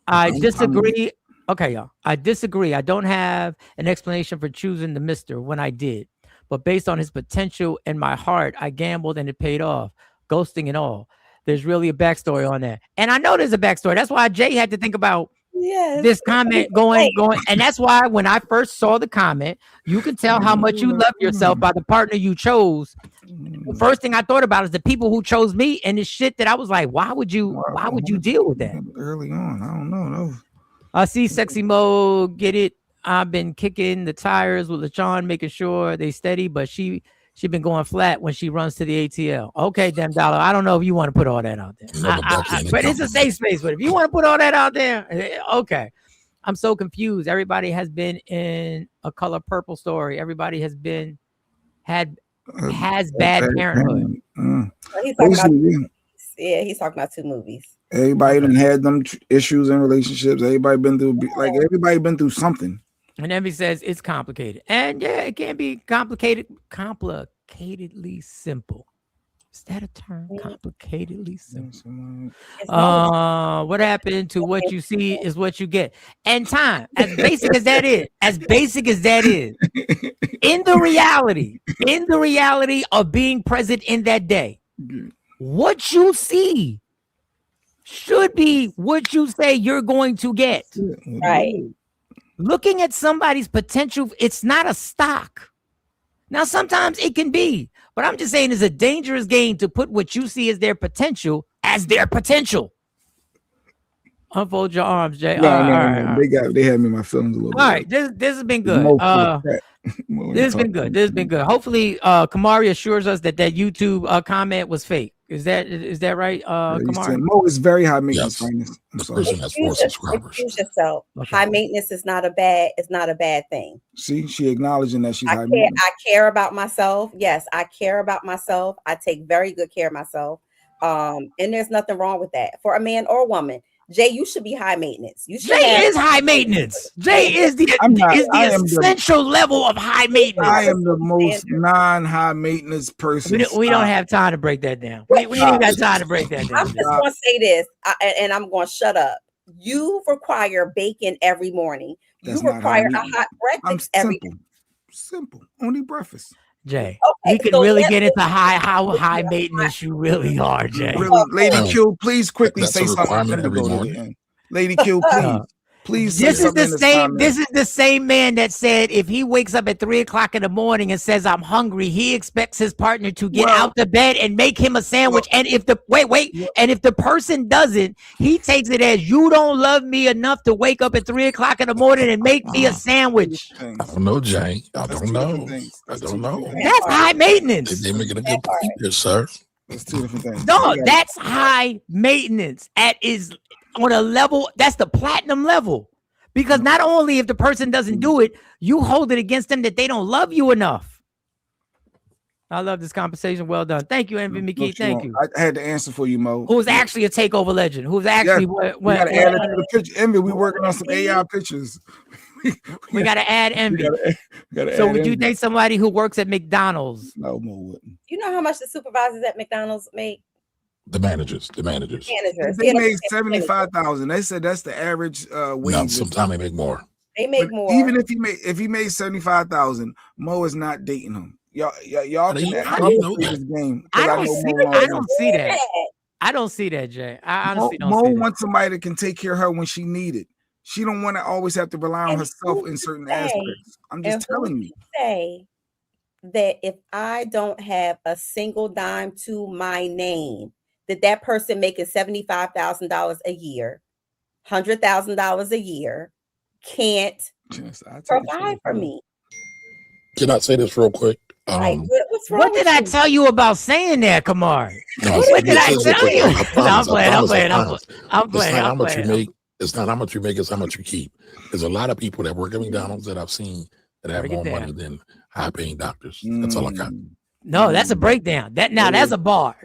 I disagree. Okay, y'all. I disagree. I don't have an explanation for choosing the Mister when I did. But based on his potential and my heart, I gambled and it paid off. Ghosting and all. There's really a backstory on that. And I know there's a backstory. That's why Jay had to think about this comment going. And that's why when I first saw the comment, you can tell how much you love yourself by the partner you chose. The first thing I thought about is the people who chose me and the shit that I was like, why would you deal with that? Early on, I don't know. I see Sexy Mo get it. I've been kicking the tires with LaShawn, making sure they steady, but she been going flat when she runs to the ATL. Okay, damn dollar. I don't know if you want to put all that out there, but it's a safe space. But if you want to put all that out there, okay. I'm so confused. Everybody has been in a Color Purple story. Everybody has bad parenthood. He's talking about two movies. Everybody done had them issues in relationships. Everybody been through something. And then he says it's complicated. And yeah, it can be complicatedly simple. Is that a term? Complicatedly simple. What happened to what you see is what you get. And time, as basic as that is, in the reality of being present in that day, what you see should be what you say you're going to get. Right. Looking at somebody's potential, it's not a stock. Now, sometimes it can be, but I'm just saying it's a dangerous game to put what you see as their potential as their potential. Unfold your arms, Jay. No. They had me in my feelings a little bit. All right, this has been good. This has been good. This has been good. Hopefully, Kamari assures us that YouTube comment was fake. Is that right, Kamari? Mo is very high maintenance. Yes. The person has 4 subscribers. Excuse yourself. Okay. High maintenance is not a bad thing. See, she acknowledging that she's high I maintenance. care about myself. Yes, I care about myself. I take very good care of myself. And there's nothing wrong with that for a man or a woman. Jay, you should be high maintenance. Jay is high maintenance. Jay is the essential level of high maintenance. I am the most non-high maintenance person. We don't have time to break that down. We ain't got time to break that down. I'm just going to say this, and I'm going to shut up. You require bacon every morning. You require a hot breakfast every day. Simple. Only breakfast. Jay, we could really get into how high maintenance you really are, Jay. Really, Lady Q, please quickly say something. Lady Q, please. This is the same man that said if he wakes up at 3 o'clock in the morning and says I'm hungry, he expects his partner to get out the bed and make him a sandwich. And if the person doesn't, he takes it as you don't love me enough to wake up at 3 o'clock in the morning and make me a sandwich. I don't know, Jay. I don't know. That's high maintenance. They making a good point here, sir. That's 2 different things. No, that's high maintenance. That is on a level, that's the platinum level. Because not only if the person doesn't do it, you hold it against them that they don't love you enough. I love this conversation. Well done. Thank you, Envy McKee. Thank you. I had the answer for you, Mo. Who's actually a takeover legend? Who's actually we gotta add it to the picture. Envy, we working on some AI pictures. we gotta add Envy. So would you date somebody who works at McDonald's? No, Mo wouldn't. You know how much the supervisors at McDonald's make? The managers. They make 75,000. They said that's the average wage. No, sometimes they make more. They make more. Even if he made 75,000, Mo is not dating him. Y'all can know this game. I don't see that. I don't see that, Jay. I honestly don't Mo see that. wants somebody that can take care of her when she needed. She don't want to always have to rely on herself in certain aspects. I'm just telling you. Say that if I don't have a single dime to my name, that person making $75,000 a year, $100,000 a year, can't provide for me. Can I say this real quick? What did I tell you about saying that, Kamari? What did I tell you? I'm playing. How much you make. It's not how much you make, it's how much you keep. There's a lot of people that work at McDonald's that I've seen that have more money than high-paying doctors. That's all I got. No, that's a breakdown. That's a bar.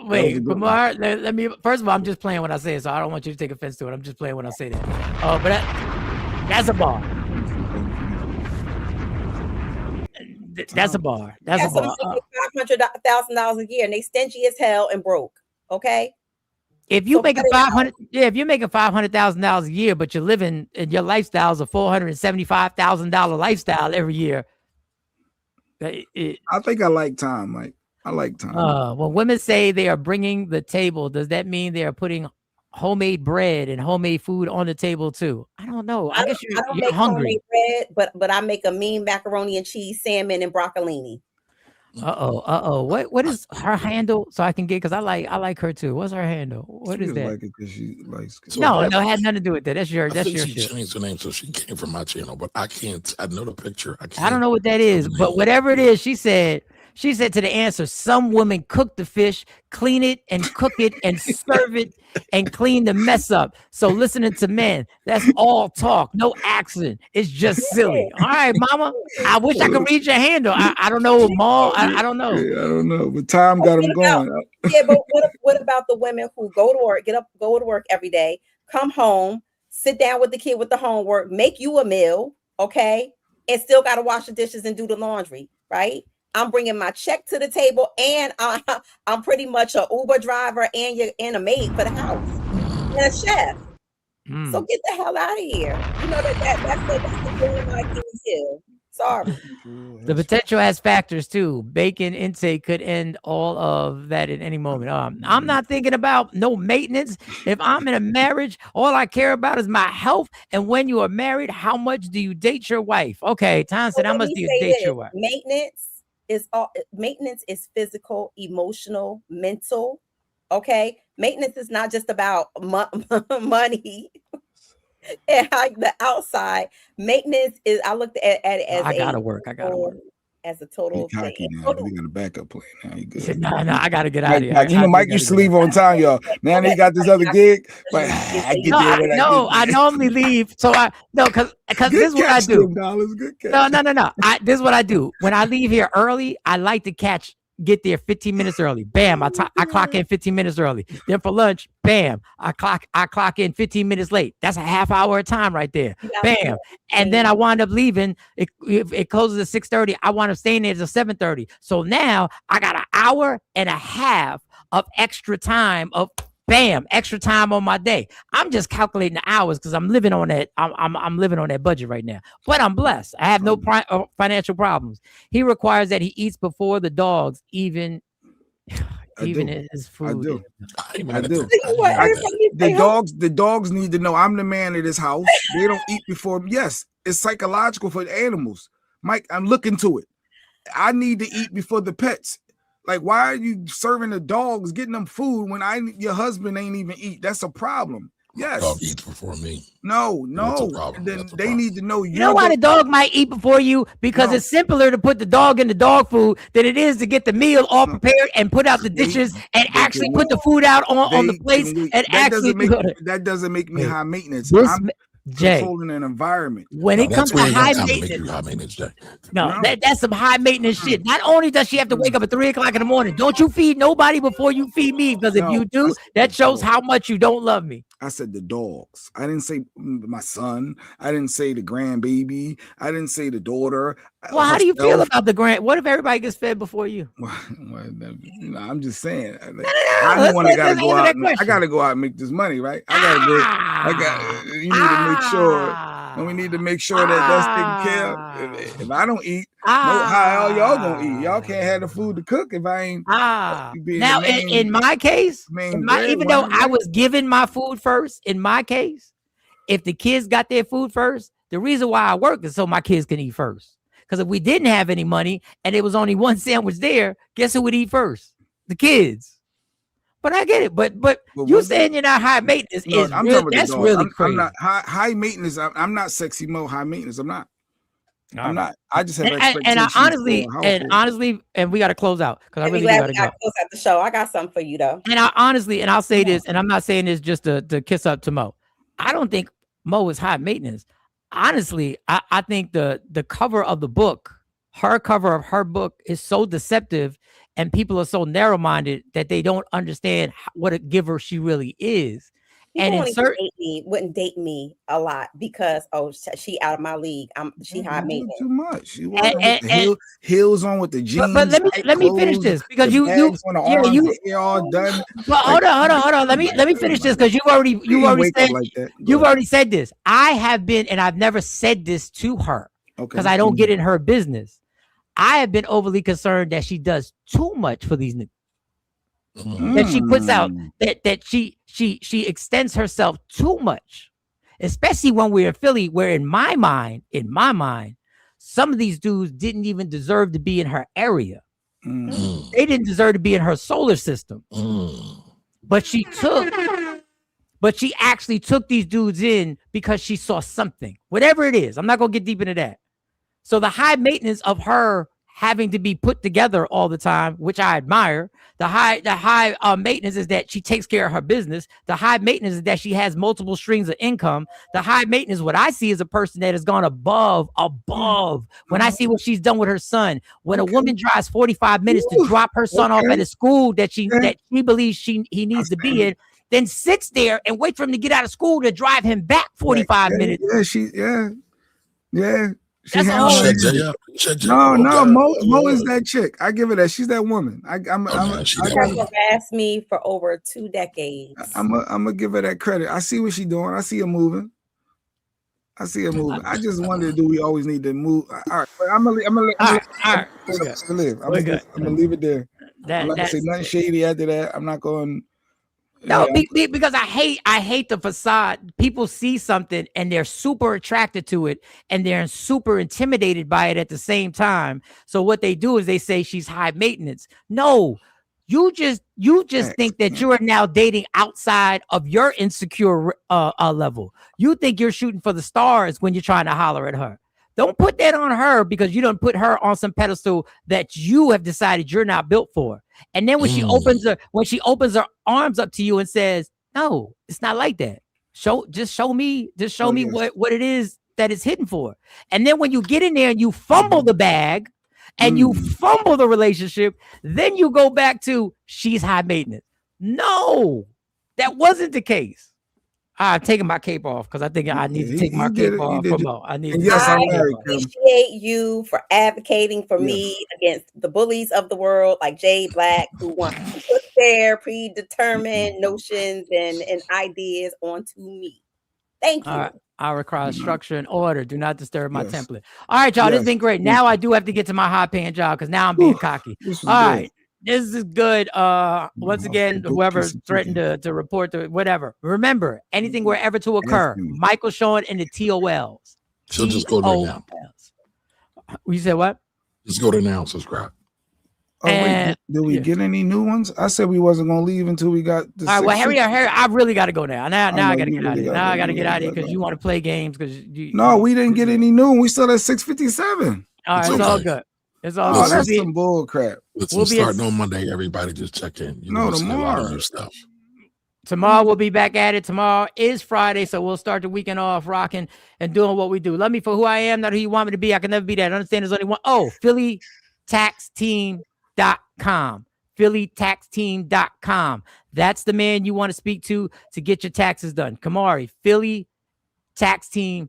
Wait, Kamar, let me. First of all, I'm just playing when I say it, so I don't want you to take offense to it. I'm just playing when I say that. But that's a bar. That's a bar. That's a bar. $500,000 a year, and they stingy as hell and broke. Okay. If you make if you're making $500,000 a year, but you're living and your lifestyle is a $475,000 lifestyle every year. I think I like time, Mike. I like time. When women say they are bringing the table, does that mean they are putting homemade bread and homemade food on the table too? I don't know. I guess you're hungry. Bread, but I make a mean macaroni and cheese, salmon, and broccolini. What is her handle? So I can get, because I like her too. What's her handle? What is that? Like it she likes. No, it had nothing to do with that. That's your she shit. changed her name, so she came from my channel, but I can't. I know the picture. I don't know what that is, but whatever it is, she said to the answer, some women cook the fish, clean it and cook it and serve it and clean the mess up. So listening to men, that's all talk, no action. It's just silly. All right, mama. I wish I could read your handle. I don't know, Maul. I don't know. Yeah, I don't know, but time got him going. Yeah, but what about the women who go to work, go to work every day, come home, sit down with the kid with the homework, make you a meal, okay, and still got to wash the dishes and do the laundry, right? I'm bringing my check to the table, and I'm pretty much an Uber driver and a maid for the house and a chef. So get the hell out of here. You know that's the feeling like Achilles heel. Sorry. The potential has factors too. Bacon intake could end all of that at any moment. I'm not thinking about no maintenance. If I'm in a marriage, all I care about is my health. And when you are married, how much do you date your wife? Okay, Tom said, how much do you date your wife? Maintenance is physical, emotional, mental. Okay, maintenance is not just about money. And the outside maintenance is, I looked at it as I gotta work. As a total thing. He got a backup plan now. He good. No, I gotta get out of here. You know, Mike used to leave on time, y'all. Now he got this other gig. But I normally leave. So because this is what I do. No. This is what I do. When I leave here early, I like to get there 15 minutes early. Bam, I clock in 15 minutes early. Then for lunch, bam, I clock in 15 minutes late. That's a half hour of time right there. Bam. And then I wind up leaving. It closes at 6:30. I wind up staying there till 7:30. So now I got an hour and a half of extra time extra time on my day. I'm just calculating the hours because I'm living on that. I'm living on that budget right now. But I'm blessed. I have no financial problems. He requires that he eats before the dogs, even his food. I do. The dogs need to know I'm the man of this house. They don't eat before. Yes, it's psychological for the animals. Mike, I'm looking to it. I need to eat before the pets. Like, why are you serving the dogs, getting them food when your husband ain't even eat? That's a problem. Yes. Dog eats before me. No. Then they need to know. You know why the dog might eat before you? Because it's simpler to put the dog in the dog food than it is to get the meal all prepared and put out the dishes and actually put the food out on the plates and actually. That doesn't make me high maintenance. Jay, controlling an environment. When it comes to high maintenance, that's some high maintenance shit. Not only does she have to wake up at 3 o'clock in the morning, don't you feed nobody before you feed me, because if you do, that shows how much you don't love me. I said the dogs. I didn't say my son. I didn't say the grandbaby. I didn't say the daughter. Well, how do you feel about the grand? What if everybody gets fed before you? I'm just saying. I'm the one that gotta go out. I gotta go out and make this money, right? You need to make sure. And we need to make sure that that's taken care of. If I don't eat, how all y'all gonna eat? Y'all can't have the food to cook if I ain't. Now, in my case, even though I was given my food first, in my case, if the kids got their food first, the reason why I work is so my kids can eat first. Because if we didn't have any money and there was only one sandwich there, guess who would eat first? The kids. But I get it. But you saying you're not high maintenance that's really crazy. I'm not high maintenance. I'm not sexy mode high maintenance. I'm not. I just have honestly, and we got to close out because I really got to go. Close out the show. I got something for you though. And I'll say this, and I'm not saying this just to kiss up to Mo. I don't think Mo is high maintenance. Honestly, I think the cover of the book, her cover of her book, is so deceptive, and people are so narrow-minded that they don't understand what a giver she really is. People wouldn't date me a lot because she out of my league. She high maintenance. Too much. She heels on with the jeans. But let me finish this because you all done. But hold on. Let me finish this because you've already said this. I have been, and I've never said this to her because I don't get in her business. I have been overly concerned that she does too much for these niggas. That she puts out, that she extends herself too much, especially when we're in Philly, where in my mind, some of these dudes didn't even deserve to be in her area. They didn't deserve to be in her solar system. But she actually took these dudes in because she saw something, whatever it is. I'm not gonna get deep into that. So the high maintenance of her having to be put together all the time, which I admire. The high maintenance is that she takes care of her business. The high maintenance is that she has multiple streams of income. The high maintenance, what I see is a person that has gone above. When I see what she's done with her son, when a woman drives 45 minutes to drop her son off at a school that she believes he needs to be in, then sits there and wait for him to get out of school to drive him back 45 minutes. Yeah. That's all. No, Mo is that chick. I give her that. She's that woman. She harassed me for over 2 decades. I'm gonna give her that credit. I see what she's doing. I see her moving. I see a movie. I just wondered, do we always need to move? All right, but I'm gonna leave it there. I'm not gonna say nothing shady after that. I'm not going. No, because I hate the facade. People see something and they're super attracted to it and they're super intimidated by it at the same time. So what they do is they say she's high maintenance. No, you just think that you are now dating outside of your insecure level. You think you're shooting for the stars when you're trying to holler at her. Don't put that on her because you don't put her on some pedestal that you have decided you're not built for. And then when she opens her arms up to you and says, "No, it's not like that. Show me what it is that it's hidden for." And then when you get in there and you fumble the bag and you fumble the relationship, then you go back to she's high maintenance. No, that wasn't the case. I'm taking my cape off because I think I need to take my cape off. I appreciate you for advocating for me against the bullies of the world like Jay Black, who want to put their predetermined notions and ideas onto me. Thank you. I require structure and order. Do not disturb my template. All right, y'all. This has been great. Now I do have to get to my high-paying job because now I'm being cocky. All right. This is good. Once again, whoever threatened to report to whatever. Remember, anything wherever to occur. Michael Sean and the TOLs. So just go to now. You said what? Just go to now. Subscribe. Oh, wait, did we get any new ones? I said we wasn't gonna leave until we got the. All right, well, Harry, I really got to go now. Now I got to get out of here. Now I got to get out of here because you want to play games. No, we didn't get any new. We still at 6:57. All right, it's all good. It's all good. That's some bull crap. We'll starting on Monday. Everybody just check in. Tomorrow. Tomorrow we'll be back at it. Tomorrow is Friday, so we'll start the weekend off rocking and doing what we do. Love me for who I am, not who you want me to be. I can never be that. Understand there's only one. Oh, PhillyTaxTeam.com. PhillyTaxTeam.com. That's the man you want to speak to get your taxes done. Kamari, PhillyTaxTeam.com.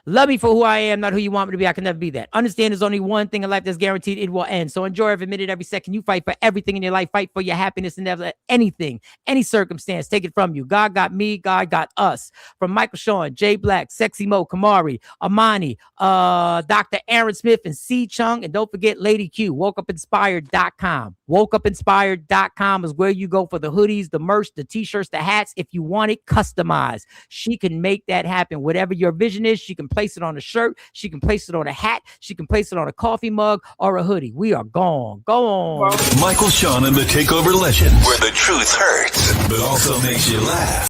Love me for who I am, not who you want me to be. I can never be that. Understand there's only one thing in life that's guaranteed. It will end. So enjoy every minute, every second. You fight for everything in your life. Fight for your happiness and never let anything, any circumstance take it from you. God got me. God got us. From Michael Sean, Jay Black, Sexy Mo, Kamari, Amani, Dr. Aaron Smith, and C. Chung. And don't forget Lady Q, WokeUpInspired.com. WokeUpInspired.com is where you go for the hoodies, the merch, the t-shirts, the hats. If you want it customized, she can make that happen. Whatever your vision is, she can place it on a shirt, she can place it on a hat, she can place it on a coffee mug or a hoodie. We are gone. Go on. Michael Sean and the Takeover Legends, where the truth hurts, but also makes you laugh.